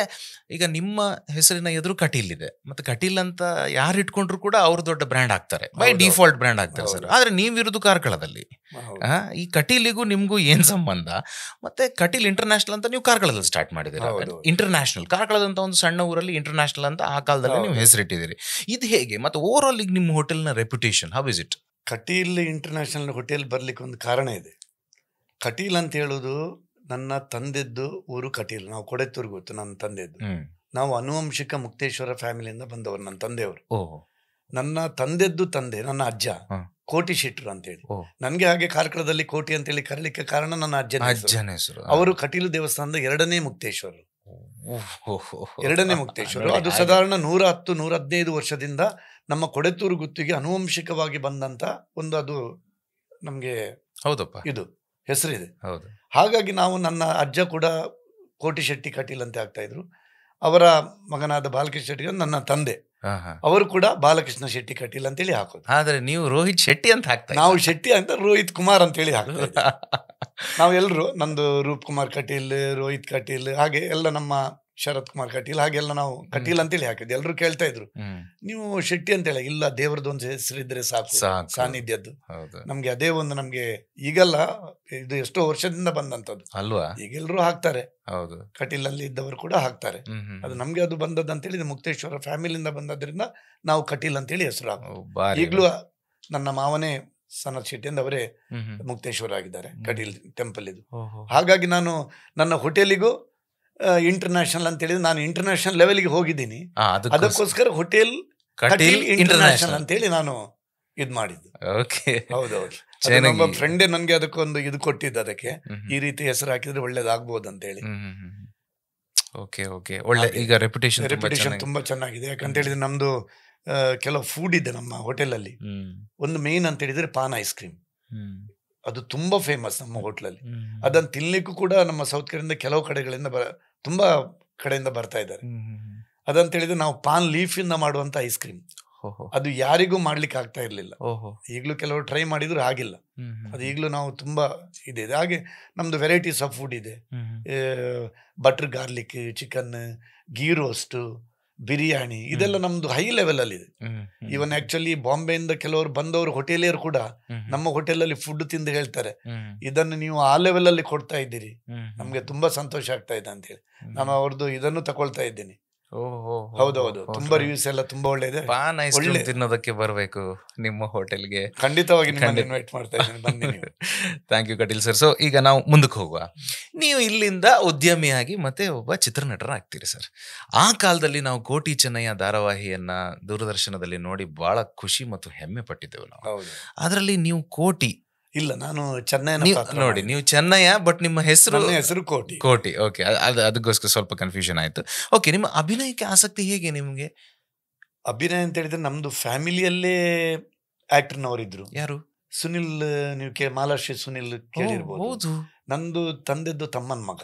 ಈಗ ನಿಮ್ಮ ಹೆಸರಿನ ಎದುರು ಕಟೀಲ್ ಇದೆ, ಮತ್ತೆ ಕಟೀಲ್ ಅಂತ ಯಾರು ಇಟ್ಕೊಂಡ್ರು ಕೂಡ ಅವ್ರು ದೊಡ್ಡ ಬ್ರ್ಯಾಂಡ್ ಆಗ್ತಾರೆ, ಬೈ ಡಿಫಾಲ್ಟ್ ಬ್ರ್ಯಾಂಡ್ ಆಗ್ತಾರೆ ಸರ್. ಆದ್ರೆ ನೀವಿರೋದು ಕಾರ್ಕಳದಲ್ಲಿ. ಈ ಕಟೀಲಿಗೂ ನಿಮ್ಗೂ ಏನ್ ಸಂಬಂಧ? ಮತ್ತೆ ಕಟೀಲ್ ಇಂಟರ್ನ್ಯಾಷನಲ್ ಅಂತ ನೀವು ಕಾರ್ಕಳದಲ್ಲಿ ಸ್ಟಾರ್ಟ್ ಮಾಡಿದಿರಿ. ಇಂಟರ್ನ್ಯಾಷನಲ್, ಕಾರ್ಕಳದಂತ ಒಂದು ಸಣ್ಣ ಊರಲ್ಲಿ ಇಂಟರ್ನ್ಯಾಷನಲ್ ಅಂತ ಆ ಕಾಲದಲ್ಲಿ ನೀವು ಹೆಸರಿಟ್ಟಿದ್ದೀರಿ. ಇದು ಹೇಗೆ? ಮತ್ತೆ ಓವರ್ ಆಲ್ ಈಗ ನಿಮ್ಮ ಹೋಟೆಲ್ನ reputation how is it? Kateel international hotel ಬರ್ಲಿಕ್ಕೆ ಒಂದು ಕಾರಣ ಇದೆ. ಕಟೀಲ್ ಅಂತ ಹೇಳುದು ನನ್ನ ತಂದೆದ್ದು ಊರು ಕಟೀಲ್. ನಾವು ಕೊಡೆತ್ತೂರು ಗೊತ್ತು, ನನ್ನ ತಂದೆದ್ದು. ನಾವು ಅನುವಂಶಿಕ ಮುಕ್ತೇಶ್ವರ ಫ್ಯಾಮಿಲಿಯಿಂದ ಬಂದವರು. ನನ್ನ ತಂದೆಯವರು, ನನ್ನ ತಂದೆದ್ದು ತಂದೆ ನನ್ನ ಅಜ್ಜ ಕೋಟಿ ಶೆಟ್ರು ಅಂತೇಳಿ. ನನ್ಗೆ ಹಾಗೆ ಕಾರ್ಕಳದಲ್ಲಿ ಕೋಟಿ ಅಂತೇಳಿ ಕರೀಲಿಕ್ಕೆ ಕಾರಣ ನನ್ನ ಅಜ್ಜನ ಹೆಸರು. ಅವರು ಕಟೀಲು ದೇವಸ್ಥಾನದ ಎರಡನೇ ಮುಕ್ತೇಶ್ವರರು. ಅದು ಸಾಧಾರಣ 110-115 ವರ್ಷದಿಂದ ನಮ್ಮ ಕೊಡೆತ್ತೂರು ಗುತ್ತಿಗೆ ಅನುವಂಶಿಕವಾಗಿ ಬಂದಂತ ಒಂದು, ಅದು ನಮ್ಗೆ ಹೌದಪ್ಪ ಇದು ಹೆಸರಿದೆ. ಹಾಗಾಗಿ ನಾವು, ನನ್ನ ಅಜ್ಜ ಕೂಡ ಕೋಟಿ ಶೆಟ್ಟಿ ಕಟೀಲ್ ಅಂತ ಆಗ್ತಾ ಇದ್ರು. ಅವರ ಮಗನಾದ ಬಾಲಕೃಷ್ಣ ಶೆಟ್ಟಿ ನನ್ನ ತಂದೆ, ಅವರು ಕೂಡ ಬಾಲಕೃಷ್ಣ ಶೆಟ್ಟಿ ಕಟೀಲ್ ಅಂತೇಳಿ ಹಾಕೋದು. ಆದ್ರೆ ನೀವು ರೋಹಿತ್ ಶೆಟ್ಟಿ ಅಂತ ಹಾಕ್ತಾ, ನಾವು ಶೆಟ್ಟಿ ಅಂತ ರೋಹಿತ್ ಕುಮಾರ್ ಅಂತೇಳಿ ಹಾಕ್ತಾ ನಾವೆಲ್ಲರೂ. ನಂದು ರೂಪ್ ಕುಮಾರ್ ಕಟೀಲ್, ರೋಹಿತ್ ಕಟೀಲ್, ಹಾಗೆ ಎಲ್ಲ ನಮ್ಮ ಶರತ್ ಕುಮಾರ್ ಕಟೀಲ್, ಹಾಗೆಲ್ಲ ನಾವು ಕಟೀಲ್ ಅಂತೇಳಿ ಹಾಕಿದ್ವಿ. ಎಲ್ಲರೂ ಕೇಳ್ತಾ ಇದ್ರು, ನೀವು ಶೆಟ್ಟಿ ಅಂತ ಹೇಳಿ. ಇಲ್ಲ, ದೇವರದ್ದು ಒಂದು ಹೆಸರಿದ್ರೆ ಸಾಕು, ಸಾನ್ನಿಧ್ಯದ್ದು. ನಮ್ಗೆ ಅದೇ ಒಂದು, ನಮ್ಗೆ ಈಗಲ್ಲ, ಇದು ಎಷ್ಟೋ ವರ್ಷದಿಂದ ಬಂದಂತದ್ದು ಅಲ್ವಾ. ಈಗೆಲ್ಲರೂ ಹಾಕ್ತಾರೆ, ಕಟೀಲ್ ಅಲ್ಲಿ ಇದ್ದವರು ಕೂಡ ಹಾಕ್ತಾರೆ. ಅದು ನಮ್ಗೆ ಅದು ಬಂದದ್ದು ಅಂತೇಳಿ ಮುಕ್ತೇಶ್ವರ ಫ್ಯಾಮಿಲಿಯಿಂದ ಬಂದದ್ರಿಂದ ನಾವು ಕಟೀಲ್ ಅಂತೇಳಿ ಹೆಸರು ಹಾಕೋದು. ಈಗಲೂ ನನ್ನ ಮಾವನೇ ಸನತ್ ಶೆಟ್ಟಿ ಅಂತ ಅವರೇ ಹ್ಮ್. ಮುಕ್ತೇಶ್ವರ ಆಗಿದ್ದಾರೆ, ಕಟೀಲ್ ಟೆಂಪಲ್ ಇದು. ಓಹೋ. ಹಾಗಾಗಿ ನಾನು ನನ್ನ ಹೋಟೆಲಿಗೂ ಇಂಟರ್ನ್ಯಾಷನಲ್ ಅಂತ ಹೇಳಿದ್ರೆ ನಾನು ಇಂಟರ್ನ್ಯಾಷನಲ್ ಲೆವೆಲ್ಗೆ ಹೋಗಿದ್ದೀನಿ. ಅದಕ್ಕೋಸ್ಕರ ಹೋಟೆಲ್ ಕಟೀಲ್ ಇಂಟರ್ನ್ಯಾಷನಲ್ ಅಂತೇಳಿ ನಾನು ಇದು ಮಾಡಿದ್ದು. ಓಕೆ. ಹೌದೌದು. ನಮ್ಮ ಫ್ರೆಂಡೇ ನನ್ಗೆ ಅದಕ್ಕೊಂದು ಇದು ಕೊಟ್ಟಿದ್ದು, ಅದಕ್ಕೆ ಈ ರೀತಿ ಹೆಸರು ಹಾಕಿದ್ರೆ ಒಳ್ಳೇದಾಗ್ಬೋದು ಅಂತ ಹೇಳಿ. Okay okay. ಒಳ್ಳೆ ಈಗ ರೆಪ್ಯುಟೇಷನ್ ತುಂಬಾ ಚೆನ್ನಾಗಿದೆ. ಯಾಕಂತ ಹೇಳಿದ್ರೆ ನಮ್ದು ಕೆಲವು ಫುಡ್ ಇದೆ ನಮ್ಮ ಹೋಟೆಲಲ್ಲಿ. ಒಂದು ಮೇನ್ ಅಂತ ಹೇಳಿದ್ರೆ ಪಾನ್ ಐಸ್ ಕ್ರೀಮ್, ಅದು ತುಂಬಾ ಫೇಮಸ್ ನಮ್ಮ ಹೋಟ್ಲಲ್ಲಿ. ಅದನ್ನ ತಿನ್ಲಿಕ್ಕೂ ಕೂಡ ನಮ್ಮ ಸೌತ್ ಕಡೆಯಿಂದ ಕೆಲವು ಕಡೆಗಳಿಂದ ತುಂಬಾ ಕಡೆಯಿಂದ ಬರ್ತಾ ಇದ್ದಾರೆ. ಅದಂತ ಹೇಳಿದ್ರೆ ನಾವು ಪಾನ್ ಲೀಫ್ ಇಂದ ಮಾಡುವಂತ ಐಸ್ ಕ್ರೀಮ್, ಅದು ಯಾರಿಗೂ ಮಾಡ್ಲಿಕ್ಕೆ ಆಗ್ತಾ ಇರ್ಲಿಲ್ಲ. ಈಗಲೂ ಕೆಲವರು ಟ್ರೈ ಮಾಡಿದ್ರು ಆಗಿಲ್ಲ. ಅದು ಈಗಲೂ ನಾವು ತುಂಬಾ ಇದೆ. ಹಾಗೆ ನಮ್ದು ವೆರೈಟೀಸ್ ಆಫ್ ಫುಡ್ ಇದೆ. Butter garlic chicken, ghee roast, biryani, ಇದೆಲ್ಲ ನಮ್ದು ಹೈ ಲೆವೆಲ್ ಅಲ್ಲಿ ಇದೆ. ಇವನ್ ಆಕ್ಚುಲಿ ಬಾಂಬೆಯಿಂದ ಕೆಲವರು ಬಂದವರು ಹೋಟೆಲಿಯರು ಕೂಡ ನಮ್ಮ ಹೋಟೆಲ್ ಅಲ್ಲಿ ಫುಡ್ ತಿಂದು ಹೇಳ್ತಾರೆ, ಇದನ್ನು ನೀವು ಆ ಲೆವೆಲ್ ಅಲ್ಲಿ ಕೊಡ್ತಾ ಇದ್ದೀರಿ, ನಮ್ಗೆ ತುಂಬಾ ಸಂತೋಷ ಆಗ್ತಾ ಇದೆ ಅಂತ ಹೇಳಿ ನಾನು ಅವ್ರದ್ದು ಇದನ್ನು ತಗೊಳ್ತಾ ಇದ್ದೀನಿ. ಹೌದೌದು, ತುಂಬಾ ರಿವ್ಯೂಸ್ ಎಲ್ಲ ತುಂಬಾ ಒಳ್ಳೆಇದೆ. ಪಾನ್ ಐಸ್ ಕ್ರೀಮ್ ತಿನ್ನೋದಕ್ಕೆ ಬರಬೇಕು ನಿಮ್ಮ ಹೋಟೆಲ್ಗೆ, ಖಂಡಿತವಾಗಿ ಇನ್ವೈಟ್ ಮಾಡ್ತಾ ಇದ್ದೀನಿ, ಬನ್ನಿ ನೀವು. Thank you Kateel sir. So ಈಗ ನಾವು ಮುಂದಕ್ಕೆ ಹೋಗುವ. ನೀವು ಇಲ್ಲಿಂದ ಉದ್ಯಮಿಯಾಗಿ ಮತ್ತೆ ಒಬ್ಬ ಚಿತ್ರನಟರಾಗ್ತೀರಿ ಸರ್. ಆ ಕಾಲದಲ್ಲಿ ನಾವು ಕೋಟಿ ಚೆನ್ನಯ್ಯ ಧಾರಾವಾಹಿಯನ್ನ ದೂರದರ್ಶನದಲ್ಲಿ ನೋಡಿ ಬಹಳ ಖುಷಿ ಮತ್ತು ಹೆಮ್ಮೆ ಪಟ್ಟಿದ್ದೆವು ನಾವು. ಅದರಲ್ಲಿ ನೀವು ಕೋಟಿ ಇಲ್ಲ, ನಾನು ಚೆನ್ನೈ ನೋಡಿ, ನೀವು ಚೆನ್ನಯ್ಯ, ಬಟ್ ನಿಮ್ಮ ಹೆಸರು ಕೋಟಿ. ಕೋಟಿ, ಓಕೆ. ಅದಕ್ಕೋಸ್ಕರ ಸ್ವಲ್ಪ ಕನ್ಫ್ಯೂಷನ್ ಆಯ್ತು. ಓಕೆ, ನಿಮ್ಮ ಅಭಿನಯಕ್ಕೆ ಆಸಕ್ತಿ ಹೇಗೆ ನಿಮ್ಗೆ? ಅಭಿನಯ ಅಂತ ಹೇಳಿದ್ರೆ ನಮ್ದು ಫ್ಯಾಮಿಲಿಯಲ್ಲೇ ಆಕ್ಟರ್ನವರಿದ್ರು. ಯಾರು? ಸುನಿಲ್, ನೀವು ಮಾಲಾಶ್ರೀ ಸುನಿಲ್ ಕೇಳಿರ್ಬೋದು. ನಂದು ತಂದೆದ್ದು ತಮ್ಮನ ಮಗ,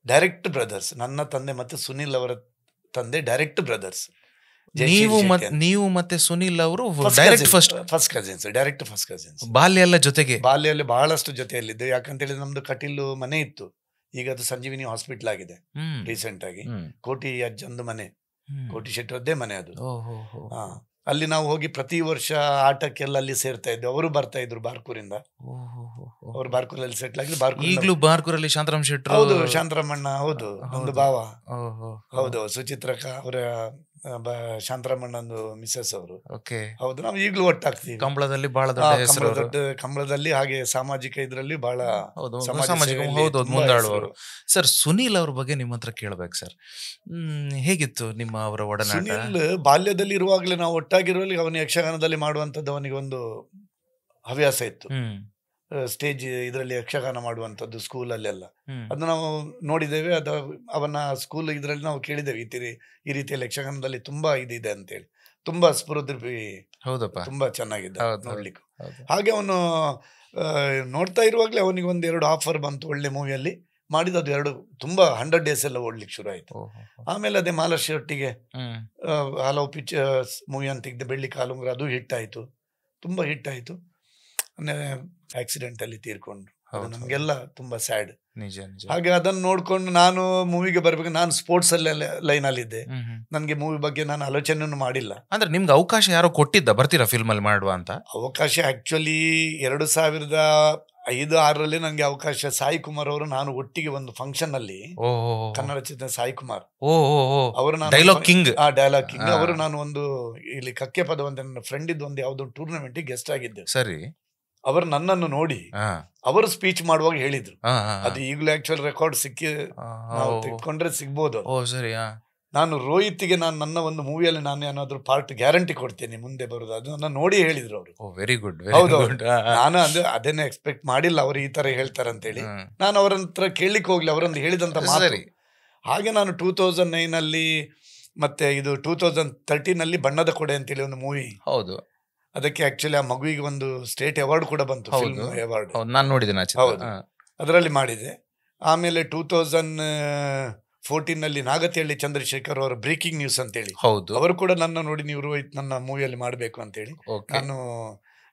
ಡೈರೆಕ್ಟ್ ಬ್ರದರ್ಸ್. ನನ್ನ ತಂದೆ ಮತ್ತೆ ಸುನಿಲ್ ಅವರ ತಂದೆ ಡೈರೆಕ್ಟ್ ಬ್ರದರ್ಸ್. ನೀವು ಮತ್ತೆ ಸುನಿಲ್ ಅವರು ಫಸ್ಟ್ ಕಸಿನ್ಸ್. ಬಾಲ್ಯ ಎಲ್ಲ ಜೊತೆಗೆ? ಬಾಲ್ಯಲ್ಲಿ ಬಹಳಷ್ಟು ಜೊತೆಯಲ್ಲಿದ್ದು. ಯಾಕಂತ ಹೇಳಿದ್ರೆ ನಮ್ದು ಕಟೀಲು ಮನೆ ಇತ್ತು, ಈಗ ಅದು ಸಂಜೀವಿನಿ ಹಾಸ್ಪಿಟಲ್ ಆಗಿದೆ ರೀಸೆಂಟ್ ಆಗಿ. ಕೋಟಿ ಅಜ್ಜಂದು ಮನೆ, ಕೋಟಿ ಶೆಟ್ಟರದ್ದೇ ಮನೆ ಅದು. ಅಲ್ಲಿ ನಾವು ಹೋಗಿ ಪ್ರತಿ ವರ್ಷ ಆಟಕ್ಕೆಲ್ಲ ಅಲ್ಲಿ ಸೇರ್ತಾ ಇದ್ವಿ. ಅವರು ಬರ್ತಾ ಇದ್ರು ಬಾರ್ಕೂರಿಂದ, ಅವರು ಬಾರ್ಕೂರಲ್ಲಿ ಸೆಟ್ಲ್ ಆಗಿ ಈಗಲೂ ಬಾರ್ಕೂರಲ್ಲಿ ಶಾಂತರಾಮ್ ಶೆಟ್ಟರ್. ಹೌದು, ಶಾಂತರಾಮಣ್ಣ, ಹೌದು, ಒಂದು ಭಾವ. ಹೌದು, ಸುಚಿತ್ರಕ ಅವರ ಶಾಂತರಾಮಣ್ಣಂದು ಮಿಸಸ್ ಅವರು. ಹೌದು, ನಾವು ಈಗಲೂ ಒಟ್ಟಾಗ್ತೀವಿ. ಕಂಬಳದಲ್ಲಿ ಬಹಳ ದೊಡ್ಡ ಕಂಬಳದಲ್ಲಿ, ಹಾಗೆ ಸಾಮಾಜಿಕ ಇದ್ರಲ್ಲಿ ಬಹಳ ಮುಂದಾಳುವರು. ಸರ್, ಸುನೀಲ್ ಅವ್ರ ಬಗ್ಗೆ ನಿಮ್ಮ ಹತ್ರ ಕೇಳ್ಬೇಕು ಸರ್. ಹೇಗಿತ್ತು ನಿಮ್ಮ ಅವರ ಒಡನಾಟ? ಸುನೀಲ್ ಬಾಲ್ಯದಲ್ಲಿ ಇರುವಾಗಲೇ ನಾವು ಒಟ್ಟಾಗಿರುವಲ್ಲಿ ಅವನು ಯಕ್ಷಗಾನದಲ್ಲಿ ಮಾಡುವಂತದ್ದು ಅವನಿಗೆ ಒಂದು ಹವ್ಯಾಸ ಇತ್ತು. ಸ್ಟೇಜ್ ಇದರಲ್ಲಿ ಯಕ್ಷಗಾನ ಮಾಡುವಂಥದ್ದು ಸ್ಕೂಲಲ್ಲೆಲ್ಲ ಅದು ನಾವು ನೋಡಿದ್ದೇವೆ. ಅದು ಅವನ ಸ್ಕೂಲ್ ಇದರಲ್ಲಿ ನಾವು ಕೇಳಿದ್ದೇವೆ, ಈ ರೀತಿಯಲ್ಲಿ ಯಕ್ಷಗಾನದಲ್ಲಿ ತುಂಬಾ ಇದಿದೆ ಅಂತೇಳಿ. ತುಂಬಾ ಸ್ಫೂರ್ತಿ, ಹೌದಪ್ಪ, ತುಂಬಾ ಚೆನ್ನಾಗಿದೆ ನೋಡ್ಲಿಕ್ಕೆ. ಹಾಗೆ ಅವನು ನೋಡ್ತಾ ಇರುವಾಗಲೇ ಅವನಿಗೆ 1-2 ಆಫರ್ ಬಂತು ಒಳ್ಳೆ ಮೂವಿಯಲ್ಲಿ ಮಾಡಿದ. ಅದು 2 ತುಂಬಾ 100 days ಎಲ್ಲ ಓಡ್ಲಿಕ್ಕೆ ಶುರು ಆಯ್ತು. ಆಮೇಲೆ ಅದೇ ಮಾಲಾಶ್ರೀ ಒಟ್ಟಿಗೆ ಹಲವು ಪಿಕ್ಚರ್ಸ್ ಮೂವಿ ಅಂತ ತೆಗೆದು, ಬೆಳ್ಳಿ ಕಾಲುಂಗುರ, ಅದು ಹಿಟ್ ಆಯ್ತು, ತುಂಬಾ ಹಿಟ್ ಆಯ್ತು. ಆಕ್ಸಿಡೆಂಟ್ ಅಲ್ಲಿ ತೀರ್ಕೊಂಡ್ರು. ನಮ್ಗೆಲ್ಲ ತುಂಬಾ ಸ್ಯಾಡ್. ಹಾಗೆ ಅದನ್ನು ನೋಡ್ಕೊಂಡು ನಾನು ಮೂವಿಗೆ ಬರ್ಬೇಕು. ನಾನು ಸ್ಪೋರ್ಟ್ಸ್ ಅಲ್ಲಿ ಲೈನ್ ಅಲ್ಲಿ ಇದ್ದೆ. ನನ್ಗೆ ಮೂವಿ ಬಗ್ಗೆ ನಾನು ಆಲೋಚನೆ ಮಾಡಿಲ್ಲ. ಅಂದ್ರೆ ನಿಮ್ಗೆ ಅವಕಾಶ ಯಾರೋ ಕೊಟ್ಟಿದ್ದ ಬರ್ತೀರಾ ಫಿಲ್ಮ್ ಅಲ್ಲಿ ಮಾಡುವ ಅಂತ? ಅವಕಾಶ ಆಕ್ಚುಲಿ 2005-6ರಲ್ಲಿ ನನಗೆ ಅವಕಾಶ. ಸಾಯಿ ಕುಮಾರ್ ಅವರು ನಾನು ಒಟ್ಟಿಗೆ ಒಂದು ಫಂಕ್ಷನ್ ಅಲ್ಲಿ, ಕನ್ನಡ ಚಿತ್ರ ಸಾಯಿ ಕುಮಾರ್ ಅವರು, ಡೈಲಾಗ್ ಕಿಂಗ್ ಅವರು, ನಾನು ಒಂದು ಇಲ್ಲಿ ಕಕ್ಕೆ ಪದ ನನ್ನ ಫ್ರೆಂಡ್ ಇದ್ದು ಒಂದು ಯಾವ್ದೋ ಟೂರ್ನಮೆಂಟ್ ಗೆಸ್ಟ್ ಆಗಿದ್ದೆ. ಸರಿ, ಅವರು ನನ್ನನ್ನು ನೋಡಿ ಅವರು ಸ್ಪೀಚ್ ಮಾಡುವಾಗ ಹೇಳಿದ್ರು. ಅದು ಈಗಲೂ ಆಕ್ಚುಲ್ ರೆಕಾರ್ಡ್ ನಾವು ತೆಗೆದುಕೊಂಡ್ರೆ ಸಿಗ್ಬೋದು. ನಾನು ರೋಹಿತ್ಗೆ ನನ್ನ ಒಂದು ಮೂವಿಯಲ್ಲಿ ನಾನು ಏನಾದ್ರು ಪಾರ್ಟ್ ಗ್ಯಾರಂಟಿ ಕೊಡ್ತೇನೆ ಮುಂದೆ ಬರುದು, ಅದನ್ನ ನೋಡಿ ಹೇಳಿದ್ರು ಅವರು. Very good. ಹೌದೌದು, ನಾನು ಅದನ್ನೇ ಎಕ್ಸ್ಪೆಕ್ಟ್ ಮಾಡಿಲ್ಲ ಅವರು ಈ ತರ ಹೇಳ್ತಾರೆ ಅಂತೇಳಿ. ನಾನು ಅವರ ಹತ್ರ ಕೇಳಲಿಕ್ಕೆ ಹೋಗ್ಲಿ, ಅವರೊಂದು ಹೇಳಿದಂತ ಮಾತು. ಹಾಗೆ ನಾನು 2009 ಮತ್ತೆ ಇದು 2013 ಬಣ್ಣದ ಕೊಡೆ ಅಂತೇಳಿ ಒಂದು ಮೂವಿ. ಹೌದು, ಅದಕ್ಕೆ ಆಕ್ಚುಲಿ ಆ ಮಗುವಿಗೆ ಒಂದು ಸ್ಟೇಟ್ ಅವಾರ್ಡ್ ಕೂಡ ಬಂತು, ಫಿಲ್ಮ್ ಅವಾರ್ಡ್. ನಾನು ನೋಡಿದ್ದೇನೆ. ಹೌದು, ಅದರಲ್ಲಿ ಮಾಡಿದೆ. ಆಮೇಲೆ 2014 ನಾಗತಿಹಳ್ಳಿ ಚಂದ್ರಶೇಖರ್ ಅವರ ಬ್ರೇಕಿಂಗ್ ನ್ಯೂಸ್ ಅಂತೇಳಿ, ಅವರು ಕೂಡ ನನ್ನ ನೋಡಿ, ನೀವು ರೋಹಿತ್ ನನ್ನ ಮೂವಿಯಲ್ಲಿ ಮಾಡಬೇಕು ಅಂತೇಳಿ ನಾನು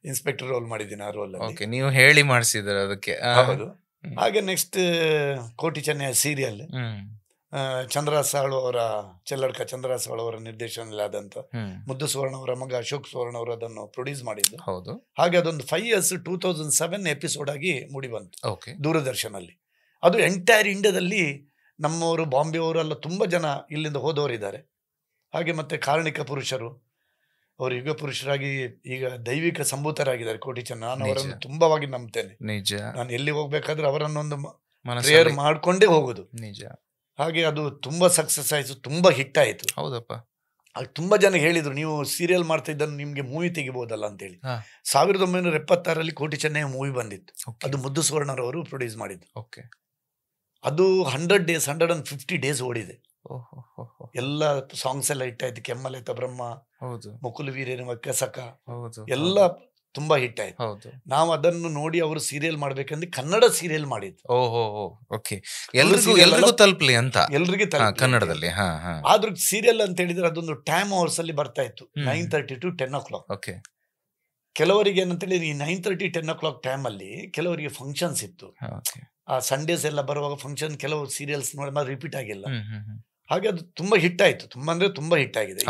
ಇನ್ಸ್ಪೆಕ್ಟರ್ ರೋಲ್ ಮಾಡಿದ್ದೀನಿ. ಆ ರೋಲ್ ನೀವು ಹೇಳಿ ಮಾಡಿಸಿದ್ರೆ ಅದಕ್ಕೆ. ಹೌದು. ಹಾಗೆ ನೆಕ್ಸ್ಟ್ ಕೋಟಿ ಚೆನ್ನಯ್ಯ ಸೀರಿಯಲ್, ಚಂದ್ರಸಾಳು ಅವರ ಚೆಲ್ಲಡ್ಕ ಚಂದ್ರಸಾಳು ಅವರ ನಿರ್ದೇಶನದಲ್ಲಿ ಆದಂತ ಮುದ್ದು ಸುವರ್ಣ ಅವರ ಮಗ ಅಶೋಕ್ ಸುವರ್ಣ ಅವರು ಅದನ್ನು ಪ್ರೊಡ್ಯೂಸ್ ಮಾಡಿದ್ದು. ಹೌದು. ಹಾಗೆ ಅದೊಂದು 5 years 2007 ಎಪಿಸೋಡ್ ಆಗಿ ಮೂಡಿ ಬಂತು ದೂರದರ್ಶನಲ್ಲಿ. ಅದು ಎಂಟೈರ್ ಇಂಡಿಯಾದಲ್ಲಿ ನಮ್ಮವರು, ಬಾಂಬೆ ಅವರು ಎಲ್ಲ ತುಂಬಾ ಜನ ಇಲ್ಲಿಂದ ಹೋದವರಿದ್ದಾರೆ. ಹಾಗೆ ಮತ್ತೆ ಕಾರ್ಣಿಕ ಪುರುಷರು, ಅವರು ಯುಗ ಪುರುಷರಾಗಿ ಈಗ ದೈವಿಕ ಸಂಭೂತರಾಗಿದ್ದಾರೆ ಕೋಟಿ ಚೆನ್ನ. ನಾನು ಅವರನ್ನು ತುಂಬವಾಗಿ ನಂಬ್ತೇನೆ. ನಿಜ. ನಾನು ಎಲ್ಲಿ ಹೋಗ್ಬೇಕಾದ್ರೆ ಅವರನ್ನೊಂದು ಮನಸ್ಸಲ್ಲಿ ಪ್ರೇಯರ್ ಮಾಡ್ಕೊಂಡೇ ಹೋಗುದು. ನಿಜ. ಹಾಗೆ ಅದು ತುಂಬಾ ಸಕ್ಸಸ್ ಆಯ್ತು, ತುಂಬಾ ಹಿಟ್ ಆಯ್ತು. ಹೌದಪ್ಪ. ತುಂಬಾ ಜನ ಹೇಳಿದ್ರು ನೀವು ಸೀರಿಯಲ್ ಮಾಡ್ತಾ ಇದ್ದನ್ನು ನಿಮ್ಗೆ ಮೂವಿ ತೆಗಿಬಹುದಲ್ಲ ಅಂತೇಳಿ. 1976 ಕೋಟಿ ಚೆನ್ನೈ ಮೂವಿ ಬಂದಿತ್ತು. ಅದು ಮುದ್ದು ಸುವರ್ಣರವರು ಪ್ರೊಡ್ಯೂಸ್ ಮಾಡಿದ್ದು. ಅದು 100 days 150 days ಓಡಿದೆ. ಎಲ್ಲ ಸಾಂಗ್ಸ್ ಎಲ್ಲ ಹಿಟ್ ಆಯ್ತು. ಕೆಮ್ಮಲೆತ ಬ್ರಹ್ಮ, ಮುಕುಲು ವೀರೇನ ಕಸಕ ಎಲ್ಲ ತುಂಬಾ ಹಿಟ್ ಆಯ್ತು. ನಾವು ಅದನ್ನು ನೋಡಿ ಅವರು ಸೀರಿಯಲ್ ಮಾಡ್ಬೇಕಂದ್ರೆ ಕನ್ನಡ ಸೀರಿಯಲ್ ಮಾಡಿದ್ದು. ಎಲ್ರಿಗೂ ತಲುಪಲಿ ಅಂತ, ಎಲ್ರಿಗೆ ಕನ್ನಡದಲ್ಲಿ. ಆದ್ರೂ ಸೀರಿಯಲ್ ಅಂತ ಹೇಳಿದ್ರೆ ಅದೊಂದು ಟೈಮ್ ಅವರ್ಸ್ ಅಲ್ಲಿ ಬರ್ತಾ ಇತ್ತು, 9:30 to 10 o'clock. ಕೆಲವರಿಗೆ ಏನಂತೇಳಿ ಈ 9:30 10 o'clock ಟೈಮ್ ಅಲ್ಲಿ ಕೆಲವರಿಗೆ ಫಂಕ್ಷನ್ಸ್ ಇತ್ತು. ಆ ಸಂಡೇಸ್ ಎಲ್ಲ ಬರುವಾಗ ಫಂಕ್ಷನ್ ಕೆಲವು ಸೀರಿಯಲ್ಸ್ ನೋಡಿ ರಿಪೀಟ್ ಆಗಿಲ್ಲ. ಹಾಗೆ ಅದು ತುಂಬಾ ಹಿಟ್ ಆಯ್ತು. ತುಂಬಾ ಅಂದ್ರೆ ತುಂಬಾ ಹಿಟ್ ಆಗಿದೆ.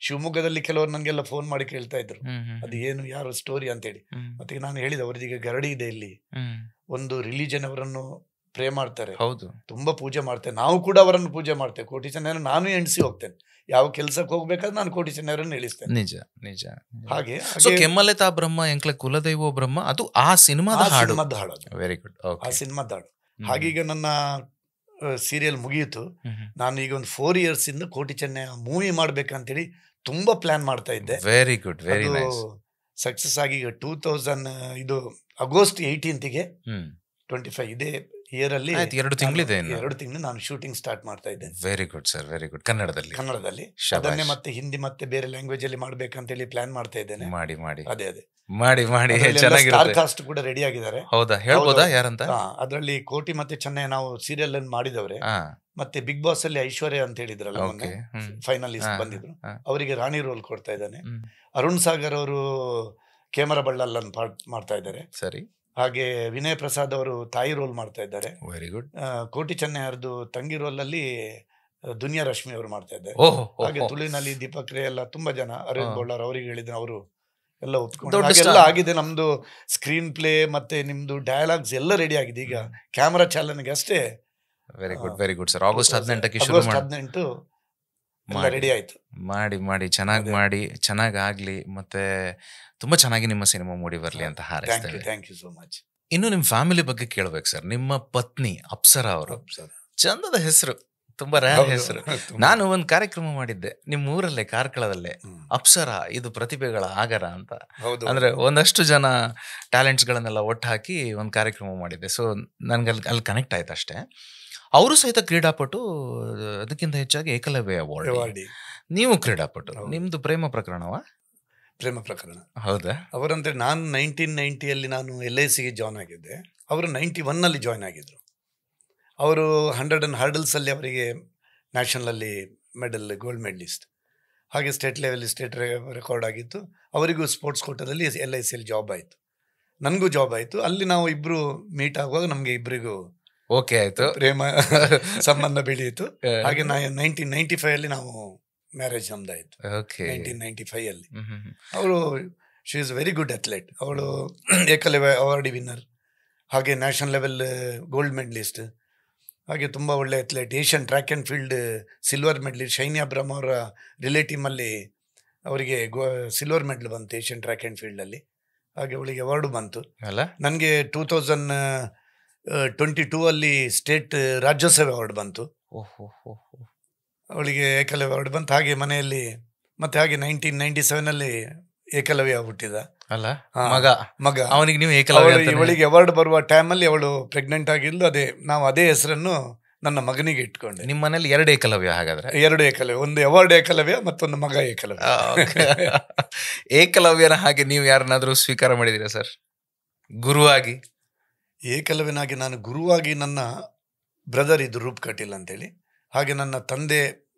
ಶಿವಮೊಗ್ಗದಲ್ಲಿ ಕೆಲವರು ನನಗೆಲ್ಲ ಫೋನ್ ಮಾಡಿ ಕೇಳ್ತಾ ಇದ್ರು ಅದು ಏನು ಯಾರು ಸ್ಟೋರಿ ಅಂತೇಳಿ. ಮತ್ತೆ ನಾನು ಹೇಳಿದೆ ಅವರಿಗೆ ಗರಡಿ ಇದೆ ಇಲ್ಲಿ, ಒಂದು ರಿಲಿಜನ್ ಅವರನ್ನು ಪ್ರೇ ಮಾಡ್ತಾರೆ, ತುಂಬಾ ಪೂಜೆ ಮಾಡ್ತೇವೆ. ನಾವು ಕೂಡ ಅವರನ್ನು ಪೂಜೆ ಮಾಡ್ತೇವೆ. ಕೋಟಿ ಚೆನ್ನೈಯನ್ನು ನಾನು ಎಣಿಸಿ ಹೋಗ್ತೇನೆ. ಯಾವ ಕೆಲ್ಸಕ್ಕೆ ಹೋಗ್ಬೇಕಾದ್ರೆ ನಾನು ಕೋಟಿ ಚೆನ್ನೈರನ್ನು ಎಳಿಸ್ತೇನೆ. ನಿಜ ನಿಜ. ಹಾಗೆ ಕೆಮ್ಮಲೆತಾ ಬ್ರಹ್ಮ ಎಂಕ್ಲ ಕುಲದೈವ ಬ್ರಹ್ಮ ಅದು ಆ ಸಿನಿಮಾದ ಹಾಡು. Very good. ಆ ಸಿನಿಮಾದ ಹಾಡು. ಹಾಗೀಗ ನನ್ನ ಸೀರಿಯಲ್ ಮುಗಿಯಿತು. ನಾನು ಈಗ ಒಂದು 4 years ಇಂದ ಕೋಟಿ ಚೆನ್ನೈ ಮೂವಿ ಮಾಡ್ಬೇಕಂತೇಳಿ ತುಂಬಾ ಪ್ಲಾನ್ ಮಾಡ್ತಾ ಇದ್ದೆ. Very good, very nice. Success ಆಗಿ ಈಗ 2000 ಇದು August 18th 25 ಇದೇ ಇಯರ್ ಅಲ್ಲಿ 2 ತಿಂಗಳಿದೆ. 2 ತಿಂಗಳು ನಾನು ಶೂಟಿಂಗ್ ಸ್ಟಾರ್ಟ್ ಮಾಡ್ತಾ ಇದ್ದೇನೆ. Very good sir, very good. ಕನ್ನಡದಲ್ಲಿ ಅದನ್ನೇ ಮತ್ತೆ ಹಿಂದಿ ಮತ್ತೆ ಬೇರೆ ಲ್ಯಾಂಗ್ವೇಜ್ ಅಲ್ಲಿ ಮಾಡ್ಬೇಕಂತೇಳಿ ಪ್ಲಾನ್ ಮಾಡ್ತಾ ಇದ್ದೇನೆ. ಮಾಡಿ ಅದೇ ಮಾಡಿ ಸ್ಟಾರ್ ಕಾಸ್ಟ್ ಕೂಡ ರೆಡಿ ಆಗಿದ್ದಾರೆ. ಹೌದಾ, ಹೇಳ್ಬೋದಾ ಯಾರಂತ? ಅದರಲ್ಲಿ ಕೋಟಿ ಮತ್ತೆ ಚೆನ್ನೈ ನಾವು ಸೀರಿಯಲ್ ಅನ್ನು ಮಾಡಿದವ್ರೆ. ಮತ್ತೆ ಬಿಗ್ ಬಾಸ್ ಅಲ್ಲಿ ಐಶ್ವರ್ಯ ಅಂತ ಹೇಳಿದ್ರಲ್ಲ, ಫೈನಲಿಸ್ಟ್ ಬಂದಿದ್ರು, ಅವರಿಗೆ ರಾಣಿ ರೋಲ್ ಕೊಡ್ತಾ ಇದ್ದಾನೆ. ಅರುಣ್ ಸಾಗರ್ ಅವರು ಕ್ಯಾಮರಾ ಬಳ್ಳಲ್ ಮಾಡ್ತಾ ಇದ್ದಾರೆ. ಸರಿ. ಹಾಗೆ ವಿನಯ್ ಪ್ರಸಾದ್ ಅವರು ತಾಯಿ ರೋಲ್ ಮಾಡ್ತಾ ಇದ್ದಾರೆ. Very good. ಕೋಟಿ ಚೆನ್ನೈ ಅವ್ರದ್ದು ತಂಗಿ ರೋಲ್ ಅಲ್ಲಿ ದುನಿಯಾ ರಶ್ಮಿ ಅವರು ಮಾಡ್ತಾ ಇದ್ದಾರೆ. ಹಾಗೆ ತುಳಿನಲ್ಲಿ ದೀಪಕ್ ರೇ ಎಲ್ಲ ತುಂಬಾ ಜನ, ಅರವಿಂದ್ ಬೋಳಾರ್ ಅವರಿಗೆ ಹೇಳಿದ್ರೆ ಅವರು ಎಲ್ಲ ಒಪ್ಕೊಂಡು ಆಗಿದೆ. ನಮ್ದು ಸ್ಕ್ರೀನ್ ಪ್ಲೇ ಮತ್ತೆ ನಿಮ್ದು ಡಯಲಾಗ್ಸ್ ಎಲ್ಲ ರೆಡಿ ಆಗಿದೆ. ಈಗ ಕ್ಯಾಮರಾ ಚಾಲನೆಗೆ ಅಷ್ಟೇ. Very good, very good sir. August 18 18 ready ಆಯ್ತು. ಮಾಡಿ ಚೆನ್ನಾಗಿ ಆಗ್ಲಿ, ಮತ್ತೆ ತುಂಬಾ ಚೆನ್ನಾಗಿ ನಿಮ್ಮ ಸಿನಿಮಾ ಮೂಡಿ ಬರ್ಲಿ ಅಂತ ಹಾರೈಸ್ತೇವೆ. Thank you so much. ಇನ್ನು ನಿಮ್ಮ ಫ್ಯಾಮಿಲಿ ಬಗ್ಗೆ ಕೇಳ್ಬೇಕು ಸರ್. ನಿಮ್ಮ ಪತ್ನಿ ಅಪ್ಸರಾ ಅವರು, ಚಂದದ ಹೆಸರು, ತುಂಬಾ ರ್ಯಾರ್ ಹೆಸರು. ನಾನು ಒಂದು ಕಾರ್ಯಕ್ರಮ ಮಾಡಿದ್ದೆ ನಿಮ್ಮ ಊರಲ್ಲೇ, ಕಾರ್ಕಳದಲ್ಲೇ, ಅಪ್ಸರಾ ಇದು ಪ್ರತಿಭೆಗಳ ಆಗರ ಅಂತ. ಅಂದ್ರೆ ಒಂದಷ್ಟು ಜನ ಟ್ಯಾಲೆಂಟ್ಸ್ ಗಳನ್ನೆಲ್ಲ ಒಟ್ಟು ಹಾಕಿ ಒಂದು ಕಾರ್ಯಕ್ರಮ ಮಾಡಿದ್ದೆ. ಸೊ ನನ್ಗೆ ಅಲ್ಲಿ ಕನೆಕ್ಟ್ ಆಯ್ತು ಅಷ್ಟೇ. ಅವರು ಸಹಿತ ಕ್ರೀಡಾಪಟು, ಅದಕ್ಕಿಂತ ಹೆಚ್ಚಾಗಿ ಏಕಲವ್ಯ ಅವಾರ್ಡ್. ನೀವು ಕ್ರೀಡಾಪಟು. ನಿಮ್ದು ಪ್ರೇಮ ಪ್ರಕರಣವಾ? ಪ್ರೇಮ ಪ್ರಕರಣ. ಹೌದಾ? ಅವರಂದ್ರೆ ನಾನು 1990 ನಾನು LIC ಜಾಯ್ನ್ ಆಗಿದ್ದೆ. ಅವರು 91 ಜಾಯ್ನ್ ಆಗಿದ್ರು. ಅವರು 100 hurdles ಅಲ್ಲಿ ಅವರಿಗೆ ನ್ಯಾಷನಲ್ ಅಲ್ಲಿ ಮೆಡಲ್, ಗೋಲ್ಡ್ ಮೆಡಲಿಸ್ಟ್. ಹಾಗೆ ಸ್ಟೇಟ್ ಲೆವೆಲ್ ಸ್ಟೇಟ್ ರೆಕಾರ್ಡ್ ಆಗಿತ್ತು. ಅವರಿಗೂ ಸ್ಪೋರ್ಟ್ಸ್ ಕೋಟಾದಲ್ಲಿ LIC ಅಲ್ಲಿ ಜಾಬ್ ಆಯಿತು, ನನಗೂ ಜಾಬ್ ಆಯಿತು. ಅಲ್ಲಿ ನಾವು ಇಬ್ಬರು ಮೀಟ್ ಆಗುವಾಗ ನಮಗೆ ಇಬ್ಬರಿಗೂ ಓಕೆ ಆಯಿತು, ಪ್ರೇಮ ಸಂಬಂಧ ಬೆಳೆಯಿತು. ಹಾಗೆ 1995 ಅಲ್ಲಿ ನಾವು ಮ್ಯಾರೇಜ್ ನಮ್ದಾಯಿತು. 1995 ಅಲ್ಲಿ. ಅವರು she is very good athlete. ಅವಳು ಏಕಲವ್ಯ ಅವಾರ್ಡ್ ವಿನ್ನರ್, ಹಾಗೆ ನ್ಯಾಷನಲ್ ಲೆವೆಲ್ ಗೋಲ್ಡ್ ಮೆಡಲಿಸ್ಟ್, ಹಾಗೆ ತುಂಬ ಒಳ್ಳೆ ಅಥ್ಲೆಟ್. Asian track and field silver medalist. Shiny Abraham ಅವರ ರಿಲೇಟಿವಲ್ಲಿ ಅವರಿಗೆ ಸಿಲ್ವರ್ ಮೆಡಲ್ ಬಂತು ಏಷ್ಯನ್ ಟ್ರ್ಯಾಕ್ ಆ್ಯಂಡ್ ಫೀಲ್ಡಲ್ಲಿ. ಹಾಗೆ ಅವಳಿಗೆ ಅವಾರ್ಡು ಬಂತು. ನನಗೆ 2022 ಅಲ್ಲಿ ಸ್ಟೇಟ್ ರಾಜ್ಯೋತ್ಸವ ಅವಾರ್ಡ್ ಬಂತು. ಅವಳಿಗೆ ಏಕಲವ್ಯ ಅವಾರ್ಡ್ ಬಂತು. ಹಾಗೆ ಮನೆಯಲ್ಲಿ ಮತ್ತೆ ಹಾಗೆ 1997 ಅಲ್ಲಿ ಏಕಲವ್ಯ ಹುಟ್ಟಿದ ಮಗ. ಅವನಿಗೆ ನೀವು ಇವಳಿಗೆ ಅವಾರ್ಡ್ ಬರುವ ಟೈಮಲ್ಲಿ ಅವಳು ಪ್ರೆಗ್ನೆಂಟ್ ಆಗಿದ್ದು. ನಾವು ಅದೇ ಹೆಸರನ್ನು ನನ್ನ ಮಗನಿಗೆ ಇಟ್ಕೊಂಡೆ. ನಿಮ್ಮ ಮನೇಲಿ 2 ಏಕಲವ್ಯ? ಹಾಗಾದ್ರೆ 2 ಏಕಲವ್ಯ, ಒಂದು ಅವಾರ್ಡ್ ಏಕಲವ್ಯ, ಮತ್ತೊಂದು ಮಗ ಏಕಲವ್ಯ. ಏಕಲವ್ಯನ ಹಾಗೆ ನೀವು ಯಾರನ್ನಾದ್ರೂ ಸ್ವೀಕಾರ ಮಾಡಿದ್ದೀರಾ ಸರ್ ಗುರುವಾಗಿ? ಏಕಲವ್ಯನಾಗಿ ನಾನು ಗುರುವಾಗಿ ನನ್ನ ಬ್ರದರ್ ಇದ್ದು ರೂಪ್ ಕಟೀಲ್ ಅಂತೇಳಿ. ಹಾಗೆ ನನ್ನ ತಂದೆ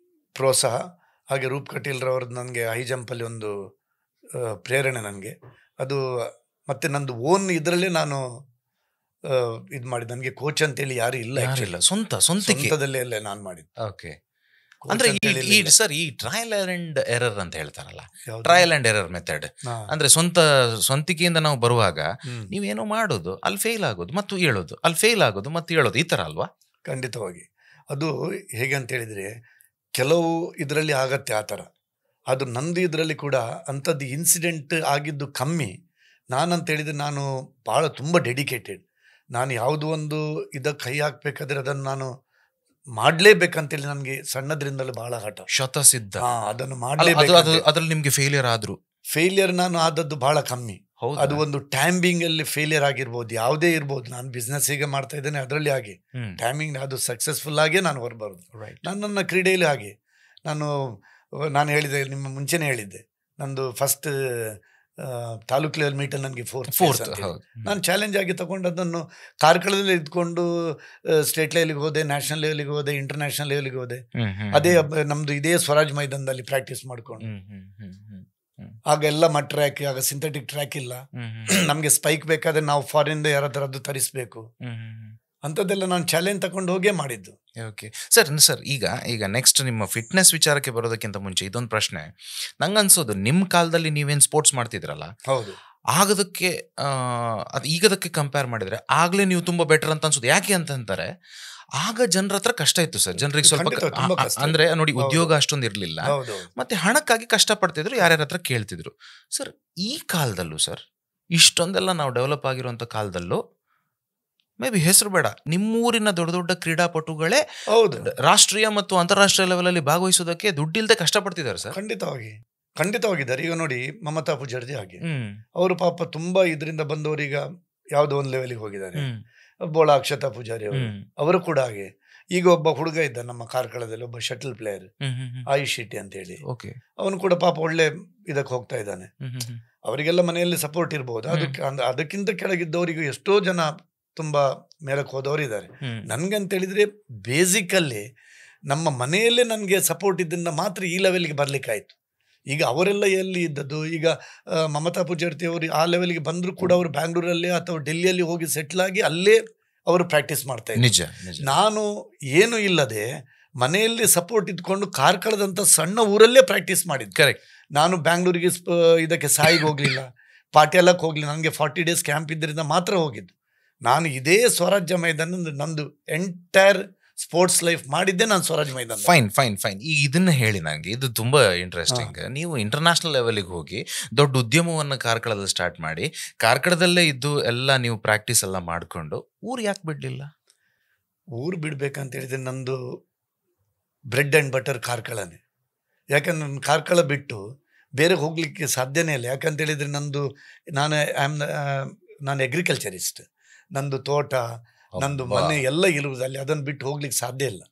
ಪ್ರೋತ್ಸಾಹ, ಹಾಗೆ ರೂಪ್ ಕಟೀಲ್ರವ್ರದ್ದು ನನಗೆ ಹೈ ಜಂಪಲ್ಲಿ ಒಂದು ಪ್ರೇರಣೆ ನನಗೆ. ಅದು ಮತ್ತೆ ನಂದು ಓನ್ ಇದರಲ್ಲೇ ನಾನು ಇದು ಮಾಡಿದ. ನನಗೆ ಕೋಚ್ ಅಂತೇಳಿ ಯಾರು ಇಲ್ಲ, ಸ್ವಂತದಲ್ಲೇ ನಾನು ಮಾಡಿದ್ದು. ಓಕೆ. ಅಂದ್ರೆ ಸರ್ ಈ ಟ್ರಯಲ್ ಅಂಡ್ ಎರರ್ ಅಂತ ಹೇಳ್ತಾರಲ್ಲ, ಟ್ರಯಲ್ ಅಂಡ್ ಎರರ್ ಮೆಥಡ್ ಅಂದ್ರೆ ಸ್ವಂತಿಕೆಯಿಂದ ನಾವು ಬರುವಾಗ ನೀವೇನೋ ಮಾಡೋದು, ಅಲ್ಲಿ ಫೇಲ್ ಆಗೋದು ಮತ್ತು ಹೇಳೋದು, ಅಲ್ಲಿ ಫೇಲ್ ಆಗೋದು ಮತ್ತು ಹೇಳೋದು, ಈ ತರ ಅಲ್ವಾ? ಖಂಡಿತವಾಗಿ. ಅದು ಹೇಗೆ ಅಂತ ಹೇಳಿದ್ರೆ ಕೆಲವು ಇದರಲ್ಲಿ ಆಗತ್ತೆ ಆ ಥರ. ಅದು ನಂದು ಇದರಲ್ಲಿ ಕೂಡ ಅಂಥದ್ದು ಇನ್ಸಿಡೆಂಟ್ ಆಗಿದ್ದು ಕಮ್ಮಿ. ನಾನಂತ ಹೇಳಿದರೆ ನಾನು ಭಾಳ ತುಂಬ ಡೆಡಿಕೇಟೆಡ್. ನಾನು ಯಾವುದೋ ಒಂದು ಇದಕ್ಕೆ ಕೈ ಹಾಕಬೇಕಾದ್ರೆ ಅದನ್ನು ನಾನು ಮಾಡಲೇಬೇಕಂತೇಳಿ ನನಗೆ ಸಣ್ಣದ್ರಿಂದಲೂ ಭಾಳ ಹಠ. ಶತಸಿದ್ಧ. ಅದನ್ನು ಮಾಡಲೇಬೇಕು. ಅದ್ರಲ್ಲಿ ನಿಮ್ಗೆ ಫೇಲಿಯರ್ ಆದ್ರು? ಫೇಲಿಯರ್ ನಾನು ಆದದ್ದು ಭಾಳ ಕಮ್ಮಿ. ಅದು ಒಂದು ಟೈಮಿಂಗ್ ಅಲ್ಲಿ ಫೇಲಿಯರ್ ಆಗಿರ್ಬೋದು, ಯಾವುದೇ ಇರ್ಬೋದು. ನಾನು ಬಿಸ್ನೆಸ್ ಈಗ ಮಾಡ್ತಾ ಇದ್ದೇನೆ, ಅದರಲ್ಲಿ ಹಾಗೆ ಟೈಮಿಂಗ್ ಅದು ಸಕ್ಸಸ್ಫುಲ್ ಆಗೇ ನಾನು ಹೊರಬಾರ್ದು. ನನ್ನ ಕ್ರೀಡೆಯಲ್ಲಿ ಹಾಗೆ ನಾನು ಹೇಳಿದೆ, ನಿಮ್ಮ ಮುಂಚೆನೇ ಹೇಳಿದ್ದೆ, ನಂದು ಫಸ್ಟ್ ತಾಲೂಕು ಲೆವೆಲ್ ಮೀಟಲ್ಲಿ ನನಗೆ ಫೋರ್ತ್. ನಾನು ಚಾಲೆಂಜ್ ಆಗಿ ತಗೊಂಡು ಅದನ್ನು ಕಾರ್ಕಳದಲ್ಲಿ ಇದ್ಕೊಂಡು ಸ್ಟೇಟ್ ಲೆವೆಲ್ಗೆ ಹೋದೆ, ನ್ಯಾಷನಲ್ ಲೆವೆಲ್ಗೆ ಹೋದೆ, ಇಂಟರ್ನ್ಯಾಷನಲ್ ಲೆವೆಲ್ಗೆ ಹೋದೆ. ಅದೇ ನಮ್ದು ಇದೇ ಸ್ವರಾಜ್ ಮೈದಾನದಲ್ಲಿ ಪ್ರಾಕ್ಟೀಸ್ ಮಾಡ್ಕೊಂಡು. ಆಗ ಎಲ್ಲ ಮಡ್ ಟ್ರ್ಯಾಕ್, ಆಗ ಸಿಂಥೆಟಿಕ್ ಟ್ರ್ಯಾಕ್ ಇಲ್ಲ. ನಮಗೆ ಸ್ಪೈಕ್ ಬೇಕಾದ್ರೆ ನಾವು ಫಾರಿನ್ ಯಾರಾದ್ರದ್ದು ತರಿಸ್ಬೇಕು. ಅಂಥದ್ದೆಲ್ಲ ನಾನು ಚಾಲೆಂಜ್ ತಗೊಂಡು ಹೋಗೇ ಮಾಡಿದ್ದು. ಓಕೆ ಸರ್, ಈಗ ನೆಕ್ಸ್ಟ್ ನಿಮ್ಮ ಫಿಟ್ನೆಸ್ ವಿಚಾರಕ್ಕೆ ಬರೋದಕ್ಕಿಂತ ಮುಂಚೆ ಇದೊಂದು ಪ್ರಶ್ನೆ. ನಂಗನ್ಸೋದು ನಿಮ್ಮ ಕಾಲದಲ್ಲಿ ನೀವೇನು ಸ್ಪೋರ್ಟ್ಸ್ ಮಾಡ್ತಿದ್ರಲ್ಲ, ಹೌದು, ಆಗದಕ್ಕೆ ಅದು ಈಗದಕ್ಕೆ ಕಂಪೇರ್ ಮಾಡಿದ್ರೆ ಆಗ್ಲೇ ನೀವು ತುಂಬಾ ಬೆಟರ್ ಅಂತ ಅನ್ಸೋದು. ಯಾಕೆ ಅಂತಂತಾರೆ, ಆಗ ಜನರ ಹತ್ರ ಕಷ್ಟ ಇತ್ತು ಸರ್. ಜನರಿಗೆ ಸ್ವಲ್ಪ ಅಂದ್ರೆ ನೋಡಿ, ಉದ್ಯೋಗ ಅಷ್ಟೊಂದು ಇರ್ಲಿಲ್ಲ, ಮತ್ತೆ ಹಣಕ್ಕಾಗಿ ಕಷ್ಟಪಡ್ತಿದ್ರು, ಯಾರ್ಯಾರ ಹತ್ರ ಕೇಳ್ತಿದ್ರು. ಸರ್, ಈ ಕಾಲದಲ್ಲೂ ಸರ್, ಇಷ್ಟೊಂದೆಲ್ಲ ನಾವು ಡೆವಲಪ್ ಆಗಿರುವಂತ ಕಾಲದಲ್ಲೂ ಮೇ ಬಿ ಹೆಸರು ಬೇಡ, ನಿಮ್ಮೂರಿನ ದೊಡ್ಡ ದೊಡ್ಡ ಕ್ರೀಡಾಪಟುಗಳೇ ರಾಷ್ಟ್ರೀಯ ಮತ್ತು ಅಂತಾರಾಷ್ಟ್ರೀಯ ಲೆವೆಲ್ ಅಲ್ಲಿ ಭಾಗವಹಿಸೋದಕ್ಕೆ ದುಡ್ಡಿಲ್ದೆ ಕಷ್ಟಪಡ್ತಿದ್ದಾರೆ ಸರ್. ಖಂಡಿತವಾಗಿದ್ದಾರೆ. ಈಗ ನೋಡಿ, ಮಮತಾ ಪೂಜಾರ್ಜಿ ಹಾಗೆ, ಅವರು ಪಾಪ ತುಂಬಾ ಇದರಿಂದ ಬಂದವರೀಗ ಯಾವುದೋ ಒಂದು ಲೆವೆಲ್ಗೆ ಹೋಗಿದ್ದಾರೆ. ಬೋಳ ಅಕ್ಷತಾ ಪೂಜಾರಿ ಅವರು ಕೂಡ ಹಾಗೆ. ಈಗ ಒಬ್ಬ ಹುಡುಗ ಇದ್ದ ನಮ್ಮ ಕಾರ್ಕಳದಲ್ಲಿ, ಒಬ್ಬ ಶಟಲ್ ಪ್ಲೇಯರ್, ಆಯುಷ್ ಶೆಟ್ಟಿ ಅಂತ ಹೇಳಿ, ಅವನು ಕೂಡ ಪಾಪ ಒಳ್ಳೆ ಇದಕ್ಕೆ ಹೋಗ್ತಾ ಇದ್ದಾನೆ. ಅವರಿಗೆಲ್ಲ ಮನೆಯಲ್ಲಿ ಸಪೋರ್ಟ್ ಇರ್ಬೋದು. ಅದಕ್ಕಿಂತ ಕೆಳಗಿದ್ದವರಿಗೂ ಎಷ್ಟೋ ಜನ ತುಂಬಾ ಮೇಲಕ್ಕೆ ಹೋದವರು ಇದ್ದಾರೆ. ನನ್ಗಂತ ಹೇಳಿದ್ರೆ ಬೇಸಿಕಲ್ಲಿ ನಮ್ಮ ಮನೆಯಲ್ಲೇ ನನಗೆ ಸಪೋರ್ಟ್ ಇದ್ದಿಂದ ಮಾತ್ರ ಈ ಲೆವೆಲ್ಗೆ ಬರ್ಲಿಕ್ಕಾಯ್ತು. ಈಗ ಅವರೆಲ್ಲ ಎಲ್ಲಿ ಇದ್ದದ್ದು, ಈಗ ಮಮತಾ ಪೂಜಾರ್ತಿ ಅವರು ಆ ಲೆವೆಲ್ಗೆ ಬಂದರೂ ಕೂಡ ಅವರು ಬ್ಯಾಂಗ್ಳೂರಲ್ಲಿ ಅಥವಾ ಡೆಲ್ಲಿಯಲ್ಲಿ ಹೋಗಿ ಸೆಟ್ಲ್ ಆಗಿ ಅಲ್ಲೇ ಅವರು ಪ್ರಾಕ್ಟೀಸ್ ಮಾಡ್ತಾ ಇದ್ದಾರೆ. ನಾನು ಏನು ಇಲ್ಲದೆ ಮನೆಯಲ್ಲಿ ಸಪೋರ್ಟ್ ಇದ್ಕೊಂಡು ಕಾರ್ಕಳದಂಥ ಸಣ್ಣ ಊರಲ್ಲೇ ಪ್ರಾಕ್ಟೀಸ್ ಮಾಡಿದ್ದು. ಕರೆಕ್ಟ್. ನಾನು ಬ್ಯಾಂಗ್ಳೂರಿಗೆ ಇದಕ್ಕೆ ಸಾಯಿಗೆ ಹೋಗಲಿಲ್ಲ, ಪಾಟ್ಯಾಲಕ್ಕೆ ಹೋಗಲಿಲ್ಲ. ನನಗೆ 40 days ಕ್ಯಾಂಪ್ ಇದ್ದರಿಂದ ಮಾತ್ರ ಹೋಗಿದ್ದು. ನಾನು ಇದೇ ಸ್ವರಾಜ್ಯ ಮೈದಾನ ನಂದು ಎಂಟೈರ್ ಸ್ಪೋರ್ಟ್ಸ್ ಲೈಫ್ ಮಾಡಿದ್ದೆ ನಾನು ಸ್ವರಾಜ್ ಮೈದಾನ. ಫೈನ್. ಈಗ ಇದನ್ನ ಹೇಳಿ, ನನಗೆ ಇದು ತುಂಬಾ ಇಂಟ್ರೆಸ್ಟಿಂಗ್. ನೀವು ಇಂಟರ್ನ್ಯಾಷನಲ್ ಲೆವೆಲ್ಗೆ ಹೋಗಿ ದೊಡ್ಡ ಉದ್ಯಮವನ್ನು ಕಾರ್ಕಳದಲ್ಲಿ ಸ್ಟಾರ್ಟ್ ಮಾಡಿ, ಕಾರ್ಕಳದಲ್ಲೇ ಇದ್ದು ಎಲ್ಲ ನೀವು ಪ್ರಾಕ್ಟೀಸ್ ಎಲ್ಲ ಮಾಡಿಕೊಂಡು ಊರು ಯಾಕೆ ಬಿಡಲಿಲ್ಲ? ಊರು ಬಿಡ್ಬೇಕಂತ ಹೇಳಿದ್ರೆ ನಂದು ಬ್ರೆಡ್ ಆ್ಯಂಡ್ ಬಟರ್ ಕಾರ್ಕಳನೇ. ಯಾಕಂದ್ರೆ ನನ್ನ ಕಾರ್ಕಳ ಬಿಟ್ಟು ಬೇರೆ ಹೋಗ್ಲಿಕ್ಕೆ ಸಾಧ್ಯನೇ ಇಲ್ಲ. ಯಾಕಂತ ಹೇಳಿದ್ರೆ ನಾನು ಅಗ್ರಿಕಲ್ಚರಿಸ್ಟ್. ನಂದು ತೋಟ, ನಂದು ಮನೆ ಎಲ್ಲ ಇರುವುದಲ್ಲಿ, ಅದನ್ನು ಬಿಟ್ಟು ಹೋಗ್ಲಿಕ್ಕೆ ಸಾಧ್ಯ ಇಲ್ಲ.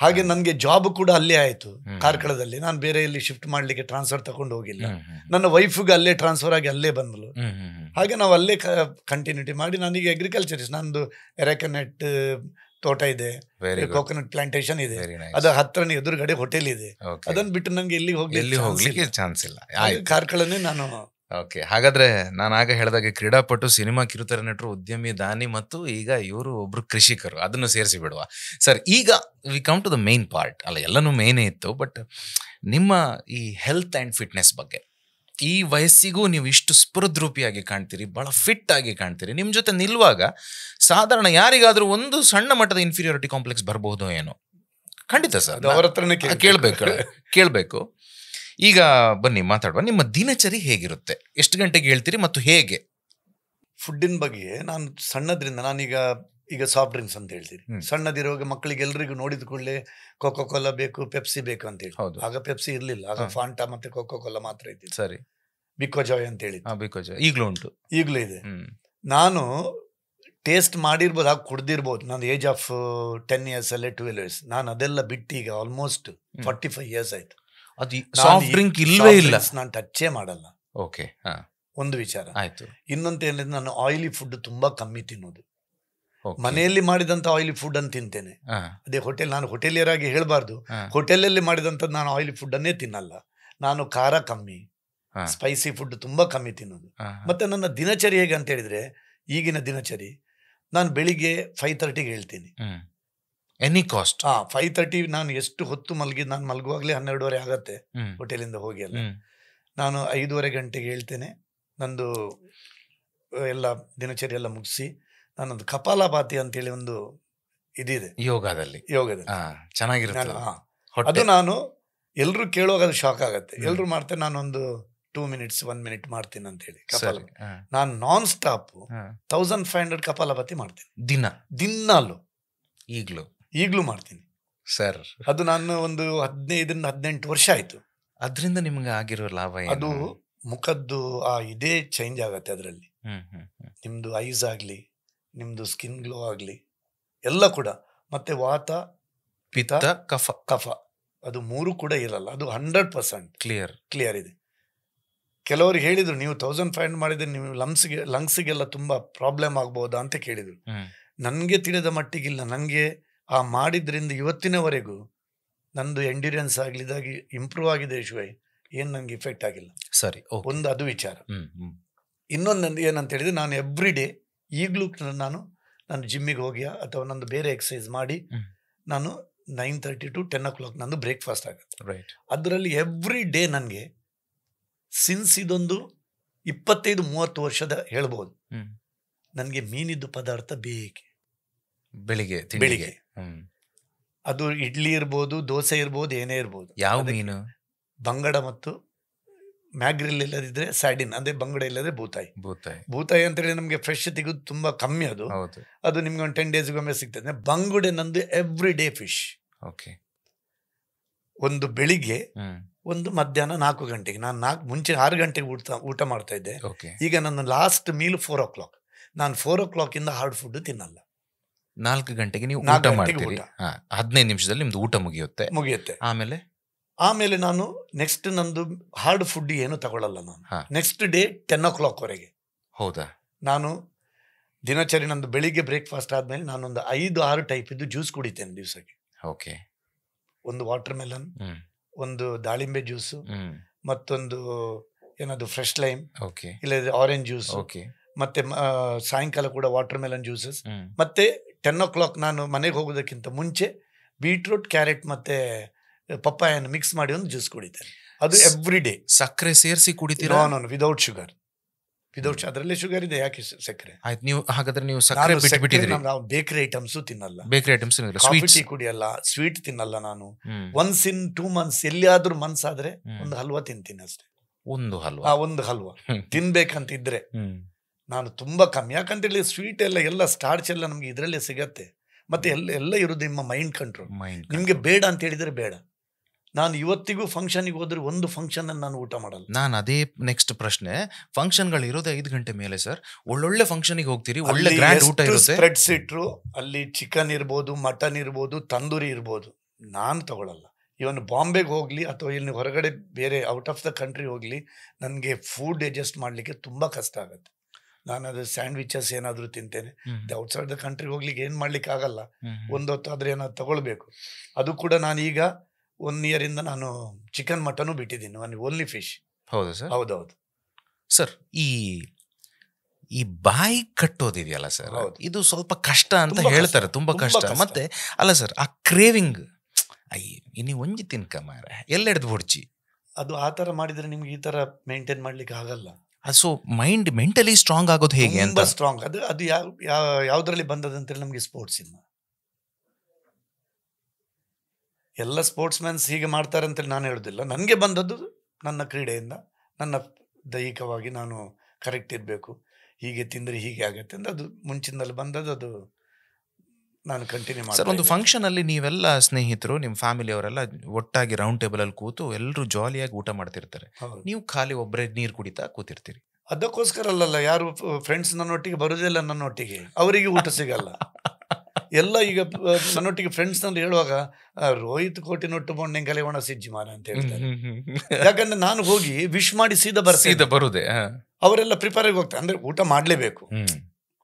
ಹಾಗೆ ನನಗೆ ಜಾಬ್ ಕೂಡ ಅಲ್ಲೇ ಆಯಿತು ಕಾರ್ಕಳದಲ್ಲಿ. ನಾನು ಬೇರೆ ಎಲ್ಲಿ ಶಿಫ್ಟ್ ಮಾಡಲಿಕ್ಕೆ ಟ್ರಾನ್ಸ್ಫರ್ ತಗೊಂಡು ಹೋಗಿಲ್ಲ. ನನ್ನ ವೈಫ್ಗೆ ಅಲ್ಲೇ ಟ್ರಾನ್ಸ್ಫರ್ ಆಗಿ ಅಲ್ಲೇ ಬಂದಳು. ಹಾಗೆ ನಾವು ಅಲ್ಲೇ ಕಂಟಿನ್ಯೂಟಿ ಮಾಡಿ, ನಾನೀಗ ಅಗ್ರಿಕಲ್ಚರಿಸ್ಟ್. ನಂದು ಎರೆಕನೆಟ್ ತೋಟ ಇದೆ, ಕೋಕೋನಟ್ ಪ್ಲಾಂಟೇಶನ್ ಇದೆ, ಅದ ಹತ್ರನೇ ಎದುರುಗಡೆ ಹೋಟೆಲ್ ಇದೆ. ಅದನ್ನು ಬಿಟ್ಟು ನನಗೆ ಎಲ್ಲಿ ಹೋಗ್ಲಿಕ್ಕೆ ಚಾನ್ಸ್ ಇಲ್ಲ. ಕಾರ್ಕಳನೇ ನಾನು. ಓಕೆ, ಹಾಗಾದ್ರೆ ನಾನು ಆಗ ಹೇಳಿದಾಗೆ ಕ್ರೀಡಾಪಟು, ಸಿನಿಮಾ ಕಿರುತೆರ ನಟರು, ಉದ್ಯಮಿ, ದಾನಿ ಮತ್ತು ಈಗ ಇವರು ಒಬ್ರು ಕೃಷಿಕರು, ಅದನ್ನು ಸೇರಿಸಿ ಬಿಡುವ ಸರ್. ಈಗ we come to the main part. ಅಲ್ಲ, ಎಲ್ಲನೂ ಮೇನೇ ಇತ್ತು, ಬಟ್ ನಿಮ್ಮ ಈ ಹೆಲ್ತ್ ಆ್ಯಂಡ್ ಫಿಟ್ನೆಸ್ ಬಗ್ಗೆ, ಈ ವಯಸ್ಸಿಗೂ ನೀವು ಇಷ್ಟು ಸ್ಫುರದ್ರೂಪಿಯಾಗಿ ಕಾಣ್ತೀರಿ, ಬಹಳ ಫಿಟ್ ಆಗಿ ಕಾಣ್ತೀರಿ. ನಿಮ್ಮ ಜೊತೆ ನಿಲ್ಲುವಾಗ ಸಾಧಾರಣ ಯಾರಿಗಾದ್ರೂ ಒಂದು ಸಣ್ಣ ಮಟ್ಟದ ಇನ್ಫೀರಿಯಾರಿಟಿ ಕಾಂಪ್ಲೆಕ್ಸ್ ಬರಬಹುದು ಏನೋ. ಖಂಡಿತ ಸರ್, ಅವರ ಹತ್ರನೇ ಕೇಳಬೇಕು. ಈಗ ಬನ್ನಿ ಮಾತಾಡುವ. ನಿಮ್ಮ ದಿನಚರಿ ಹೇಗಿರುತ್ತೆ? ಎಷ್ಟು ಗಂಟೆಗೆ ಹೇಳ್ತೀರಿ ಮತ್ತು ಹೇಗೆ? ಫುಡ್ಡಿನ ಬಗ್ಗೆ ನಾನು ಸಣ್ಣದ್ರಿಂದ, ನಾನೀಗ ಸಾಫ್ಟ್ ಡ್ರಿಂಕ್ಸ್ ಅಂತ ಹೇಳ್ತೀರಿ. ಸಣ್ಣದಿರುವಾಗ ಮಕ್ಕಳಿಗೆ ಎಲ್ರಿಗೂ ನೋಡಿದ ಕೂಡಲೇ ಕೋಕೋ ಕೋಲಾ ಬೇಕು, ಪೆಪ್ಸಿ ಬೇಕು ಅಂತ ಹೇಳಿ. ಆಗ ಪೆಪ್ಸಿ ಇರ್ಲಿಲ್ಲ, ಆಗ ಫಾಂಟಾ ಮತ್ತೆ ಕೋಕೋ ಕೋಲಾ ಮಾತ್ರ ಇತ್ತು. ಸರಿ. ಬಿಕೋಜಾಯ್ ಅಂತ ಹೇಳಿ, ಈಗಲೂ ಉಂಟು, ಈಗಲೂ ಇದೆ. ನಾನು ಟೇಸ್ಟ್ ಮಾಡಿರ್ಬೋದು, ಆಗ ಕುಡ್ದಿರ್ಬೋದು. ನಾನು ಏಜ್ ಆಫ್ 10 years ಅಲ್ಲೇ 12 years. ನಾನು ಅದೆಲ್ಲ ಬಿಟ್ಟು ಈಗ ಆಲ್ಮೋಸ್ಟ್ 45 years ಆಯ್ತು. ಅದು ಸಾಫ್ಟ್ ಡ್ರಿಂಕ್ ಇಲ್ವೇ ಇಲ್ಲ, ನಾನು ಟಚ್ಚೇ ಮಾಡಲ್ಲ. ಓಕೆ, ಒಂದು ವಿಚಾರ ಆಯ್ತು. ಇನ್ನೊಂದು ಹೇಳಿದ್ರೆ, ನಾನು ಆಯಿಲಿ ಫುಡ್ ತುಂಬಾ ಕಮ್ಮಿ ತಿನ್ನೋದು. ಮನೆಯಲ್ಲಿ ಮಾಡಿದಂತ ಆಯಿಲಿ ಫುಡ್ ಅನ್ನು ತಿಂತೇನೆ. ಅದೇ ನಾನು ಹೋಟೆಲಿಯರ್ ಆಗಿ ಹೇಳ್ಬಾರ್ದು, ಹೋಟೆಲಲ್ಲಿ ಮಾಡಿದಂಥದ್ದು ನಾನು ಆಯಿಲಿ ಫುಡ್ ಅನ್ನೇ ತಿನ್ನಲ್ಲ. ನಾನು ಖಾರ ಕಮ್ಮಿ, ಸ್ಪೈಸಿ ಫುಡ್ ತುಂಬಾ ಕಮ್ಮಿ ತಿನ್ನೋದು. ಮತ್ತೆ ನನ್ನ ದಿನಚರಿ ಹೇಗೆ ಅಂತ ಹೇಳಿದ್ರೆ, ಈಗಿನ ದಿನಚರಿ ನಾನು ಬೆಳಿಗ್ಗೆ 5:30ಗೆ ಹೇಳ್ತೀನಿ. Any cost 5:30. ನಾನು ಎಷ್ಟು ಹೊತ್ತು ನಾನು ಮಲಗುವಾಗಲೇ 12:30 ಆಗತ್ತೆ ಹೋಟೆಲಿಂದ ಹೋಗಿ ಅಲ್ಲ. ನಾನು 5:15 ಗಂಟೆಗೆ ಹೇಳ್ತೇನೆ. ನಂದು ಎಲ್ಲ ದಿನಚರಿ ಎಲ್ಲ ಮುಗಿಸಿ ನಾನೊಂದು ಕಪಾಲಭಾತಿ ಅಂತೇಳಿ ಒಂದು ಇದಿದೆ ಯೋಗದಲ್ಲಿ ಚೆನ್ನಾಗಿರುತ್ತೆ. ಅದು ನಾನು ಎಲ್ರು ಕೇಳುವಾಗ ಅದು ಶಾಕ್ ಆಗತ್ತೆ. ಎಲ್ರು ಮಾಡ್ತಾರೆ, ನಾನೊಂದು 2 minutes 1 minute ಮಾಡ್ತೀನಿ ಅಂತ ಹೇಳಿ ಕಪಾಲಭಾತಿ. ನಾನು ನಾನ್ ಸ್ಟಾಪ್ 1500 ಕಪಾಲಭಾತಿ ಮಾಡ್ತೀನಿ ದಿನಾಲು. ಈಗ್ಲೂ ಮಾಡ್ತೀನಿ ಸರ್. ಅದು ನಾನು ಒಂದು 15-18 ವರ್ಷ ಆಯ್ತು. ಅದರಿಂದ ನಿಮ್ಗೆ ಆಗಿರೋ ಲಾಭ ಏನು? ಅದು ಮುಖದ್ದು ಇದೇ ಚೇಂಜ್ ಆಗತ್ತೆ. ಅದರಲ್ಲಿ ನಿಮ್ದು ಐಸ್ ಆಗ್ಲಿ, ನಿಮ್ದು ಸ್ಕಿನ್ ಗ್ಲೋ ಆಗ್ಲಿ ಎಲ್ಲ ಕೂಡ, ಮತ್ತೆ ವಾತ ಪಿತ್ತ ಕಫ ಅದು 3 ಕೂಡ ಇರಲ್ಲ. ಅದು 100% ಕ್ಲಿಯರ್ ಇದೆ. ಕೆಲವರು ಹೇಳಿದ್ರು, ನೀವು 1500 ಮಾಡಿದ್ರೆ ನೀವು ಲಂಗ್ಸ್ಗೆಲ್ಲ ತುಂಬಾ ಪ್ರಾಬ್ಲಮ್ ಆಗ್ಬೋದಾ ಅಂತ ಕೇಳಿದ್ರು. ನನ್ಗೆ ತಿಳಿದ ಮಟ್ಟಿಗಿಲ್ಲ. ನನಗೆ ಮಾಡಿದ್ರಿಂದ ಇವತ್ತಿನವರೆಗೂ ನಂದು ಎಂಡ್ಯೂರೆನ್ಸ್ ಆಗ್ಲಿ ಇದಾಗಿ ಇಂಪ್ರೂವ್ ಆಗಿದೆ ಶಿವಾಯ್. ಏನ್ ನಂಗೆ ಇಫೆಕ್ಟ್ ಆಗಿಲ್ಲ. ಸರಿ, ಒಂದು ಅದು ವಿಚಾರ. ಇನ್ನೊಂದು ಏನಂತ ಹೇಳಿದ್ರೆ, ನಾನು ಎವ್ರಿ ಡೇ ಈಗಲೂ ನಾನು ಜಿಮ್ಮಿಗೆ ಹೋಗಿ ಅಥವಾ ನಂದು ಬೇರೆ ಎಕ್ಸಸೈಸ್ ಮಾಡಿ ನಾನು 9:30 to 10 o'clock ನಂದು ಬ್ರೇಕ್ಫಾಸ್ಟ್ ಆಗುತ್ತೆ. ಅದರಲ್ಲಿ ಎವ್ರಿ ಡೇ ನನಗೆ ಸಿನ್ಸ್ ಇದೊಂದು 25-30 ವರ್ಷದ ಹೇಳ್ಬೋದು, ನನಗೆ ಮೀನಿದ್ದು ಪದಾರ್ಥ ಬೇಕೆ ಬೆಳಿಗ್ಗೆ. ಅದು ಇಡ್ಲಿ ಇರ್ಬೋದು, ದೋಸೆ ಇರ್ಬೋದು, ಏನೇ ಇರ್ಬೋದು. ಯಾವ ಮೀನು? ಬಂಗಡ ಮತ್ತು ಮ್ಯಾಗ್ರಿಲ್ ಇಲ್ಲದಿದ್ರೆ ಸ್ಯಾಡಿನ್, ಅದೇ ಬಂಗಡ ಇಲ್ಲದ್ರೆ ಬೂತಾಯಿ ಅಂತ ಹೇಳಿ ನಮ್ಗೆ ಫ್ರೆಶ್ ತೆಗೆದು ತುಂಬಾ ಕಮ್ಮಿ. ಅದು ನಿಮ್ಗೆ ಒಂದು 10 daysಗೊಮ್ಮೆ ಸಿಗ್ತದೆ. ಬಂಗುಡೆ ನಂದು ಎವ್ರಿ ಡೇ ಫಿಶ್. ಒಂದು ಬೆಳಿಗ್ಗೆ, ಒಂದು ಮಧ್ಯಾಹ್ನ 4 ಗಂಟೆಗೆ. ನಾನು ಮುಂಚೆ 6 ಗಂಟೆಗೆ ಊಟ ಮಾಡ್ತಾ ಇದ್ದೆ. ಈಗ ನನ್ನ ಲಾಸ್ಟ್ ಮೀಲ್ 4 o'clock. ನಾನು 4 o'clock ಇಂದ ಹಾರ್ಡ್ ಫುಡ್ ತಿನ್ನಲ್ಲ. 4 ಗಂಟೆಗೆ ನೀವು ಊಟ ಮಾಡ್ತೀರಿ. 15 ನಿಮಿಷದಲ್ಲಿ ನಿಮ್ದು ಊಟ ಮುಗಿಯುತ್ತೆ. ಆಮೇಲೆ ನಾನು ನೆಕ್ಸ್ಟ್ ನಂದು ಹಾರ್ಡ್ ಫುಡ್ ಏನು ತಗೊಳ್ಳಲ್ಲ. ನಾನು ನೆಕ್ಸ್ಟ್ ಡೇ 10 o'clock ವರೆಗೆ. ಹೌದಾ? ನಾನು ದಿನಚರಿ ನಂದು ಬೆಳಿಗ್ಗೆ ಬ್ರೇಕ್ಫಾಸ್ಟ್ ಆದ್ಮೇಲೆ ನಾನೊಂದು 5-6 ಟೈಪ್ ಇದ್ದು ಜ್ಯೂಸ್ ಕುಡಿತೇನೆ ದಿವಸಕ್ಕೆ. ಒಂದು ವಾಟರ್ ಮೆಲನ್, ಒಂದು ದಾಳಿಂಬೆ ಜ್ಯೂಸು, ಮತ್ತೊಂದು ಏನದು ಫ್ರೆಶ್ ಲೈಮ್, ಇಲ್ಲದ್ರೆ ಆರೆಂಜ್ ಜ್ಯೂಸ್, ಮತ್ತೆ ಸಾಯಂಕಾಲ ಕೂಡ ವಾಟರ್ ಮೆಲನ್ ಜ್ಯೂಸಸ್. ಮತ್ತೆ 10 o'clock ನಾನು ಮನೆಗೆ ಹೋಗೋದಕ್ಕಿಂತ ಮುಂಚೆ ಬೀಟ್ರೂಟ್, ಕ್ಯಾರೆಟ್ ಮತ್ತೆ ಪಪ್ಪಾಯನ್ನು ಮಿಕ್ಸ್ ಮಾಡಿ ಒಂದು ಜ್ಯೂಸ್ ಕುಡಿತೇನೆ. ಅದು ಎವ್ರಿ ಡೇ. ಸಕ್ಕರೆ ಸೇರಿಸಿ ಕುಡಿತೀರಾ? Without sugar. ಅದರಲ್ಲೇ ಶುಗರ್ ಇದೆ, ಯಾಕೆ ಸಕ್ಕರೆ? ಆಯ್ತು, ನೀವು ಹಾಗಾದ್ರೆ ನೀವು ಸಕ್ಕರೆ ಬಿಟ್ಬಿಟ್ಟಿದ್ರಿ. ನಾವು ಬೇಕರಿ ಐಟಮ್ಸ್ ತಿನ್ನಲ್ಲ, ಟೀ ಕುಡಿಯಲ್ಲ, ಸ್ವೀಟ್ ತಿನ್ನಲ್ಲ. ನಾನು ಒನ್ಸ್ ಇನ್ 2 months ಎಲ್ಲಿಯಾದ್ರೂ ಮನ್ಸಾದ್ರೆ ಒಂದು ಹಲ್ವಾ ತಿಂತೀನಿ ಅಷ್ಟೇ. ಒಂದು ಹಲ್ವಾ ತಿನ್ಬೇಕಂತಿದ್ರೆ ನಾನು ತುಂಬಾ ಕಮ್ಮಿ. ಯಾಕಂತೇಳಿ ಸ್ವೀಟ್ ಎಲ್ಲ ಸ್ಟಾರ್ಚ್ ಎಲ್ಲ ನಮ್ಗೆ ಇದ್ರಲ್ಲೇ ಸಿಗತ್ತೆ. ಮತ್ತೆ ಎಲ್ಲ ಇರೋದು ನಿಮ್ಮ ಮೈಂಡ್ ಕಂಟ್ರೋಲ್. ನಿಮ್ಗೆ ಬೇಡ ಅಂತ ಹೇಳಿದ್ರೆ ಬೇಡ. ನಾನು ಇವತ್ತಿಗೂ ಫಂಕ್ಷನ್ಗೆ ಹೋದ್ರೆ ಒಂದು ಫಂಕ್ಷನ್ ನಾನು ಊಟ ಮಾಡಲ್ಲ. ನಾನು ಅದೇ ನೆಕ್ಸ್ಟ್ ಪ್ರಶ್ನೆ. ಫಂಕ್ಷನ್ಗಳು ಇರೋದೇ 5 ಗಂಟೆ ಮೇಲೆ ಸರ್. ಒಳ್ಳೊಳ್ಳೆ ಫಂಕ್ಷನ್ಗೆ ಹೋಗ್ತೀರಿ, ಒಳ್ಳೆ ಗ್ರ್ಯಾಂಡ್ ಊಟ ಇರುತ್ತೆ, ಸ್ಪ್ರೆಡ್ಸ್ ಇಟ್ರು ಅಲ್ಲಿ ಚಿಕನ್ ಇರ್ಬೋದು, ಮಟನ್ ಇರ್ಬೋದು, ತಂದೂರಿ ಇರ್ಬೋದು, ನಾನು ತಗೊಳ್ಳಲ್ಲ. ಇವನ್ ಬಾಂಬೆಗೆ ಹೋಗ್ಲಿ ಅಥವಾ ಇಲ್ಲಿ ಹೊರಗಡೆ ಬೇರೆ ಔಟ್ ಆಫ್ ದ ಕಂಟ್ರಿ ಹೋಗ್ಲಿ, ನನಗೆ ಫುಡ್ ಅಡ್ಜಸ್ಟ್ ಮಾಡ್ಲಿಕ್ಕೆ ತುಂಬಾ ಕಷ್ಟ ಆಗುತ್ತೆ. ನಾನು ಅದು ಸ್ಯಾಂಡ್ವಿಚಸ್ ಏನಾದ್ರು ತಿಂತೇನೆ. ಔಟ್ಸೈಡ್ ದ ಕಂಟ್ರಿಗೆ ಹೋಗ್ಲಿಕ್ಕೆ ಏನ್ ಮಾಡ್ಲಿಕ್ಕೆ ಆಗಲ್ಲ. ಒಂದೊತ್ತು ಆದ್ರೆ ಏನಾದ್ರು ತಗೊಳ್ಬೇಕು. ಅದು ಕೂಡ ನಾನು ಈಗ 1 year ಇಂದ ನಾನು ಚಿಕನ್ ಮಟನ್ ಬಿಟ್ಟಿದ್ದೀನಿ. Only fish. ಹೌದು ಸರ್? ಹೌದೌದು ಸರ್. ಈ ಬಾಯಿ ಕಟ್ಟೋದಿದೆಯಲ್ಲ ಸರ್, ಇದು ಸ್ವಲ್ಪ ಕಷ್ಟ ಅಂತ ಹೇಳ್ತಾರೆ. ತುಂಬಾ ಕಷ್ಟ. ಮತ್ತೆ ಅಲ್ಲ ಸರ್, ಆ ಕ್ರೇವಿಂಗ್ ನೀವು ಒಂಜಿ ತಿನ್ಕ ಮಾರ ಎಲ್ಲೆಡ್ದು ಹೊಡ್ಚಿ, ಅದು ಆ ತರ ಮಾಡಿದ್ರೆ ನಿಮ್ಗೆ ಈ ತರ ಮೇಂಟೈನ್ ಮಾಡ್ಲಿಕ್ಕೆ ಆಗಲ್ಲ. ಸೊ ಮೈಂಡ್ ಮೆಂಟಲಿ ಸ್ಟ್ರಾಂಗ್ ಆಗೋದು ಹೇಗೆ ಅಂತ? ಸ್ಟ್ರಾಂಗ್ ಅದು ಯಾವ್ದ್ರಲ್ಲಿ ಬಂದದಂತೇಳಿ ನಮ್ಗೆ ಸ್ಪೋರ್ಟ್ಸ್ ಇಂದ. ಎಲ್ಲ ಸ್ಪೋರ್ಟ್ಸ್ ಮ್ಯಾನ್ಸ್ ಹೀಗೆ ಮಾಡ್ತಾರೆ ಅಂತೇಳಿ ನಾನು ಹೇಳುದಿಲ್ಲ. ನನಗೆ ಬಂದದ್ದು ನನ್ನ ಕ್ರೀಡೆಯಿಂದ, ನನ್ನ ದೈಹಿಕವಾಗಿ ನಾನು ಕರೆಕ್ಟ್ ಇರಬೇಕು, ಹೀಗೆ ತಿಂದರೆ ಹೀಗೆ ಆಗತ್ತೆ ಅಂತ ಅದು ಮುಂಚಿನಲ್ಲಿ ಬಂದದ್ದು. ಅದು ನಾನು ಕಂಟಿನ್ಯೂ ಮಾಡಿ. ಸರ್, ಒಂದು ಫಂಕ್ಷನ್ ಅಲ್ಲಿ ನೀವೆಲ್ಲ ಸ್ನೇಹಿತರು, ನಿಮ್ಮ ಫ್ಯಾಮಿಲಿ ಅವರೆಲ್ಲ ಒಟ್ಟಾಗಿ ರೌಂಡ್ ಟೇಬಲ್ ಅಲ್ಲಿ ಕೂತು ಎಲ್ಲರೂ ಜಾಲಿಯಾಗಿ ಊಟ ಮಾಡ್ತಿರ್ತಾರೆ. ನೀವು ಖಾಲಿ ಒಬ್ಬರೇ ನೀರು ಕುಡಿತಾ ಕೂತಿರ್ತೀರಿ. ಅದಕ್ಕೋಸ್ಕರ ಅಲ್ಲಲ್ಲ, ಯಾರು ಫ್ರೆಂಡ್ಸ್ ನನ್ನೊಟ್ಟಿಗೆ ಬರುದಿಲ್ಲ, ನನ್ನೊಟ್ಟಿಗೆ ಅವರಿಗೆ ಊಟ ಸಿಗಲ್ಲ. ಎಲ್ಲ ಈಗ ನನ್ನೊಟ್ಟಿಗೆ ಫ್ರೆಂಡ್ಸ್ ಅಂತ ಹೇಳುವಾಗ ರೋಹಿತ್ ಕೋಟಿನೊಟ್ಟು ಬೊಣ್ಣೆ ಕಲೆವಣ ಸಿಜ್ಜಿ ಮಾರ ಅಂತ ಹೇಳ್ತಾರೆ. ಯಾಕಂದ್ರೆ ನಾನು ಹೋಗಿ ವಿಶ್ ಮಾಡಿ ಸೀದಾ ಬರುದೇ. ಅವರೆಲ್ಲ ಪ್ರಿಪೇರ್ ಆಗಿ ಹೋಗ್ತಾರೆ. ಅಂದ್ರೆ ಊಟ ಮಾಡ್ಲೇಬೇಕು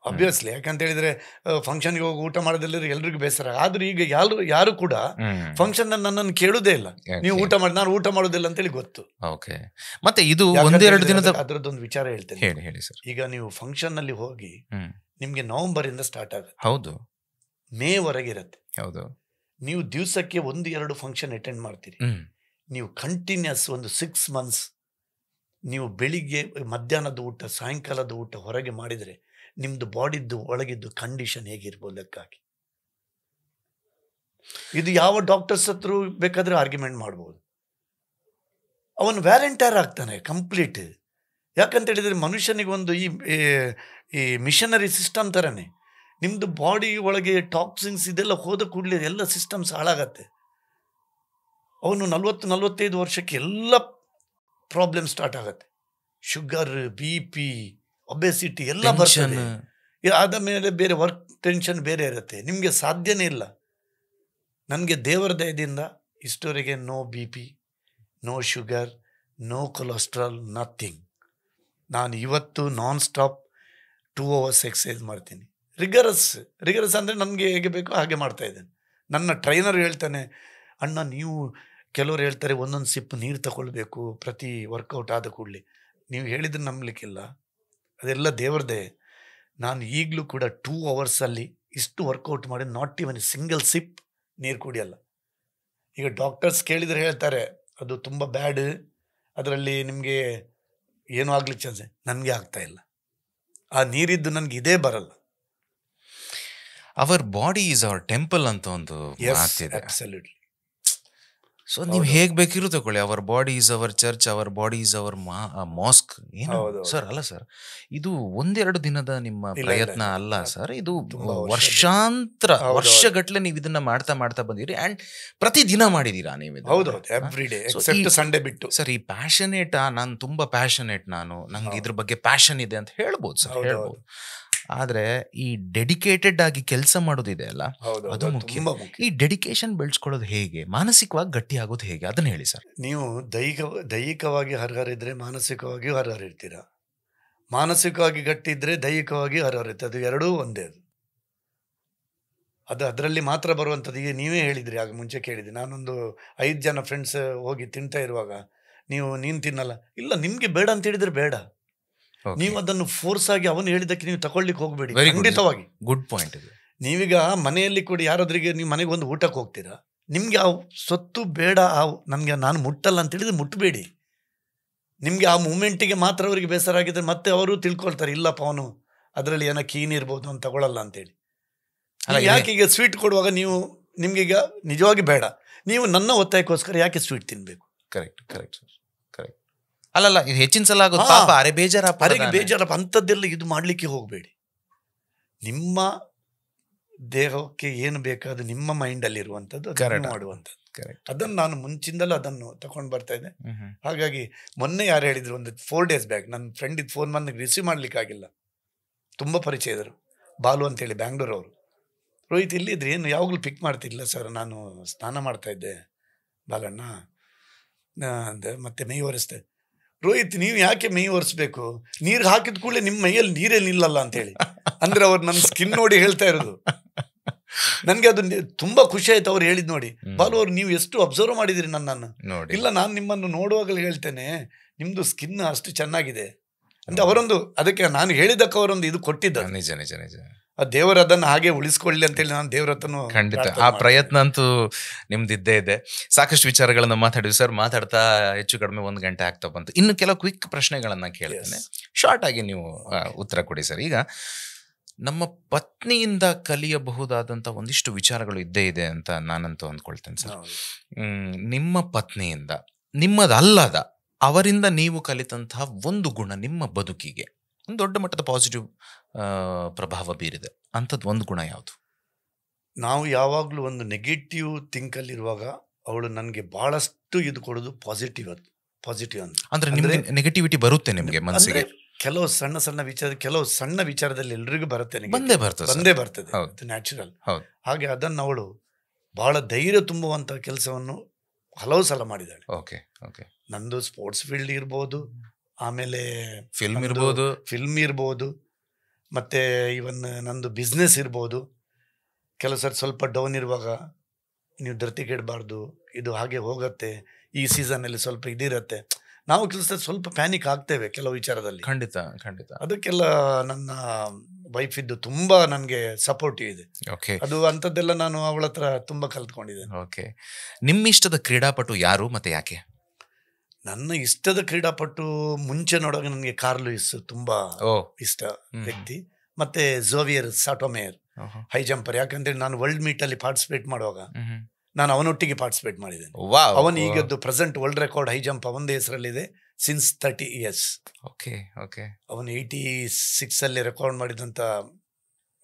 ಅಬ್ವಿಯಸ್ಲಿ. ಯಾಕಂತ ಹೇಳಿದ್ರೆ ಫಂಕ್ಷನ್ಗೆ ಹೋಗಿ ಊಟ ಮಾಡೋದಿಲ್ಲ, ಎಲ್ರಿಗೂ ಬೇಸರ. ಆದ್ರೂ ಈಗ ಯಾರು ಕೂಡ ಫಂಕ್ಷನ್ ನನ್ನನ್ನು ಕೇಳುದೇ ಇಲ್ಲ, ನೀವು ಊಟ ಮಾಡಿ, ನಾನು ಊಟ ಮಾಡೋದಿಲ್ಲ ಅಂತೇಳಿ ಗೊತ್ತು. ಮತ್ತೆ ಇದು ಒಂದೆರಡು ದಿನದ ಅದ್ರದ್ದೊಂದು ವಿಚಾರ ಹೇಳ್ತೇನೆ. ಹೇಳಿ ಸರ್. ಈಗ ನೀವು ಫಂಕ್ಷನ್ ಅಲ್ಲಿ ಹೋಗಿ ನಿಮ್ಗೆ ನವೆಂಬರ್ ಇಂದ ಸ್ಟಾರ್ಟ್ ಆಗುತ್ತೆ. ಹೌದು. ಮೇ ವರೆಗೆ ಇರುತ್ತೆ. ಹೌದು. ನೀವು ದಿವಸಕ್ಕೆ 1-2 ಫಂಕ್ಷನ್ ಅಟೆಂಡ್ ಮಾಡ್ತೀರಿ. ನೀವು ಕಂಟಿನ್ಯೂಸ್ ಒಂದು 6 months ನೀವು ಬೆಳಿಗ್ಗೆ ಮಧ್ಯಾಹ್ನದ ಊಟ, ಸಾಯಂಕಾಲದ ಊಟ ಹೊರಗೆ ಮಾಡಿದ್ರೆ ನಿಮ್ದು ಬಾಡಿದ್ದು ಒಳಗಿದ್ದು ಕಂಡೀಷನ್ ಹೇಗಿರ್ಬೋದು ಲೆಕ್ಕ ಹಾಕಿ. ಇದು ಯಾವ ಡಾಕ್ಟರ್ಸ್ ಹತ್ರ ಬೇಕಾದ್ರೆ ಆರ್ಗ್ಯುಮೆಂಟ್ ಮಾಡ್ಬೋದು. ಅವನು ವ್ಯಾರಂಟೈರ್ ಆಗ್ತಾನೆ ಕಂಪ್ಲೀಟ್. ಯಾಕಂತ ಹೇಳಿದರೆ ಮನುಷ್ಯನಿಗೊಂದು ಈ ಮಿಷನರಿ ಸಿಸ್ಟಮ್ ಥರನೇ ನಿಮ್ಮದು ಬಾಡಿ ಒಳಗೆ ಟಾಕ್ಸಿನ್ಸ್ ಇದೆಲ್ಲ ಹೋದ ಕೂಡಲೇ ಎಲ್ಲ ಸಿಸ್ಟಮ್ಸ್ ಹಾಳಾಗತ್ತೆ. ಅವನು 40-45 ವರ್ಷಕ್ಕೆ ಎಲ್ಲ ಪ್ರಾಬ್ಲಮ್ ಸ್ಟಾರ್ಟ್ ಆಗತ್ತೆ. ಶುಗರ್, BP, ಒಬೆಸಿಟಿ ಎಲ್ಲ ಬರ್ತದೆ. ಆದ ಮೇಲೆ ಬೇರೆ ವರ್ಕ್ ಟೆನ್ಷನ್ ಬೇರೆ ಇರುತ್ತೆ. ನಿಮಗೆ ಸಾಧ್ಯನೇ ಇಲ್ಲ. ನನಗೆ ದೇವರ ದಯದಿಂದ ಇಷ್ಟವರೆಗೆ no BP, no sugar, no cholesterol, nothing. ನಾನು ಇವತ್ತು ನಾನ್ ಸ್ಟಾಪ್ 2 hours ಎಕ್ಸಸೈಸ್ ಮಾಡ್ತೀನಿ. ರಿಗರಸ್ ಅಂದರೆ ನನಗೆ ಹೇಗೆ ಬೇಕೋ ಹಾಗೆ ಮಾಡ್ತಾ ಇದ್ದೇನೆ. ನನ್ನ ಟ್ರೈನರ್ ಹೇಳ್ತಾನೆ, ಅಣ್ಣ ನೀವು ಕೆಲವರು ಹೇಳ್ತಾರೆ ಒಂದೊಂದು ಸಿಪ್ ನೀರು ತಗೊಳ್ಬೇಕು ಪ್ರತಿ ವರ್ಕೌಟ್ ಆದ ಕೂಡಲೇ. ನೀವು ಹೇಳಿದ್ರೆ ನಂಬಲಿಕ್ಕಿಲ್ಲ, ಅದೆಲ್ಲ ದೇವ್ರದೇ. ನಾನು ಈಗಲೂ ಕೂಡ 2 hours ಇಷ್ಟು ವರ್ಕೌಟ್ ಮಾಡಿ ನಾಟ್ ಇವನ್ ಸಿಂಗಲ್ ಸಿಪ್ ನೀರು ಕುಡಿಯಲ್ಲ. ಈಗ ಡಾಕ್ಟರ್ಸ್ ಕೇಳಿದರೆ ಹೇಳ್ತಾರೆ ಅದು ತುಂಬ ಬ್ಯಾಡ್, ಅದರಲ್ಲಿ ನಿಮಗೆ ಏನೂ ಆಗ್ಲಿಕ್ಕೆ ಚಾನ್ಸ್. ನನಗೆ ಆಗ್ತಾ ಇಲ್ಲ. ಆ ನೀರಿದ್ದು ನನಗೆ ಇದೇ ಬರಲ್ಲ. Our body is our temple ಅಂತ ಒಂದು ಮಾತಿದೆ. ಅಬ್ಸಲ್ಯೂಟ್ಲಿ. ಸೊ ನೀವು ಹೇಗೆ ಬೇಕಿರು ತಗೊಳ್ಳಿ, our body is our church, our body is our mask. ಏನು ಸರ್ ಅಲ್ಲ ಸರ್, ಇದು 1-2 ದಿನದ ನಿಮ್ಮ ಪ್ರಯತ್ನ ಅಲ್ಲ ಸರ್, ಇದು ವರ್ಷಗಟ್ಲೆ ನೀವು ಇದನ್ನ ಮಾಡ್ತಾ ಬಂದಿರಿ. ಅಂಡ್ ಪ್ರತಿ ದಿನ ಮಾಡಿದೀರಾ ನೀವು. ಸಂಡೇ ಬಿಟ್ಟು. ಸರ್ ಈ ಪ್ಯಾಷನೇಟಾ? ನಾನು ತುಂಬಾ ಪ್ಯಾಷನೇಟ್, ನಂಗೆ ಇದ್ರ ಬಗ್ಗೆ ಪ್ಯಾಷನ್ ಇದೆ ಅಂತ ಹೇಳ್ಬೋದು ಸರ್, ಹೇಳ್ಬೋದು. ಆದ್ರೆ ಈ ಡೆಡಿಕೇಟೆಡ್ ಆಗಿ ಕೆಲಸ ಮಾಡೋದಿದೆ ಅಲ್ಲ, ಅದು ಮುಖ್ಯ. ಈ ಡೆಡಿಕೇಶನ್ ಬೆಳೆಸ್ಕೊಳ್ಳೋದು ಹೇಗೆ, ಮಾನಸಿಕವಾಗಿ ಗಟ್ಟಿ ಆಗೋದು ಹೇಗೆ, ಅದನ್ನ ಹೇಳಿ ಸರ್. ನೀವು ದೈಹಿಕವಾಗಿ ಹರಹರಿದ್ರೆ ಮಾನಸಿಕವಾಗಿಯೂ ಹರಹರಿರ್ತೀರಾ. ಮಾನಸಿಕವಾಗಿ ಗಟ್ಟಿ ಇದ್ರೆ ದೈಹಿಕವಾಗಿ ಹರಹರಿರುತ್ತೆ. ಅದು ಎರಡೂ ಒಂದೇ. ಅದು ಅದರಲ್ಲಿ ಮಾತ್ರ ಬರುವಂಥದ್ದು. ಈಗ ನೀವೇ ಹೇಳಿದ್ರಿ, ಆಗ ಮುಂಚೆ ಕೇಳಿದ್ರಿ, ನಾನೊಂದು 5 ಜನ ಫ್ರೆಂಡ್ಸ್ ಹೋಗಿ ತಿಂತಾ ಇರುವಾಗ ನೀನು ತಿನ್ನಲ್ಲ, ಇಲ್ಲ ನಿಮ್ಗೆ ಬೇಡ ಅಂತ ಹೇಳಿದ್ರೆ ಬೇಡ. ನೀವು ಅದನ್ನು ಫೋರ್ಸ್ ಆಗಿ ಅವನು ಹೇಳಿದ್ದಕ್ಕೆ ನೀವು ತಗೊಳ್ಳಿಕ್ಕೆ ಹೋಗ್ಬೇಡಿ. ಖಂಡಿತವಾಗಿ ಗುಡ್ ಪಾಯಿಂಟ್ ಇದೆ. ನೀವೀಗ ಮನೆಯಲ್ಲಿ ಕೂಡ ಯಾರಾದ್ರಿಗೆ ನೀವು ಮನೆಗೆ ಒಂದು ಊಟಕ್ಕೆ ಹೋಗ್ತೀರಾ, ನಿಮ್ಗೆ ಆ ಸೊತ್ತು ಬೇಡ, ನಾನು ಮುಟ್ಟಲ್ಲ ಅಂತ ಹೇಳಿದ್ರೆ ಮುಟ್ಟಬೇಡಿ. ನಿಮ್ಗೆ ಆ ಮೂಮೆಂಟಿಗೆ ಮಾತ್ರ ಅವರಿಗೆ ಬೇಸರ ಆಗಿದ್ರೆ ಮತ್ತೆ ಅವರು ತಿಳ್ಕೊಳ್ತಾರೆ, ಇಲ್ಲಪ್ಪ ಅವನು ಅದರಲ್ಲಿ ಏನೋ ಕೀನ್ ಇರ್ಬೋದು ಅಂತ ತಗೊಳ್ಳಲ್ಲ ಅಂತೇಳಿ. ಯಾಕೆ ಈಗ ಸ್ವೀಟ್ ಕೊಡುವಾಗ ನಿಮ್ಗೀಗ ನಿಜವಾಗಿ ಬೇಡ, ನೀವು ನನ್ನ ಒತ್ತಾಯಕ್ಕೋಸ್ಕರ ಯಾಕೆ ಸ್ವೀಟ್ ತಿನ್ಬೇಕು? Correct correct correct. ಅಲ್ಲಲ್ಲ, ಇದು ಹೆಚ್ಚಿನ ಸಲ ಆಗೋದು. ಪಾಪ ಅರೆ ಬೇಜಾರಪ್ಪ ಅಂಥದ್ದೆಲ್ಲ ಇದು ಮಾಡಲಿಕ್ಕೆ ಹೋಗಬೇಡಿ. ನಿಮ್ಮ ದೇಹಕ್ಕೆ ಏನು ಬೇಕಾದ ನಿಮ್ಮ ಮೈಂಡಲ್ಲಿ ಇರುವಂಥದ್ದು ಮಾಡುವಂಥದ್ದು. ಅದನ್ನು ನಾನು ಮುಂಚಿಂದಲೂ ಅದನ್ನು ತಗೊಂಡು ಬರ್ತಾ ಇದ್ದೆ. ಹಾಗಾಗಿ ಮೊನ್ನೆ ಯಾರು ಹೇಳಿದ್ರು, ಒಂದು 4 days ಬ್ಯಾಕ್ ನನ್ನ ಫ್ರೆಂಡ್ ಇದು ಫೋನ್ ಬಂದಾಗ ರಿಸೀವ್ ಮಾಡ್ಲಿಕ್ಕಾಗಿಲ್ಲ. ತುಂಬ ಪರಿಚಯ ಇದ್ರು, ಬಾಲು ಅಂತೇಳಿ ಬ್ಯಾಂಗ್ಳೂರವರು. ರೋಹಿತ್ ಇಲ್ಲಿದ್ರೆ ಏನು ಯಾವಾಗಲೂ ಪಿಕ್ ಮಾಡ್ತಿಲ್ಲ ಸರ್, ನಾನು ಸ್ನಾನ ಮಾಡ್ತಾ ಇದ್ದೆ ಬಾಲಣ್ಣ ಅಂದೆ, ಮತ್ತೆ ಮೈ ಒರೆಸ್ತೆ. ರೋಹಿತ್ ನೀವು ಯಾಕೆ ಮೈ ಒರೆಸ್ಬೇಕು, ನೀರು ಹಾಕಿದ ಕೂಡಲೇ ನಿಮ್ಮ ಮೈಯಲ್ಲಿ ನೀರೇ ನಿಲ್ಲಲ್ಲ ಅಂತೇಳಿ. ಅಂದ್ರೆ ಅವ್ರು ನನ್ನ ಸ್ಕಿನ್ ನೋಡಿ ಹೇಳ್ತಾ ಇರೋದು. ನನಗೆ ಅದು ತುಂಬಾ ಖುಷಿ ಆಯ್ತು ಅವ್ರು ಹೇಳಿದ್ ನೋಡಿ. ಬಾಲು ಅವ್ರು ನೀವು ಎಷ್ಟು ಅಬ್ಸರ್ವ್ ಮಾಡಿದಿರಿ ನನ್ನನ್ನು. ಇಲ್ಲ, ನಾನು ನಿಮ್ಮನ್ನು ನೋಡುವಾಗಲೇ ಹೇಳ್ತೇನೆ ನಿಮ್ದು ಸ್ಕಿನ್ ಅಷ್ಟು ಚೆನ್ನಾಗಿದೆ ಅಂತ. ಅವರೊಂದು ಅದಕ್ಕೆ ನಾನು ಹೇಳಿದ್ದಕ್ಕೆ ಅವರೊಂದು ಇದು ಕೊಟ್ಟಿದ್ದ. ನಿಜ ನಿಜ ನಿಜ. ಆ ದೇವರು ಅದನ್ನು ಹಾಗೆ ಉಳಿಸ್ಕೊಳ್ಳಿ ಅಂತೇಳಿ ನಾನು ದೇವ್ರ ಹತ್ರನೂ ಖಂಡಿತ ಆ ಪ್ರಯತ್ನ ಅಂತೂ ನಿಮ್ದಿದ್ದೇ ಇದೆ. ಸಾಕಷ್ಟು ವಿಚಾರಗಳನ್ನ ಮಾತಾಡಿದ್ವಿ ಸರ್. ಮಾತಾಡ್ತಾ ಹೆಚ್ಚು ಕಡಿಮೆ 1 ಗಂಟೆ ಆಗ್ತಾ ಬಂತು. ಇನ್ನು ಕೆಲವು ಕ್ವಿಕ್ ಪ್ರಶ್ನೆಗಳನ್ನ ಕೇಳ್ತೇನೆ, ಶಾರ್ಟ್ ಆಗಿ ನೀವು ಉತ್ತರ ಕೊಡಿ ಸರ್. ಈಗ ನಮ್ಮ ಪತ್ನಿಯಿಂದ ಕಲಿಯಬಹುದಾದಂಥ ಒಂದಿಷ್ಟು ವಿಚಾರಗಳು ಇದ್ದೇ ಇದೆ ಅಂತ ನಾನಂತೂ ಅಂದ್ಕೊಳ್ತೇನೆ ಸರ್. ನಿಮ್ಮ ಪತ್ನಿಯಿಂದ, ನಿಮ್ಮದಲ್ಲದ ಅವರಿಂದ ನೀವು ಕಲಿತಂತಹ ಒಂದು ಗುಣ ನಿಮ್ಮ ಬದುಕಿಗೆ ಒಂದು ದೊಡ್ಡ ಮಟ್ಟದ ಪಾಸಿಟಿವ್ ಪ್ರಭಾವ ಬೀರಿದೆ ಅಂಥದ್ದು ಒಂದು ಗುಣ ಯಾವುದು? ನಾವು ಯಾವಾಗಲೂ ಒಂದು ನೆಗೆಟಿವ್ ಥಿಂಕಲ್ಲಿರುವಾಗ ಅವಳು ನನಗೆ ಬಹಳಷ್ಟು ಇದು ಕೊಡೋದು ಪಾಸಿಟಿವ್ ಅಂತ. ಅಂದ್ರೆ ನಿಮಗೆ ನೆಗೆಟಿವಿಟಿ ಬರುತ್ತೆ ನಿಮಗೆ ಮನಸ್ಸಿಗೆ? ಕೆಲವು ಸಣ್ಣ ಸಣ್ಣ ವಿಚಾರದಲ್ಲಿ ಎಲ್ರಿಗೂ ಬರುತ್ತೆ, ಬಂದೇ ಬರ್ತದೆ, ನ್ಯಾಚುರಲ್. ಹಾಗೆ ಅದನ್ನು ಅವಳು ಬಹಳ ಧೈರ್ಯ ತುಂಬುವಂತ ಕೆಲಸವನ್ನು ಹಲವು ಸಲ ಮಾಡಿದ್ದಾಳೆ. ನಂದು ಸ್ಪೋರ್ಟ್ಸ್ ಫೀಲ್ಡ್ ಇರ್ಬೋದು, ಆಮೇಲೆ ಫಿಲ್ಮ್ ಇರ್ಬೋದು, ಮತ್ತೆ ಇವನ್ ನಂದು ಬಿಸ್ನೆಸ್ ಇರ್ಬೋದು. ಕೆಲವು ಸರಿ ಸ್ವಲ್ಪ ಡೌನ್ ಇರುವಾಗ ನೀವು ಧೃತಿಗೆಡಬಾರ್ದು, ಇದು ಹಾಗೆ ಹೋಗತ್ತೆ, ಈ ಸೀಸನಲ್ಲಿ ಸ್ವಲ್ಪ ಇದಿರತ್ತೆ. ನಾವು ಕೆಲಸ ಸ್ವಲ್ಪ ಪ್ಯಾನಿಕ್ ಆಗ್ತೇವೆ ಕೆಲವು ವಿಚಾರದಲ್ಲಿ. ಖಂಡಿತ. ಅದಕ್ಕೆಲ್ಲ ನನ್ನ ವೈಫ್ ಇದ್ದು ತುಂಬಾ ನನಗೆ ಸಪೋರ್ಟಿವ್ ಇದೆ. ಅದು ಅಂಥದ್ದೆಲ್ಲ ನಾನು ಅವಳ ಹತ್ರ ತುಂಬಾ ಕಲ್ತ್ಕೊಂಡಿದ್ದೇನೆ. ನಿಮ್ಮ ಇಷ್ಟದ ಕ್ರೀಡಾಪಟು ಯಾರು ಮತ್ತೆ ಯಾಕೆ? ನನ್ನ ಇಷ್ಟದ ಕ್ರೀಡಾಪಟು ಮುಂಚೆ ನೋಡುವಾಗ ನನಗೆ ಕಾರ್ಲ್ ಲೂಯಿಸ್ ತುಂಬಾ ಇಷ್ಟ ವ್ಯಕ್ತಿ. ಮತ್ತೆ ಝೋವಿಯರ್ ಸಾಟೋಮೇಯರ್ ಹೈ ಜಂಪರ್. ಯಾಕಂದ್ರೆ ನಾನು ವರ್ಲ್ಡ್ ಮೀಟ್ ಅಲ್ಲಿ ಪಾರ್ಟಿಸಿಪೇಟ್ ಮಾಡುವಾಗ ನಾನು ಅವನೊಟ್ಟಿಗೆ ಪಾರ್ಟಿಸಿಪೇಟ್ ಮಾಡಿದ್ದೇನೆ. ವಾವ್. ಅವನು ಈಗದ್ದು present world record high jump ಅವನದೇ ಹೆಸರಲ್ಲಿದೆ ಸಿನ್ಸ್ 30 years. Okay okay. ಅವನು 86 ಅಲ್ಲಿ ರೆಕಾರ್ಡ್ ಮಾಡಿದಂಥ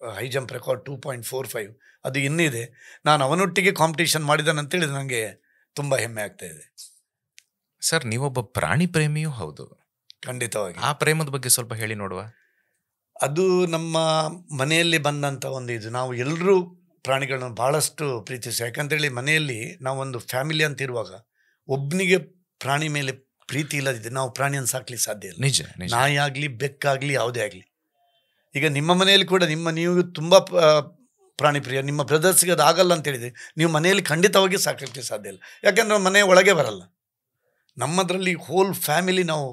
ಹೈ ಜಂಪ್ ರೆಕಾರ್ಡ್ 2.45 ಅದು ಇನ್ನಿದೆ. ನಾನು ಅವನೊಟ್ಟಿಗೆ ಕಾಂಪಿಟೇಷನ್ ಮಾಡಿದಾನಂತೇಳಿ ನನಗೆ ತುಂಬ ಹೆಮ್ಮೆ ಆಗ್ತಾ ಇದೆ. ಸರ್, ನೀವೊಬ್ಬ ಪ್ರಾಣಿ ಪ್ರೇಮಿಯೂ ಹೌದು. ಖಂಡಿತವಾಗಿ. ಆ ಪ್ರೇಮದ ಬಗ್ಗೆ ಸ್ವಲ್ಪ ಹೇಳಿ ನೋಡುವ. ಅದು ನಮ್ಮ ಮನೆಯಲ್ಲಿ ಬಂದಂಥ ಒಂದು ಇದು. ನಾವು ಎಲ್ಲರೂ ಪ್ರಾಣಿಗಳನ್ನ ಭಾಳಷ್ಟು ಪ್ರೀತಿಸಿ, ಯಾಕಂತೇಳಿ ಮನೆಯಲ್ಲಿ ನಾವೊಂದು ಫ್ಯಾಮಿಲಿ ಅಂತ ಇರುವಾಗ ಒಬ್ಬನಿಗೆ ಪ್ರಾಣಿ ಮೇಲೆ ಪ್ರೀತಿ ಇಲ್ಲದಿದ್ದರೆ ನಾವು ಪ್ರಾಣಿಯನ್ನು ಸಾಕ್ಲಿಕ್ಕೆ ಸಾಧ್ಯ ಇಲ್ಲ. ನಿಜ ನಿಜ. ನಾಯಿ ಆಗಲಿ, ಬೆಕ್ಕಾಗಲಿ, ಯಾವುದೇ ಆಗಲಿ. ಈಗ ನಿಮ್ಮ ಮನೆಯಲ್ಲಿ ಕೂಡ ನೀವು ತುಂಬ ಪ್ರಾಣಿ ಪ್ರಿಯ, ನಿಮ್ಮ ಬ್ರದರ್ಸ್ಗೆ ಅದು ಆಗಲ್ಲ ಅಂತ ಹೇಳಿದರೆ ನೀವು ಮನೆಯಲ್ಲಿ ಖಂಡಿತವಾಗಿ ಸಾಕಲಿಕ್ಕೆ ಸಾಧ್ಯ ಇಲ್ಲ. ಯಾಕೆಂದರೆ ಮನೆ ಒಳಗೆ ಬರಲ್ಲ. ನಮ್ಮದರಲ್ಲಿ ಹೋಲ್ ಫ್ಯಾಮಿಲಿ, ನಾವು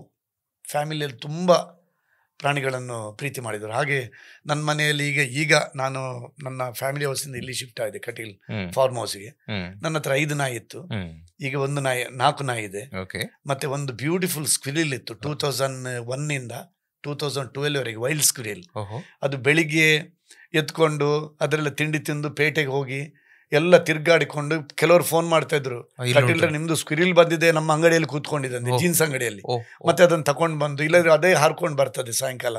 ಫ್ಯಾಮಿಲಿಯಲ್ಲಿ ತುಂಬ ಪ್ರಾಣಿಗಳನ್ನು ಪ್ರೀತಿ ಮಾಡಿದರು. ಹಾಗೆ ನನ್ನ ಮನೆಯಲ್ಲಿ ಈಗ ನಾನು ನನ್ನ ಫ್ಯಾಮಿಲಿ ಹೌಸಿಂದ ಇಲ್ಲಿ ಶಿಫ್ಟ್ ಆಗಿದೆ ಕಟೀಲ್ ಫಾರ್ಮ್ ಹೌಸ್ಗೆ. ನನ್ನ ಹತ್ರ 5 ನಾಯಿ ಇತ್ತು. ಈಗ 4 ನಾಯಿ ಇದೆ. ಮತ್ತೆ ಒಂದು ಬ್ಯೂಟಿಫುಲ್ ಸ್ಕ್ವಿರಿಲ್ ಇತ್ತು 2001 2012ವರೆಗೆ, ವೈಲ್ಡ್ ಸ್ಕ್ವಿರಿಲ್. ಅದು ಬೆಳಿಗ್ಗೆ ಎತ್ಕೊಂಡು ಅದರೆಲ್ಲ ತಿಂಡಿ ತಿಂದು ಪೇಟೆಗೆ ಹೋಗಿ ಎಲ್ಲ ತಿರ್ಗಾಡಿಕೊಂಡು, ಕೆಲವರು ಫೋನ್ ಮಾಡ್ತಾ ಇದ್ರು, ಕಟೀಲ್ರೆ ನಿಮ್ದು ಸ್ಕ್ವಿರಿಲ್ ಬಂದಿದೆ, ನಮ್ಮ ಅಂಗಡಿಯಲ್ಲಿ ಕೂತ್ಕೊಂಡಿದ್ದೆ, ಜೀನ್ಸ್ ಅಂಗಡಿಯಲ್ಲಿ. ಮತ್ತೆ ಅದನ್ನು ತಗೊಂಡು ಬಂದು, ಇಲ್ಲದ್ರೆ ಅದೇ ಹಾರ್ಕೊಂಡು ಬರ್ತದೆ ಸಾಯಂಕಾಲ.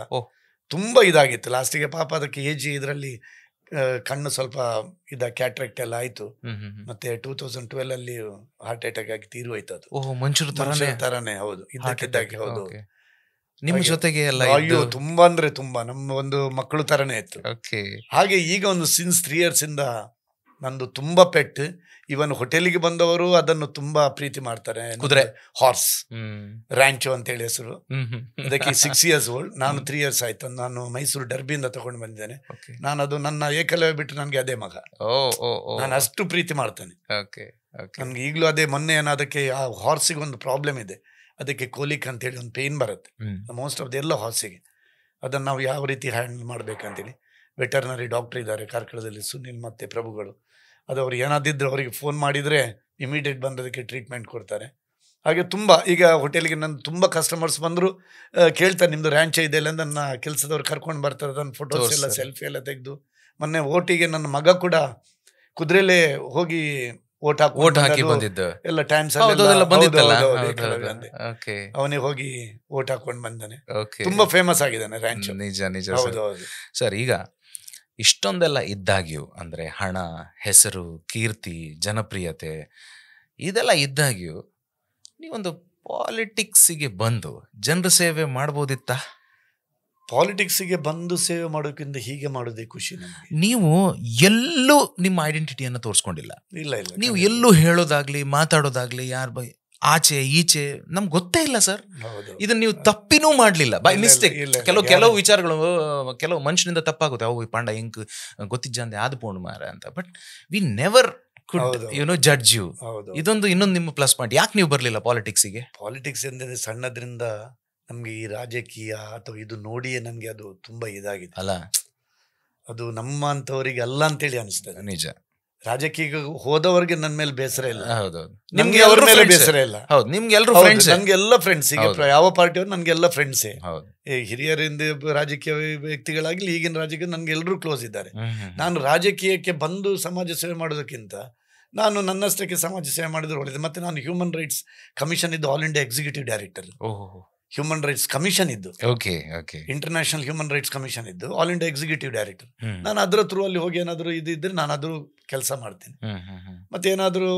ತುಂಬ ಇದಾಗಿತ್ತು. ಲಾಸ್ಟಿಗೆ ಪಾಪ ಅದಕ್ಕೆ ಇದರಲ್ಲಿ ಕಣ್ಣು ಸ್ವಲ್ಪ ಕ್ಯಾಟ್ರಾಕ್ಟ್ ಎಲ್ಲ ಆಯ್ತು. ಮತ್ತೆ 2012 ಅಲ್ಲಿ ಹಾರ್ಟ್ ಅಟ್ಯಾಕ್ ಆಗಿ ತೀರೋಯ್ತು. ಅದು ಮನುಷ್ಯರ ತರಾನೇ. ಹೌದು, ಇದ್ದಕ್ಕಿದ್ದಾಗೆ. ಹೌದು, ನಿಮ್ಮ ಜೊತೆಗೆ ಎಲ್ಲ ಅಯ್ಯೋ ತುಂಬಾ ಅಂದ್ರೆ ತುಂಬಾ ನಮ್ಮ ಒಂದು ಮಕ್ಕಳು ತರನೇ ಇತ್ತು. ಹಾಗೆ ಈಗ ಒಂದು ಸಿನ್ಸ್ 3 years ಇಂದ ನಂದು ತುಂಬಾ ಪೆಟ್. ಇವನ್ ಹೋಟೆಲಿಗೆ ಬಂದವರು ಅದನ್ನು ತುಂಬಾ ಪ್ರೀತಿ ಮಾಡ್ತಾರೆ. ಕುದುರೆ, ಹಾರ್ಸ್, ರ್ಯಾಂಚೋ ಅಂತ ಹೇಳಿ ಹೆಸರು. ಅದಕ್ಕೆ 6 years old. ನಾನು 3 years ಆಯ್ತು. ನಾನು ಮೈಸೂರು ಡರ್ಬಿಯಿಂದ ತಗೊಂಡು ಬಂದಿದ್ದೇನೆ. ನಾನು ಅದು ನನ್ನ ಏಕಲವ್ಯ ಬಿಟ್ಟು ನನಗೆ ಅದೇ ಮಗ. ನಾನು ಅಷ್ಟು ಪ್ರೀತಿ ಮಾಡ್ತೇನೆ. ನನ್ಗೆ ಈಗಲೂ ಅದೇ. ಮೊನ್ನೆ ಅದಕ್ಕೆ ಆ ಹಾರ್ಸಿಗೆ ಒಂದು ಪ್ರಾಬ್ಲಮ್ ಇದೆ. ಅದಕ್ಕೆ ಕೋಲಿಕ್ ಅಂತೇಳಿ ಒಂದು ಪೇನ್ ಬರುತ್ತೆ ಮೋಸ್ಟ್ ಆಫ್ ದ ಎಲ್ಲ ಹಾರ್ಸಿಗೆ. ಅದನ್ನು ನಾವು ಯಾವ ರೀತಿ ಹ್ಯಾಂಡಲ್ ಮಾಡಬೇಕಂತೇಳಿ ವೆಟರ್ನರಿ ಡಾಕ್ಟರ್ ಇದ್ದಾರೆ ಕಾರ್ಕಳದಲ್ಲಿ, ಸುನಿಲ್ ಮತ್ತು ಪ್ರಭುಗಳು. ಅದು ಅವ್ರು ಏನಾದಿದ್ರು ಅವರಿಗೆ ಫೋನ್ ಮಾಡಿದರೆ ಇಮಿಡಿಯೇಟ್ ಬಂದು ಅದಕ್ಕೆ ಟ್ರೀಟ್ಮೆಂಟ್ ಕೊಡ್ತಾರೆ. ಹಾಗೆ ತುಂಬ ಈಗ ಹೋಟೆಲ್ಗೆ ನನ್ನ ತುಂಬ ಕಸ್ಟಮರ್ಸ್ ಬಂದರು, ಕೇಳ್ತಾರೆ ನಿಮ್ಮದು ರ್ಯಾಂಚ ಇದೆ ಇಲ್ಲ. ನನ್ನ ಕೆಲಸದವ್ರು ಕರ್ಕೊಂಡು ಬರ್ತಾರೆ. ಅದನ್ನು ಫೋಟೋಸ್ ಎಲ್ಲ ಸೆಲ್ಫಿ ಎಲ್ಲ ತೆಗೆದು, ಮೊನ್ನೆ ಓಟಿಗೆ ನನ್ನ ಮಗ ಕೂಡ ಕುದುರೆಲೇ ಹೋಗಿ ಓಟ್ ಹಾಕಿ ಬಂದಿದ್ದು ಎಲ್ಲ ಟೈಮ್ಸ್ ಅವನಿಗೆ ಹೋಗಿ ಓಟ್ ಹಾಕೊಂಡು ಬಂದಾನೆ. ತುಂಬಾ ಫೇಮಸ್ ಆಗಿದ್ದಾನೆ ರ್ಯಾಂಚ್. ನಿಜ ನಿಜ. ಸರ್, ಈಗ ಇಷ್ಟೊಂದೆಲ್ಲ ಇದ್ದಾಗ್ಯೂ, ಅಂದ್ರೆ ಹಣ, ಹೆಸರು, ಕೀರ್ತಿ, ಜನಪ್ರಿಯತೆ ಇದೆಲ್ಲ ಇದ್ದಾಗ್ಯೂ ನೀವೊಂದು ಪಾಲಿಟಿಕ್ಸಿಗೆ ಬಂದು ಜನರ ಸೇವೆ ಮಾಡ್ಬೋದಿತ್ತ? ಪಾಲಿಟಿಕ್ಸಿಗೆ ಬಂದು ಸೇವೆ ಮಾಡೋಕ್ಕಿಂತ ಹೀಗೆ ಮಾಡೋದೇ ಖುಷಿ ನಮಗೆ. ನೀವು ಎಲ್ಲೂ ನಿಮ್ಮ ಐಡೆಂಟಿಟಿಯನ್ನು ತೋರಿಸ್ಕೊಂಡಿಲ್ಲ. ಇಲ್ಲ ಇಲ್ಲ, ನೀವು ಎಲ್ಲೂ ಹೇಳೋದಾಗ್ಲಿ ಮಾತಾಡೋದಾಗ್ಲಿ ಯಾರ ಬಗ್ಗೆ ಆಚೆ ಈಚೆ ನಮ್ಗೆ ಗೊತ್ತೇ ಇಲ್ಲ ಸರ್. ಇದನ್ನ ನೀವು ತಪ್ಪಿನೂ ಮಾಡ್ಲಿಲ್ಲ, ಬೈ ಮಿಸ್ಟೇಕ್. ಕೆಲವು ವಿಚಾರಗಳು ಕೆಲವು ಮನುಷ್ಯನಿಂದ ತಪ್ಪಾಗುತ್ತೆ. ಅವು ಪಾಂಡ ಹೆಂಗ್ ಗೊತ್ತಿಜ್ಜ ಅಂದೆ ಆದ ಪೋಣ್ ಮಾರ ಅಂತ. But we never could judge you. ಇದೊಂದು ಇನ್ನೊಂದು ನಿಮ್ಮ ಪ್ಲಸ್ ಪಾಯಿಂಟ್. ಯಾಕೆ ನೀವು ಬರ್ಲಿಲ್ಲ ಪಾಲಿಟಿಕ್ಸಿಗೆ? ಪಾಲಿಟಿಕ್ಸ್ ಎಂದರೆ ಸಣ್ಣದ್ರಿಂದ ನಮ್ಗೆ ಈ ರಾಜಕೀಯ ಅಥವಾ ಇದು ನೋಡಿಯೇ ನನ್ಗೆ ಅದು ತುಂಬಾ ಇದಾಗಿದೆ ಅಲ್ಲ. ಅದು ನಮ್ಮ ಅಂತವರಿಗೆ ಅಲ್ಲ ಅಂತೇಳಿ ಅನಿಸ್ತದೆ. ನಿಜ. ರಾಜಕೀಯ ಹೋದವರಿಗೆ ನನ್ನ ಮೇಲೆ ಬೇಸರ ಇಲ್ಲ. ಹೌದೌದು, ನಿಮ್ಗೆ ಅವ್ರ ಮೇಲೆ ಬೇಸರ ಇಲ್ಲ. ಹೌದು, ನಿಮ್ಗೆ ಎಲ್ಲರೂ ಫ್ರೆಂಡ್ಸ್. ನನ್ಗೆಲ್ಲ ಫ್ರೆಂಡ್ಸ್. ಈಗ ಯಾವ ಪಾರ್ಟಿಯವರು ನನ್ಗೆಲ್ಲ ಫ್ರೆಂಡ್ಸೇ. ಹಿರಿಯರಿಂದ ರಾಜಕೀಯ ವ್ಯಕ್ತಿಗಳಾಗ್ಲಿ, ಈಗಿನ ರಾಜಕೀಯ ನನ್ಗೆ ಎಲ್ಲರೂ ಕ್ಲೋಸ್ ಇದ್ದಾರೆ. ನಾನು ರಾಜಕೀಯಕ್ಕೆ ಬಂದು ಸಮಾಜ ಸೇವೆ ಮಾಡೋದಕ್ಕಿಂತ ನಾನು ನನ್ನಷ್ಟಕ್ಕೆ ಸಮಾಜ ಸೇವೆ ಮಾಡಿದ್ರೆ ಒಳ್ಳೆಯದು. ಮತ್ತೆ ನಾನು ಹ್ಯೂಮನ್ ರೈಟ್ಸ್ ಕಮಿಷನ್ ಇದ್ದು all India executive director. Human rights commission ಇದ್ದು, ಇಂಟರ್ನ್ಯಾಷನಲ್ ಹ್ಯೂಮನ್ ರೈಟ್ಸ್ ಕಮಿಷನ್ ಇದ್ದು ಆಲ್ ಇಂಡಿಯಾ ಎಕ್ಸಿಕ್ಯೂಟಿವ್ ಡೈರೆಕ್ಟರ್. ನಾನು ಅದರ ಥ್ರೂ ಅಲ್ಲಿ ಹೋಗಿ ಏನಾದರೂ ಇದ್ರೆ ನಾನು ಅದ್ರ ಕೆಲಸ ಮಾಡ್ತೀನಿ. ಮತ್ತೆ ಏನಾದರೂ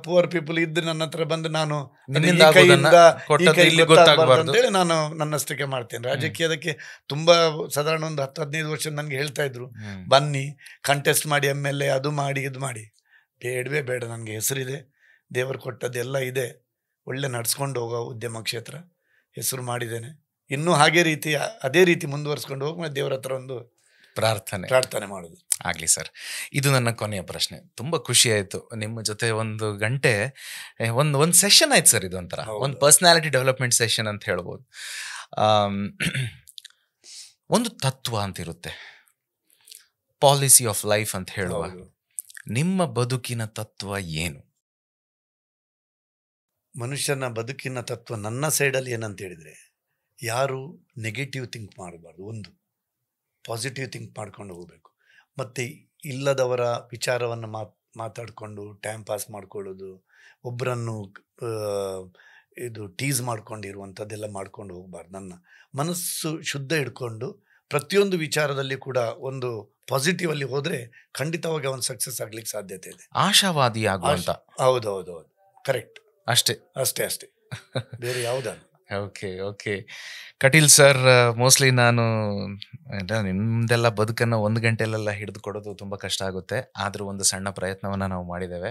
ಪುವರ್ ಪೀಪಲ್ ಇದ್ರೆ ನನ್ನ ಹತ್ರ ಬಂದು ನಾನು ಅಂತೇಳಿ ನಾನು ನನ್ನಷ್ಟಕ್ಕೆ ಮಾಡ್ತೇನೆ. ರಾಜಕೀಯದಕ್ಕೆ ತುಂಬಾ ಸಾಧಾರಣ ಒಂದು 10-15 ವರ್ಷ ನನಗೆ ಹೇಳ್ತಾ ಇದ್ರು, ಬನ್ನಿ ಕಂಟೆಸ್ಟ್ ಮಾಡಿ, MLA ಅದು ಮಾಡಿ ಇದು ಮಾಡಿ. ಬೇಡವೇ ಬೇಡ, ನನಗೆ ಹೆಸರಿದೆ, ದೇವರು ಕೊಟ್ಟದ್ದೆಲ್ಲ ಇದೆ, ಒಳ್ಳೆ ನಡ್ಸ್ಕೊಂಡು ಹೋಗೋ ಉದ್ಯಮ ಕ್ಷೇತ್ರ, ಹೆಸರು ಮಾಡಿದ್ದೇನೆ. ಇನ್ನೂ ಅದೇ ರೀತಿ ಮುಂದುವರ್ಸ್ಕೊಂಡು ಹೋಗಿ ದೇವರ ಹತ್ರ ಒಂದು ಪ್ರಾರ್ಥನೆ ಮಾಡೋದು. ಆಗಲಿ ಸರ್. ಇದು ನನ್ನ ಕೊನೆಯ ಪ್ರಶ್ನೆ. ತುಂಬ ಖುಷಿ ಆಯಿತು ನಿಮ್ಮ ಜೊತೆ 1 ಗಂಟೆ ಒಂದು ಸೆಷನ್ ಆಯ್ತು ಸರ್. ಇದು ಒಂಥರ ಒಂದು ಪರ್ಸನಾಲಿಟಿ ಡೆವಲಪ್ಮೆಂಟ್ ಸೆಷನ್ ಅಂತ ಹೇಳ್ಬೋದು. ಒಂದು ತತ್ವ ಅಂತಿರುತ್ತೆ, ಪಾಲಿಸಿ ಆಫ್ ಲೈಫ್ ಅಂತ ಹೇಳುವ. ನಿಮ್ಮ ಬದುಕಿನ ತತ್ವ ಏನು? ಮನುಷ್ಯನ ಬದುಕಿನ ತತ್ವ ನನ್ನ ಸೈಡಲ್ಲಿ ಏನಂತ ಹೇಳಿದರೆ, ಯಾರು ನೆಗೆಟಿವ್ ಥಿಂಕ್ ಮಾಡಬಾರ್ದು, ಒಂದು ಪಾಸಿಟಿವ್ ಥಿಂಕ್ ಮಾಡ್ಕೊಂಡು ಹೋಗಬೇಕು. ಮತ್ತು ಇಲ್ಲದವರ ವಿಚಾರವನ್ನು ಮಾತಾಡಿಕೊಂಡು ಟೈಮ್ ಪಾಸ್ ಮಾಡ್ಕೊಳ್ಳೋದು, ಒಬ್ಬರನ್ನು ಇದು ಟೀಸ್ ಮಾಡ್ಕೊಂಡಿರುವಂಥದ್ದೆಲ್ಲ ಮಾಡ್ಕೊಂಡು ಹೋಗ್ಬಾರ್ದು. ನನ್ನ ಮನಸ್ಸು ಶುದ್ಧ ಇಟ್ಕೊಂಡು ಪ್ರತಿಯೊಂದು ವಿಚಾರದಲ್ಲಿ ಕೂಡ ಒಂದು ಪಾಸಿಟಿವ್ ಅಲ್ಲಿ ಹೋದ್ರೆ ಖಂಡಿತವಾಗಿ ಅವನು ಸಕ್ಸಸ್ ಆಗ್ಲಿಕ್ಕೆ ಸಾಧ್ಯತೆ ಇದೆ. ಆಶಾವಾದಿ ಆಗುವಂತ. ಹೌದೌದು, ಕರೆಕ್ಟ್. ಅಷ್ಟೇ ಅಷ್ಟೇ ಅಷ್ಟೇ, ಬೇರೆ ಯಾವುದಲ್ಲ. Okay okay Kateel sir, mostly ನಾನು ನಿಮ್ದೆಲ್ಲ ಬದುಕನ್ನು 1 ಗಂಟೆಲೆಲ್ಲ ಹಿಡಿದು ಕೊಡೋದು ತುಂಬ ಕಷ್ಟ ಆಗುತ್ತೆ. ಆದರೂ ಒಂದು ಸಣ್ಣ ಪ್ರಯತ್ನವನ್ನು ನಾವು ಮಾಡಿದ್ದೇವೆ.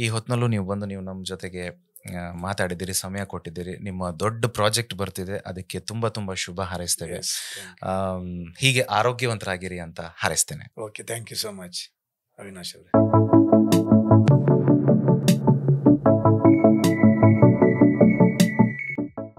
ಈ ಹೊತ್ತಿನಲ್ಲೂ ನೀವು ಬಂದು ನೀವು ನಮ್ಮ ಜೊತೆಗೆ ಮಾತಾಡಿದ್ದೀರಿ, ಸಮಯ ಕೊಟ್ಟಿದ್ದೀರಿ. ನಿಮ್ಮ ದೊಡ್ಡ ಪ್ರಾಜೆಕ್ಟ್ ಬರ್ತಿದೆ, ಅದಕ್ಕೆ ತುಂಬ ತುಂಬ ಶುಭ ಹಾರೈಸ್ತೇವೆ. ಹೀಗೆ ಆರೋಗ್ಯವಂತರಾಗಿರಿ ಅಂತ ಹಾರೈಸ್ತೇನೆ. Okay, thank you so much Avinash ಅವರೇ.